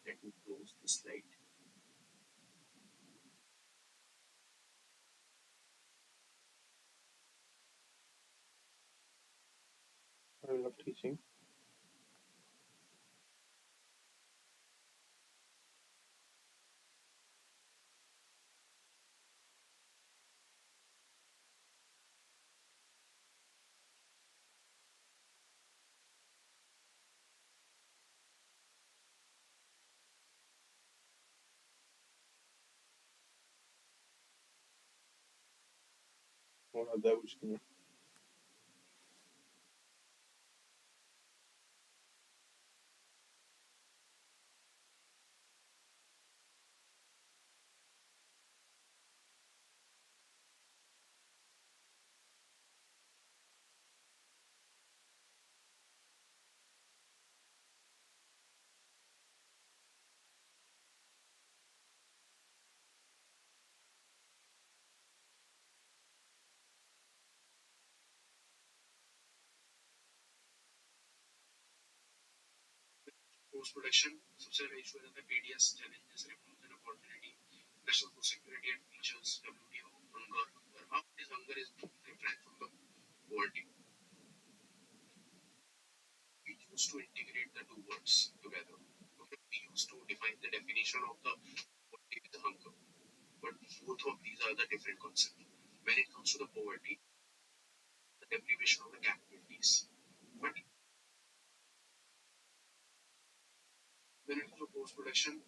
Let me close this slide. I love teaching. Ona da učinje. Post production, सबसे बड़ा issue रहता है PDS, challenges, reforms and opportunity, national food security and features, WTO, hunger. How this hunger is different from the poverty. We used to integrate the two words together. Okay, we used to define the definition of the poverty with the hunger. But both of these are the different concepts. When it comes to the poverty, the deprivation of the capabilities. But when it comes to post production,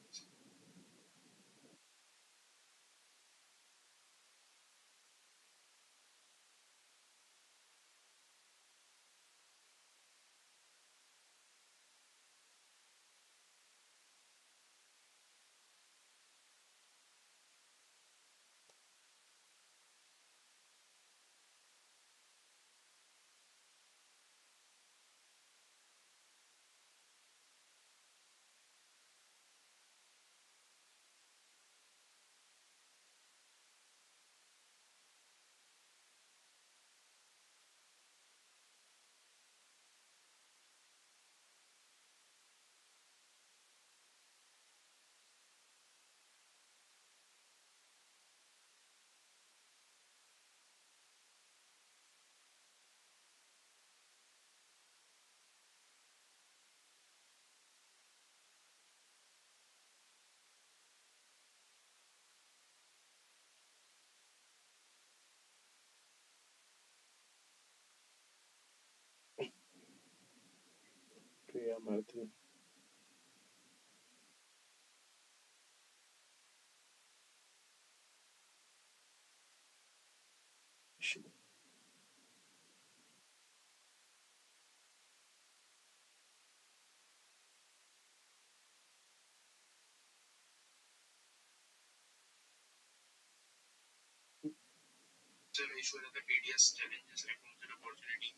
Marathi. Sir, issue another TDS challenges, reforms and opportunity.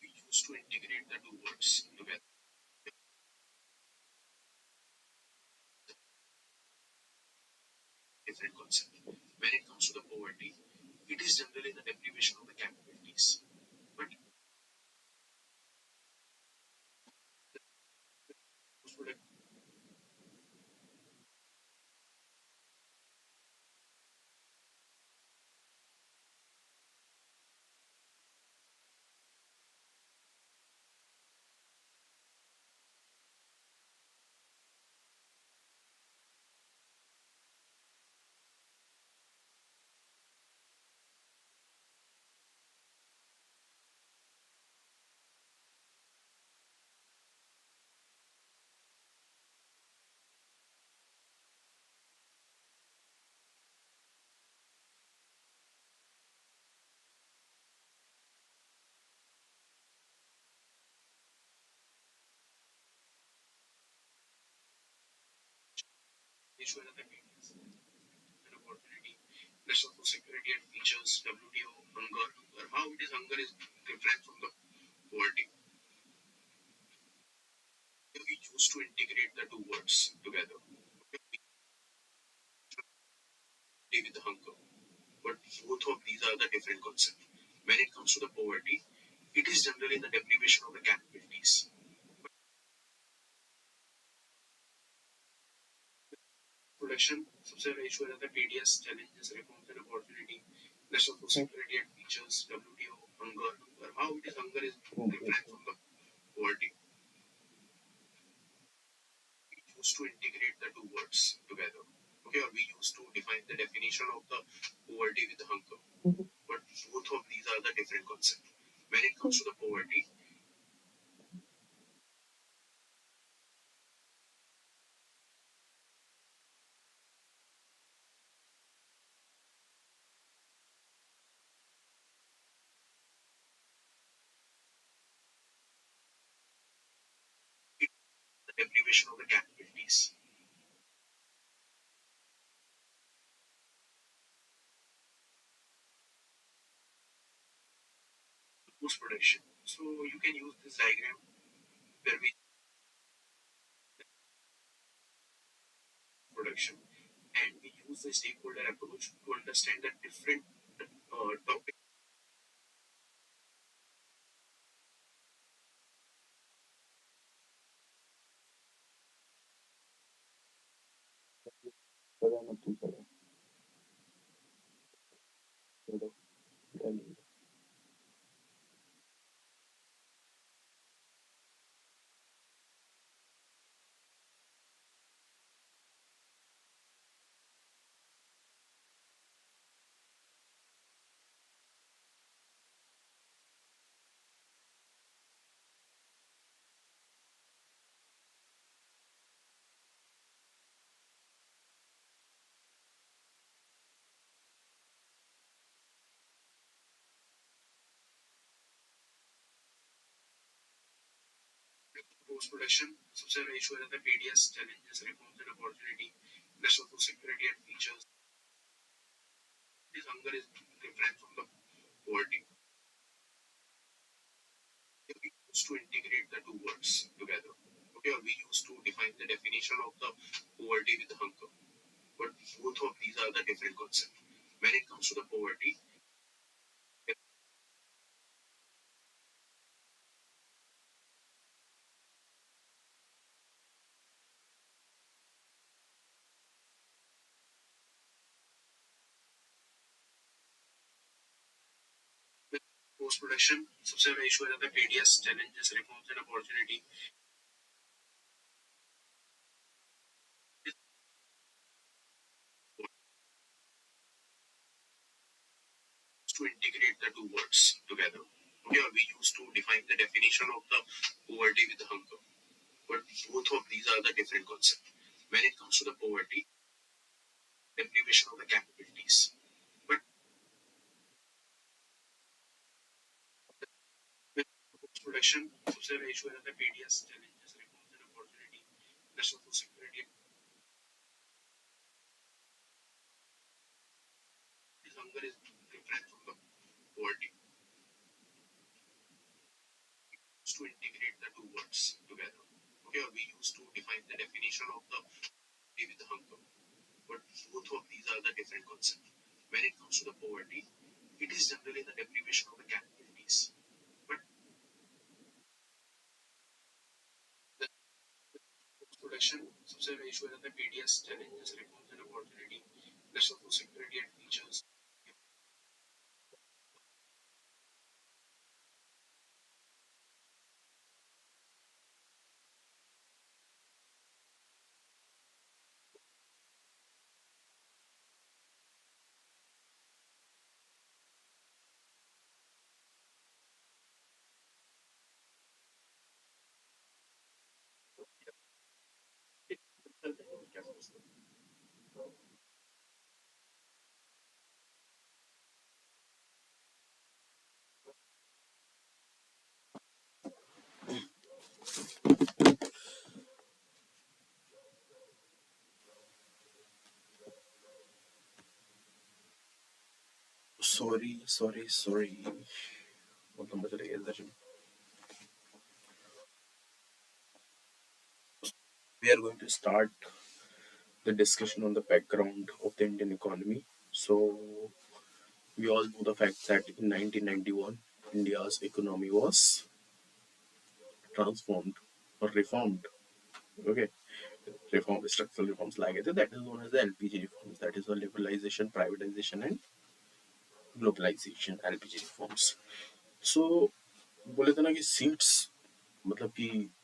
We used to integrate the two words together. Different concept. When it comes to the poverty, it is generally the deprivation of the capabilities. But issue another TDS an opportunity. Let's also security and features, WTO, hunger. How it is hunger is different from the poverty. We used to integrate the two words together. Poverty with the hunger. But both of these are the different concepts. When it comes to the poverty, it is generally the deprivation of the capabilities. Production, सबसे बड़ा issue रहता है TDS, challenges, reforms and opportunity. Let's also security and features, WTO, hunger. How it is hunger is different from the poverty. We used to integrate the two words together. Okay, or we used to define the definition of the poverty with the hunger. But both of these are the different concepts. When it comes to the poverty, it's the deprivation of the capabilities. Post production. So you can use this diagram where we production and we use the stakeholder approach to understand the different topics. Post production, सबसे बड़ा issue रहता है TDS, challenges, reforms and opportunity. Let's also security and features. This hunger is different from the poverty. We used to integrate the two words together. Okay, or we used to define the definition of the poverty with the hunger. But both of these are the different concepts. When it comes to the poverty, post production, सबसे बड़ा issue रहता है TDS, challenges, reforms and opportunity. to integrate the two words together. Okay, we used to define the definition of the poverty with hunger, but both of these are the different concepts. When it comes to the poverty, deprivation of the capabilities. But with production, social issue and the PDS challenges, reforms and opportunity, national security, this hunger is different from the poverty. To integrate the two words together. Okay, we used to define the definition of the poverty with hunger, but both of these are the different concepts. When it comes to the poverty, it is generally the deprivation of the capabilities. But the production, subsidy issue and the PDS challenges, reforms and opportunity, national security and features. Sorry. मतलब बच रही है दर्शन. We are going to start the discussion on the background of the Indian economy. So we all know the fact that in 1991, India's economy was transformed or reformed. Okay, structural reforms like it. That is known as the LPG reforms. That is the liberalization, privatization, and globalization. LPG reforms. So बोले थे ना कि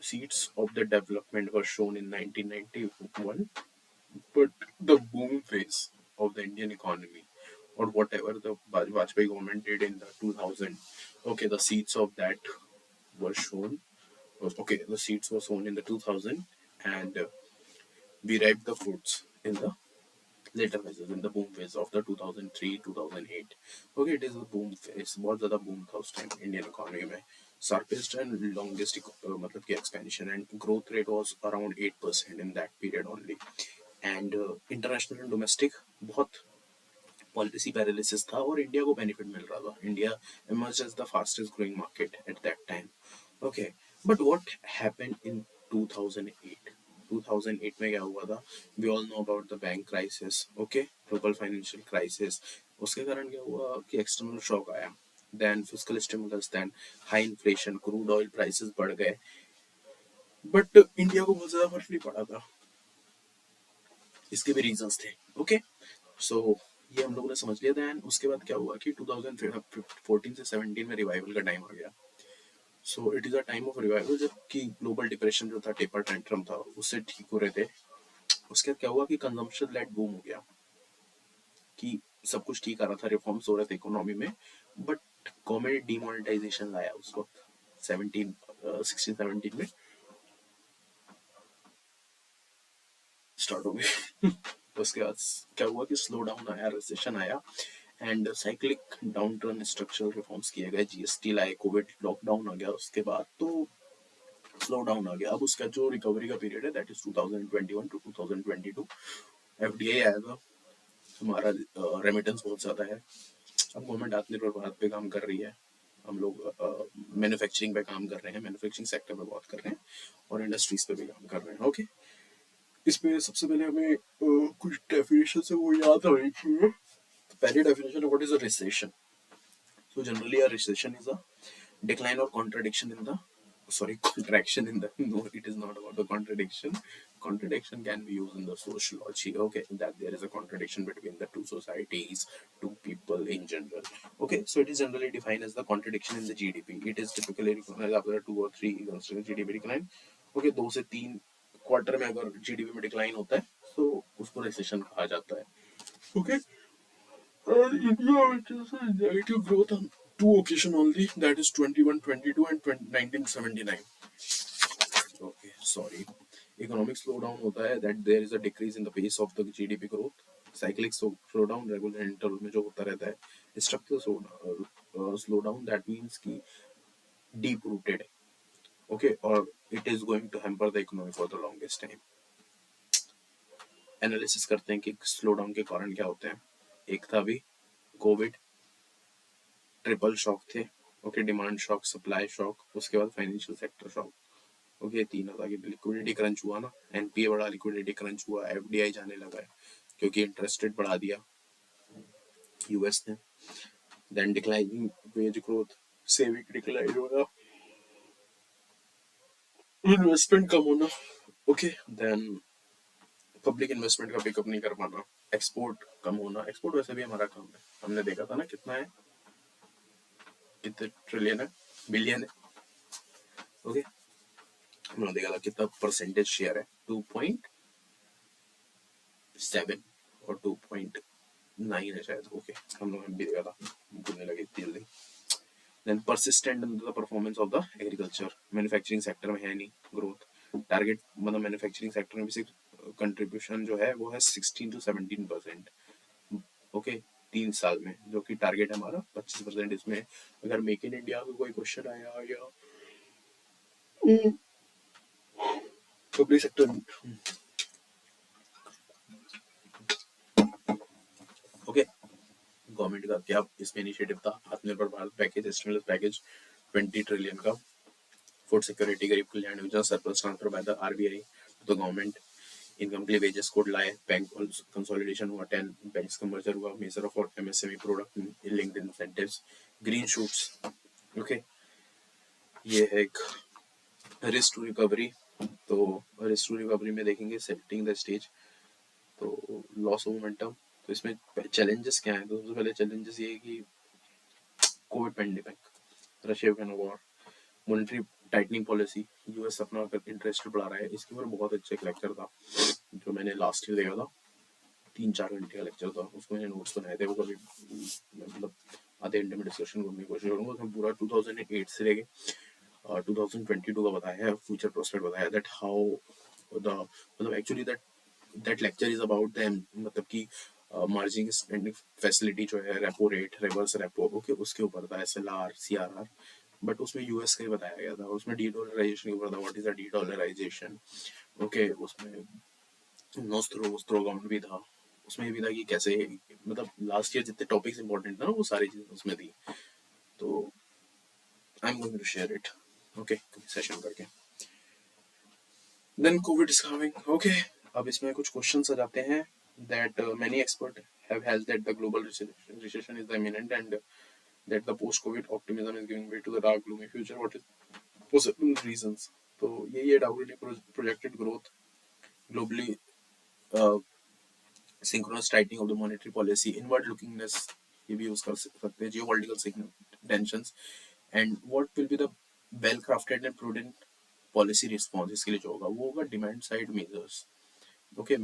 seeds of the development were shown in 1991, but the boom phase of the Indian economy or whatever the Vajpayee government did in the 2000, okay, the seeds of that were shown. Okay, the seeds were sown in the 2000, and we reaped the fruits in the later phases, in the boom phase of the 2003 2008. Okay, it is a boom phase. बहुत ज़्यादा boom था उस time Indian economy में. Sharpest and longest मतलब कि expansion and growth rate was around 8% in that period only. And international and domestic बहुत policy paralysis था और इंडिया को बेनिफिट मिल रहा था. India emerged as the fastest growing market at that time. Okay, but what happened in 2008? 2008 में क्या हुआ था? We all know about the bank crisis. Okay, global financial crisis. उसके कारण क्या हुआ कि external shock आया. Then fiscal stimulus, then high inflation, crude oil prices बढ़ गए. But इंडिया को बहुत ज़्यादा फर्क नहीं पड़ा था. इसके भी रीजंस थे. ओके, सो ये हम लोगों ने समझ लिया था. एंड उसके बाद क्या हुआ कि 2014 से 17 में रिवाइवल का टाइम आ गया. So it is a time of revival जब कि ग्लोबल डिप्रेशन जो था, टेपर टेंट्रम था, उससे ठीक हो रहे थे. उसके बाद क्या हुआ कि कंजम्पशन लेट बूम हो गया कि सब कुछ ठीक आ रहा था, रिफॉर्म्स हो रहे थे इकोनॉमी में, बट गवर्नमेंट डिमोनेटाइजेशन लाया उस वक्त 16 17 में स्टार्ट हो गई. उसके बाद क्या हुआ कि स्लो डाउन आया, रिसेशन आया, and cyclic down turn, structural reforms किए गए, जीएसटी लाए, कोविड लॉकडाउन आ गया, उसके बाद तो स्लो डाउन आ गया. अब उसका जो रिकवरी का पीरियड है दैट इज 2021 टू 2022. एफडीआई आया था, हमारा रेमिटेंस बहुत ज़्यादा है. अब गवर्नमेंट आत्मनिर्भर भारत पे काम कर रही है. हम लोग मैन्युफैक्चरिंग पे काम कर रहे हैं, मैन्युफैक्चरिंग सेक्टर पे बहुत कर रहे हैं और इंडस्ट्रीज पे भी काम कर रहे हैं. ओके, इसमें सबसे पहले हमें कुछ डेफिनेशन से वो याद होनी चाहिए. पहली डेफिनेशन है what is a recession. So generally a recession is a decline or contradiction in the contraction in the no, it is not about the contradiction. Contradiction can be used in the sociology. Okay, that there is a contradiction between the two societies, two people in general. Okay, so it is generally defined as the contradiction in the GDP. It is typically recognized after 2 or 3 years GDP decline. Okay, 2 से 3 quarter में अगर GDP में decline होता है तो उसको recession कहा जाता है. Okay, India witnessed negative growth on two occasions only, that is 21-22 and 1979. Okay, sorry. Economic slowdown होता है that there is a decrease in the pace of the GDP growth. Cyclic slowdown regular interval में जो होता रहता है. Structural slowdown that means कि deep rooted है. Okay, or it is going to hamper the economy for the longest time. Analysis करते हैं कि स्लो डाउन के कारण क्या होते हैं. एक था अभी कोविड, ट्रिपल शॉक थे. Okay, demand shock, supply shock, उसके बाद फाइनेंशियल सेक्टर शॉक. ओके, तीन था कि लिक्विडिटी क्रंच हुआ ना, एनपीए बढ़ा, लिक्विडिटी क्रंच हुआ, एफडीआई जाने लगा है क्योंकि इंटरेस्ट रेट बढ़ा दिया यूएस ने. Then declining wage growth, saving decline होना, इन्वेस्टमेंट कम होना. ओके, देन पब्लिक इन्वेस्टमेंट का पिकअप नहीं कर पाना, एक्सपोर्ट कम होना. एक्सपोर्ट वैसे भी हमारा कम है, हमने देखा था ना कितना है, कितने ट्रिलियन है, बिलियन है. ओके, हमने देखा था कितना परसेंटेज शेयर है, 2.7 और 2.9 है शायद. ओके, हम लोग भी देखा था, भूलने लगे इतनी जल्दी. Then persistent the performance of the agriculture, manufacturing sector में है नहीं ग्रोथ. टारगेट मतलब मैन्युफैक्चरिंग सेक्टर में भी कंट्रीब्यूशन जो है वो है 16 to 17%. ओके, 3 साल में, जो कि टारगेट है हमारा 25%. इसमें अगर मेक इन इंडिया का कोई क्वेश्चन आया या पब्लिक सेक्टर. ओके, गवर्नमेंट का क्या इसमें इनिशिएटिव था, आत्मनिर्भर Bharat package, stimulus package 20 trillion का. फूड सिक्योरिटी, गरीब Kalyan Yojana, surplus transfer by the RBI तो गवर्नमेंट. इनकम के लिए वेजेस कोड लाए, बैंक कंसोलिडेशन हुआ, 10 बैंक्स का मर्जर हुआ, measure of MSME product linked incentives, green shoots. Okay, ये है एक रिस्क टू रिकवरी. तो रिस्क टू रिकवरी में देखेंगे सेटिंग द स्टेज, तो लॉस ऑफ मोमेंटम. तो इसमें चैलेंजेस क्या हैं, तो सबसे पहले चैलेंजेस ये है कि Covid pandemic, Russia Ukraine war, monetary tightening policy, US अपना इंटरेस्ट बढ़ा रहा है. इसके ऊपर बहुत अच्छा एक लेक्चर था जो मैंने लास्ट ईयर देखा था, 3-4 घंटे का लेक्चर था. उसमें मैंने नोट्स बनाए थे, वो कभी मतलब आधे घंटे में डिस्कशन करने की कोशिश करूंगा. उसमें पूरा 2008 से लेके 2022 का बताया है, फ्यूचर प्रोस्पेक्ट बताया, दैट हाउ द मतलब actually that lecture is about the मतलब कि मार्जिन स्टैंडिंग फैसिलिटी जो है, repo rate, reverse repo, okay, उसके ऊपर था, एसएलआर, सीआरआर. बट उसमें यूएस का ही बताया गया था, उसमें डी डॉलराइजेशन के ऊपर था, what is the de dollarization. Okay, उसमें नोस्ट्रोगाउंड भी था. उसमें भी था कि कैसे मतलब लास्ट ईयर जितने टॉपिक्स इंपॉर्टेंट था ना वो सारी चीजें उसमें थी. तो I am going to share it, okay, session करके. Then Covid is coming. Okay, अब इसमें कुछ क्वेश्चंस आ जाते हैं. That many experts have held that the global recession is imminent and that the post-COVID optimism is giving way to the dark gloomy future. What is possible reasons? तो ये doubtly projected growth globally, synchronous tightening of the monetary policy, inward lookingness ये भी use कर सकते हैं, geopolitical tensions, and what will be the well crafted and prudent policy response. इसके लिए जो होगा वो होगा demand side measures. Okay,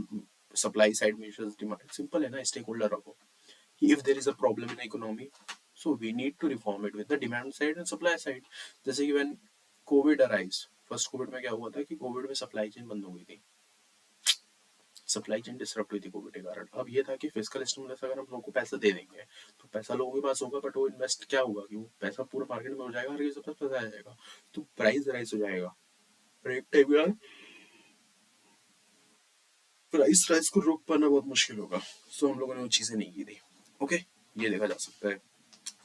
supply side measures, demand simple है ना, स्टेक होल्डर रखो. If there is a problem in economy, so we need to reform it with the demand side and supply side. जैसे कि when covid arise, first covid में क्या हुआ था कि कोविड में सप्लाई चेन बंद हो गई थी, सप्लाई चेन डिसरप्ट हुई थी कोविड के कारण. अब ये था कि फिस्कल स्टिमुलस अगर हम लोगों को पैसा दे देंगे तो पैसा लोगों के पास होगा, बट वो इन्वेस्ट क्या होगा कि वो पैसा पूरा मार्केट में हो जाएगा, हर किसी के पास पैसा आ जाएगा, तो प्राइस राइज हो जाएगा. और एक टाइम यार प्राइस राइज को रोक पाना बहुत मुश्किल होगा. सो हम लोगों ने वो चीजें नहीं की थी. ओके, ये देखा जा सकता है.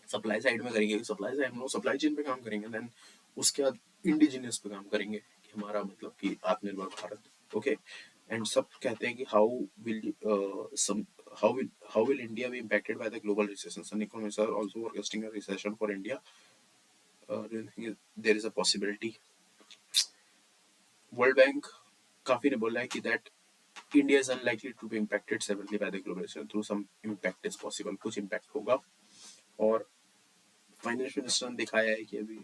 सप्लाई साइड में करेंगे, सप्लाई साइड हम लोग सप्लाई चेन पे काम करेंगे. देन उसके बाद इंडिजिनियस पे काम करेंगे कि हमारा मतलब कि आत्मनिर्भर भारत. ओके, एंड सब कहते हैं कि how will India be impacted by the global recession. Some economists are also forecasting a recession for India. Do you think there is a possibility? World bank काफी ने बोला है कि that India is unlikely to be impacted severely by the global recession. Through some impact is possible. कुछ impact होगा. और finance minister ने दिखाया है कि अभी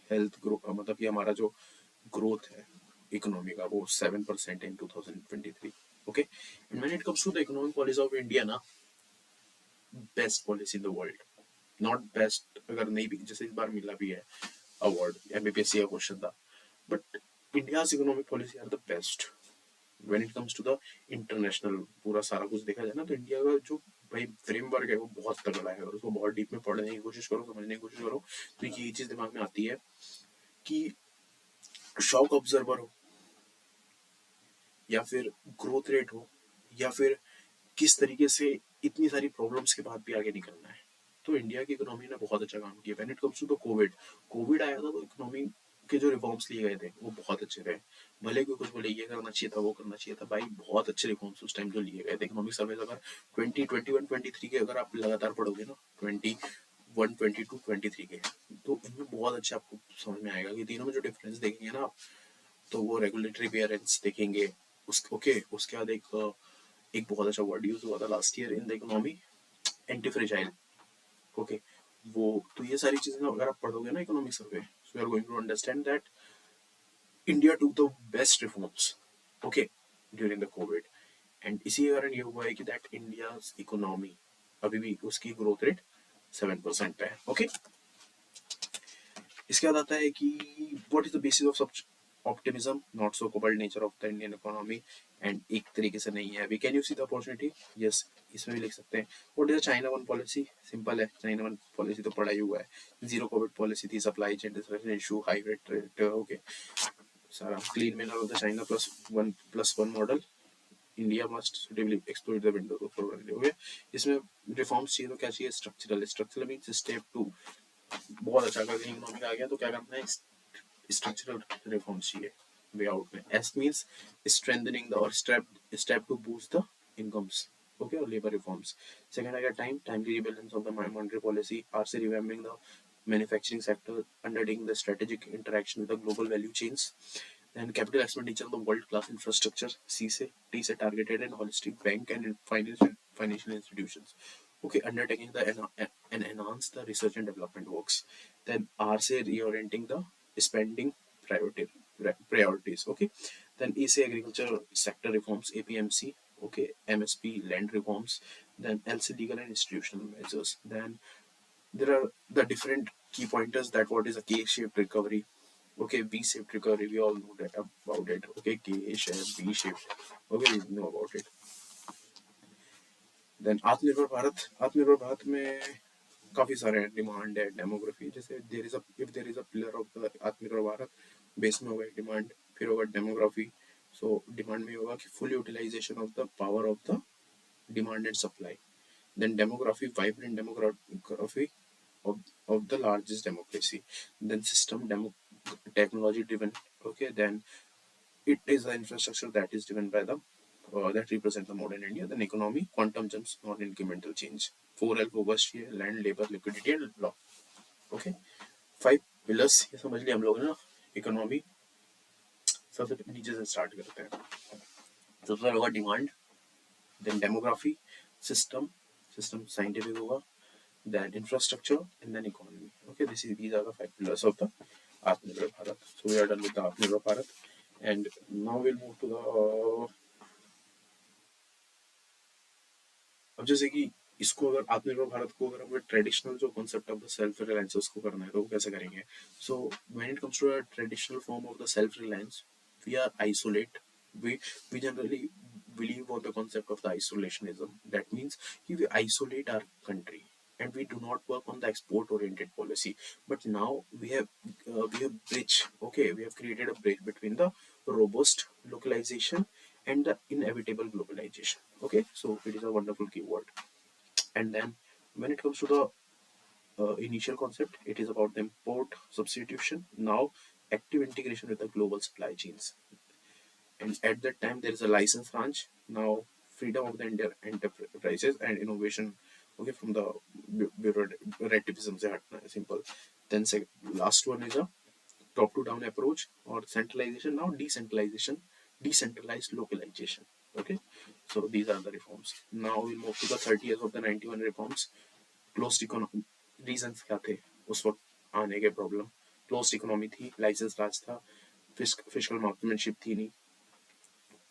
हेल्थ ग्रोथ मतलब कि हमारा जो ग्रोथ है इकोनॉमी का वो 7% in 2023. Okay, and when it comes to the economic policy of India ना, best policy in the world, not best, अगर नहीं भी, जैसे इस बार मिला भी है अवार्ड, एमबीपीएससी का क्वेश्चन था, but India's economic policy are the best when it comes to the international. पूरा सारा कुछ देखा जाए ना तो इंडिया का जो भाई फ्रेमवर्क है वो बहुत तगड़ा है, और उसको बहुत डीप में पढ़ने की कोशिश करो, समझने की कोशिश करो, तो ये चीज दिमाग में आती है कि शॉक ऑब्जर्वर हो, या फिर ग्रोथ रेट हो, या फिर किस तरीके से इतनी सारी प्रॉब्लम्स के बाद भी आगे निकलना है, तो इंडिया की इकोनॉमी ने बहुत अच्छा काम किया। When it comes to the covid, covid आया था तो इकोनॉमी के जो रिफॉर्म्स लिए गए थे वो बहुत अच्छे थे। भले कोई कुछ बोले ये करना चाहिए था वो करना चाहिए था, भाई बहुत अच्छे रिफॉर्म्स उस टाइम जो लिए गए थे। इकोनॉमिक सर्वे अगर 2021-23 के अगर आप लगातार पढ़ोगे ना, 21-22-23 के, तो इनमें बहुत अच्छा आपको समझ में आएगा कि तीनों में जो डिफरेंस देखेंगे ना, तो वो रेगुलेटरी वेरिएंस देखेंगे। उसके बाद एक बहुत अच्छा वर्ड यूज हुआ था last year in the economy, antifragile. Okay, वो तो ये सारी चीजें अगर आप पढ़ोगे ना economic survey, so you are going to understand that India to the best reforms, okay, during the covid. And इसी कारण ये हुआ है कि दैट इंडिया इकोनॉमी अभी भी उसकी ग्रोथ रेट 7% पे है। ओके, इसके बाद आता है कि what is the basis of such optimism, not so cobbled nature of the Indian economy. And एक तरीके से नहीं है, we can you see the opportunity, yes, इसमें भी लिख सकते हैं। What is the China one policy, simple है, चाइना वन पॉलिसी तो पढ़ा ही हुआ है। जीरो कोविड पॉलिसी थी, supply chain destruction issue, high rate, okay, सारा clean mineral of the China plus one model, India must suitably exploit the window of opportunity. Okay, इसमें reforms चाहिए तो क्या चाहिए, स्ट्रक्चरल। स्ट्रक्चरल मींस स्टेप 2, बहुत अच्छा अगर इकोनॉमिक आ गया तो क्या करना है, structural reforms चाहिए वे आउट में। एस मींस स्ट्रेंथनिंग द, और step to boost the incomes, okay, और लेबर रिफॉर्म्स। सेकंड आ गया timely rebalance of the monetary policy, R से revamping the manufacturing sector, undertaking the strategic interaction with the global value chains. Then capital expenditure on the world-class infrastructure. C से T से targeted and holistic bank and financial institutions. Okay, undertaking the and enhance the research and development works. Then R से reorienting the spending priority priorities. Okay. Then E से agriculture sector reforms, APMC. Okay, MSP land reforms. Then L से legal and institutional measures. Then there are the different key pointers, that what is a K-shaped recovery. Okay, V-shaped recovery, we all know that about it. Okay, K-shaped, V-shaped, okay, we know about it. Then आत्मनिर्भर भारत में काफी सारे demand है, demography, जैसे there is a pillar of the आत्मनिर्भर Bharat, base में होगा demand, फिर होगा डेमोग्राफी। सो डिमांड में होगा कि full utilization of the power of the demand and supply. Then demography, vibrant demography of the largest democracy. Then technology driven. Okay, then it is the infrastructure that is driven by the that represent the modern India. Then economy, quantum jumps, not incremental change. 4L focus here, land, labor, liquidity and law. Okay, 5 pillars ये समझ लिया हम लोग ना economy. सबसे नीचे से start करते हैं। सबसे पहले होगा demand, then demography, system, system scientific होगा, then infrastructure and then economy. Okay, these are the 5 pillars of the Atmanirbhar Bharat. So we are done with the Atmanirbhar Bharat, and now we'll move to the अब जैसे कि इसको अगर आत्मनिर्भर भारत को अगर हमें ट्रेडिशनल जो concept of the self reliance उसको करना है तो वो कैसे करेंगे। So when it comes to a traditional form of the self reliance, we are isolate, we we generally believe on the concept of the isolationism. That means we isolate our country and we do not work on the export oriented policy. But now we have bridge, okay, we have created a bridge between the robust localization and the inevitable globalization. Okay, so it is a wonderful keyword. And then when it comes to the initial concept, it is about the import substitution, now active integration with the global supply chains. And at that time there is a license branch, now freedom of the enterprises and innovation, okay, from the bureaucratism se hatna hai, simple. Then last one is a top to down approach or centralization, now decentralized localization. Okay, so these are the reforms. Now we'll move to the 30 years of the 91 reforms. Closed economy, reasons क्या थे उस वक्त आने के problem, closed economy थी, licence राज था, fiscal मार्केटमैनशिप थी नहीं,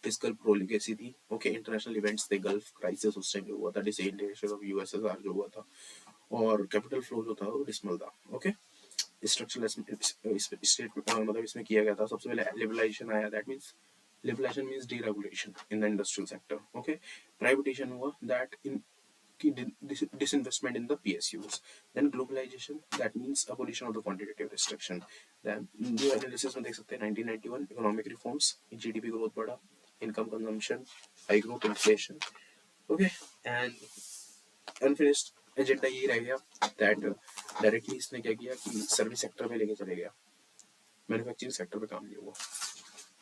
फिजिकल प्रोलिगेसी थी, ओके। इंटरनेशनल इवेंट्स थे, गल्फ क्राइसिस उस टाइम जो हुआ था, डिसइंटीग्रेशन ऑफ यूएसएसआर जो हुआ था, और कैपिटल फ्लो जो था वो डिसमल था, ओके। स्ट्रक्चरल स्टेट मतलब इसमें किया गया था सबसे पहले लिबरलाइजेशन आया, that means liberalization means deregulation in the industrial sector, okay. Privatization हुआ, दैट इन की disinvestment in the PSUs. Then globalization, that means abolition of the quantitative restriction. Then जो analysis में देख सकते हैं 1991 economic reforms, GDP growth बढ़ा, income consumption, high growth, inflation, okay, and unfinished agenda यही रह गया दैट डायरेक्टली इसने क्या किया कि सर्विस सेक्टर में लेके चले गया, मैन्युफैक्चरिंग सेक्टर पे काम नहीं हुआ।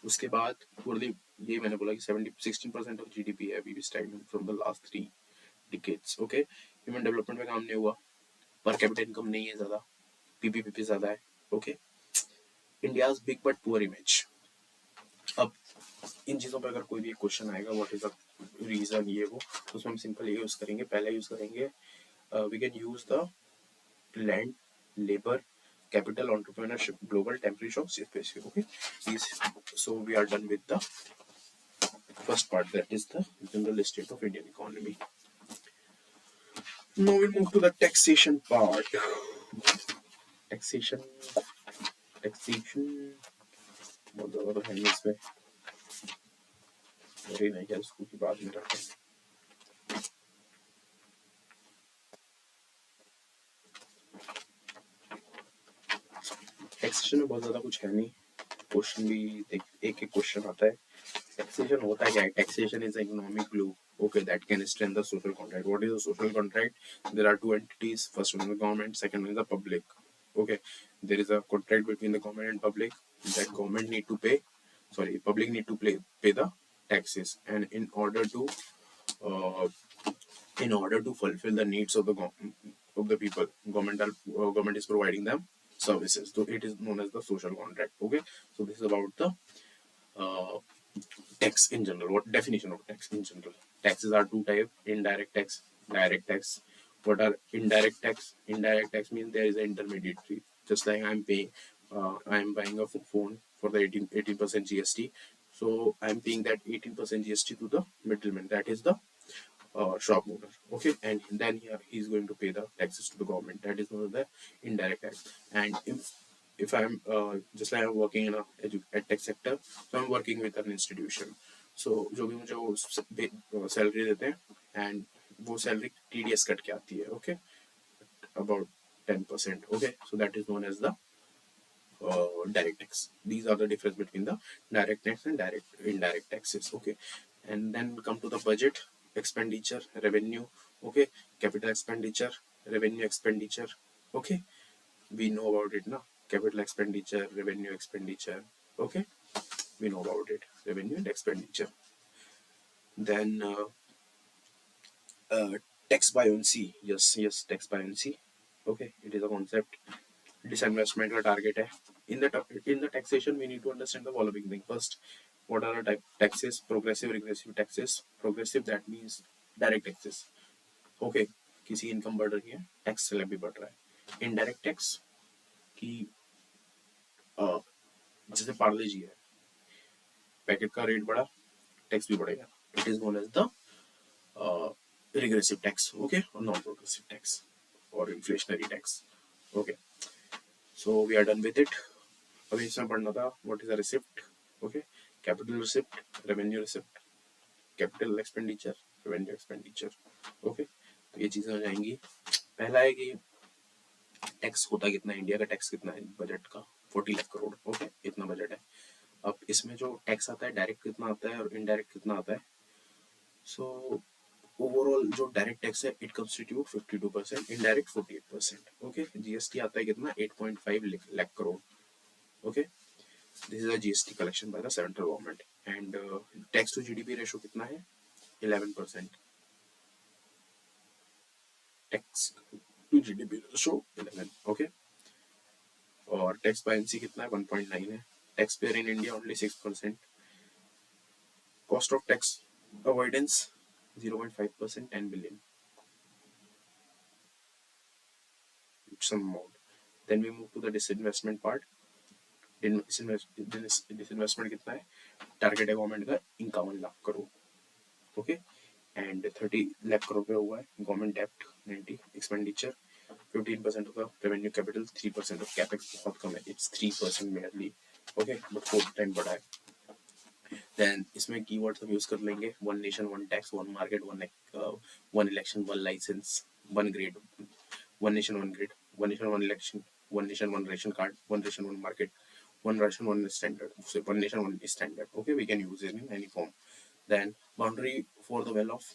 उसके बाद पूरी ये मैंने बोला कि 16% ऑफ जीडीपी है अभी भी stagnant from the last 3 decades, okay. Human development पे काम नहीं हुआ, पर कैपिटल इनकम नहीं है ज्यादा, पीपीपी ज्यादा है, okay. India's big but poor image. अब इन चीजों पे अगर कोई भी क्वेश्चन आएगा व्हाट इज द रीजन ये वो, तो उसमें हम सिंपल ये यूज करेंगे, पहला यूज करेंगे we can use the land, labour, capital, entrepreneurship, global, temporary jobs, specific, okay. These, so we are done with the first part, that is the general state of Indian economy. Now we move to the taxation part. Taxation, taxation बहुत ज़्यादा है इसमें, अरे नहीं क्या उसको की बात में रखते हैं। टैक्सेशन में बहुत ज़्यादा कुछ है नहीं, क्वेश्चन भी एक एक क्वेश्चन आता है। टैक्सेशन होता क्या है? Taxation is economic glue, okay, that can strengthen the social contract. What is a social contract? There are two entities, first one is the government, second one is the public, okay. There is a contract between the government and public, that government need to pay, sorry, public need to pay the taxes, and uh, in order to fulfill the needs of the people, government is providing them services, so it is known as the social contract, okay. So this is about the uh, tax in general. What definition of tax in general? Taxes are two types: indirect tax, direct tax. What are indirect tax? Indirect tax means there is an intermediary. Just like I'm buying a phone for the 18% GST. So I'm paying that 18% GST to the middleman. That is the shop owner. Okay, and then he's going to pay the taxes to the government. That is known as the indirect tax. And if I'm just like I'm working in a tech sector, so I'm working with an institution. So जो भी मुझे वो salary देते हैं, and वो salary TDS cut के आती है, okay, about 10%, okay. So that is known as the direct tax. These are the difference between the direct tax and indirect taxes, okay. And then we come to the budget, expenditure, revenue, okay, capital expenditure, revenue expenditure, okay. We know about it now, capital expenditure, revenue expenditure, okay. We know about it, revenue and expenditure. Then tax buoyancy, yes, tax buoyancy, okay, it is a concept. Disinvestment का target है. In the taxation we need to understand the following thing. First, what are the type taxes? Progressive, regressive taxes. Progressive, that means direct taxes, okay. किसी income बढ़ रही है, tax slab भी बढ़ रहा है. इनडायरेक्ट टैक्स की जैसे पार्ले जी है, पैकेट का रेट बढ़ा, टैक्स भी बढ़ेगा. It is known as the regressive tax, okay, or non-progressive tax, or inflationary tax, okay. So we are done with it. अभी इसमें पढ़ना था what is a receipt, okay, capital receipt, revenue receipt, capital expenditure, revenue expenditure, okay. तो ये चीजें हो जाएंगी. पहला है कि टैक्स होता कितना है, इंडिया का टैक्स कितना है बजट का, 40 लाख करोड़, ओके, इतना बजट है. अब इसमें जो टैक्स आता है डायरेक्ट कितना आता है और इनडायरेक्ट कितना आता है. सो ओवरऑल जो डायरेक्ट टैक्स है it constitute 52%, indirect 48%, okay. GST आता है कितना, 8.5 lakh crore, okay. This is a GST collection by the central government. And tax to GDP ratio कितना है, 11%. Tax to GDP ratio 11, okay. और टैक्स बायंसी कितना है, 1.9 है. Tax payer in India only 6%. Cost of tax avoidance 0.5%, 10 billion, some amount. Then we move to the disinvestment part. Disinvestment कितना है, target है government का 51 लाख करोड़, ओके। एंड 30 लाख करोड़ पे हुआ है गवर्नमेंट डेप्ट, 90 expenditure, 15% of the revenue capital, 3% of capex, बहुत कम है, it's 3% merely, okay, but 4 time बढ़ा है। देन इसमें कीवर्ड्स हम यूज कर लेंगे, one nation one tax, one market, one election, one licence, one grade, one nation one grade, one nation one election, one nation one ration card, one ration one market, one ration one standard, so one nation one standard, okay, we can use it in any form. Then boundary for the well off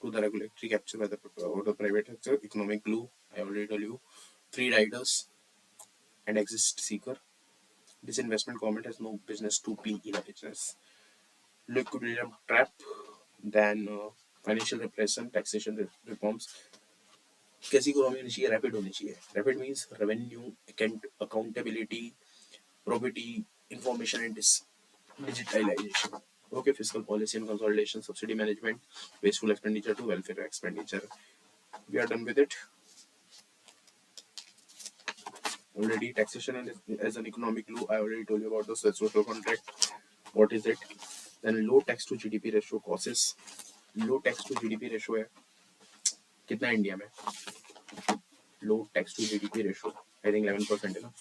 to the regulatory capture by the private sector, economic glue, I already told you, free riders and exist seeker, disinvestment, government has no business to be in a business, liquidity trap, then financial repression, taxation reforms, कैसी economy होनी चाहिए, rapid होनी चाहिए, rapid means revenue, accountability, probity, information and digitalization. Okay, fiscal policy and consolidation, subsidy management, wasteful expenditure to welfare expenditure. We are done with it. Already taxation and as an economic glue, I already told you about the social contract. What is it? Then low tax to GDP ratio causes. Low tax to GDP ratio है कितना India में? Low tax to GDP ratio I think 11% है ना?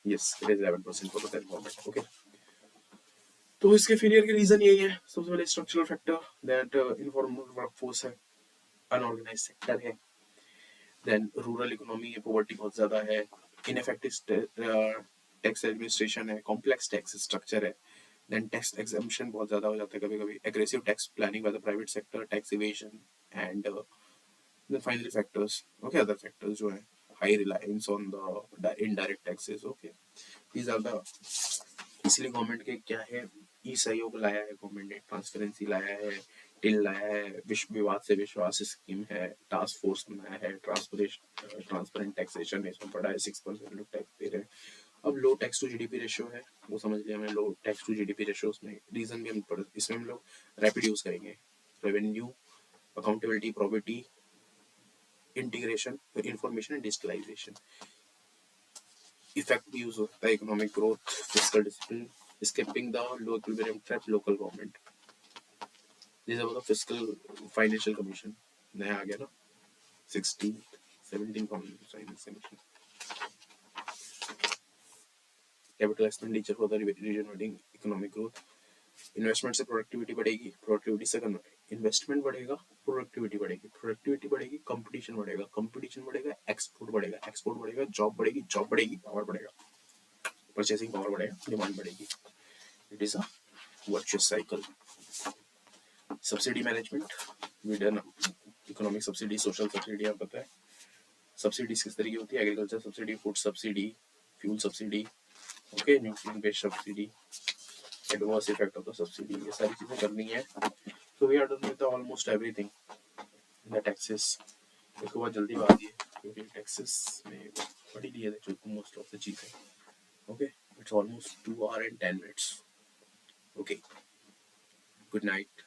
Yes, it is 11% for the federal government. Okay. तो इसके failure के reason यही है, सबसे पहले structural factor, that informal workforce है, अनऑर्गेनाइज सेक्टर है, देन रूरल इकोनॉमी है, पॉवर्टी बहुत ज्यादा है, इनफेक्टिव टैक्स एडमिनिस्ट्रेशन है, कॉम्प्लेक्स टैक्स स्ट्रक्चर है, देन टैक्स एग्जम्पशन बहुत ज्यादा हो जाता है कभी कभी, aggressive tax planning by the private sector, tax evasion, and then finally factors, okay, other factors जो है, high reliance on the indirect taxes, okay, these are the, इसलिए गवर्नमेंट के क्या है, ई सहयोग लाया है गवर्नमेंट ने, ट्रांसपेरेंसी लाया है, टिल लाया है, विश्व विवाद से विश्वास स्कीम है, टास्क फोर्स बनाया है, ट्रांसपेरेंट टैक्सेशन है, इसमें पड़ा है 6% लोग टैक्स दे रहे हैं। अब low tax to GDP ratio है, वो समझ लिया हमने, low tax to GDP ratio, उसमें रीजन भी हम इसमें हम लोग रैपिड यूज करेंगे, revenue, accountability, property, integration, information and digitalization, effect भी यूज होता है, economic growth, fiscal discipline, escaping the low equilibrium trap, local government. This is about the fiscal financial commission, नया आ गया ना, 17 finance commission. Capital expenditure for the region wedding, economic growth, investment से productivity बढ़ेगी, productivity से investment बढ़ेगा, productivity बढ़ेगी, productivity बढ़ेगी, competition बढ़ेगा, कंपटीशन बढ़ेगा, एक्सपोर्ट बढ़ेगा, एक्सपोर्ट बढ़ेगा, जॉब बढ़ेगी, जॉब बढ़ेगी, पावर बढ़ेगा, परचेसिंग पावर बढ़ेगा, डिमांड बढ़ेगी, it is a virtuous cycle. Subsidy management, मिडन इकोनॉमिक सब्सिडी, सोशल सब्सिडी, आप पता है सब्सिडीज किस तरीके होती है, agriculture subsidy, food subsidy, fuel subsidy, okay, nutrient based subsidy, adverse effect of the subsidy, ये सारी चीजें करनी है. तो we are done with almost everything in the taxes. इसके बाद जल्दी बात है क्योंकि टैक्सेस में पढ़ी ली है मोस्ट ऑफ द चीजें, okay, it's almost 2 hours and 10 minutes. Okay, good night.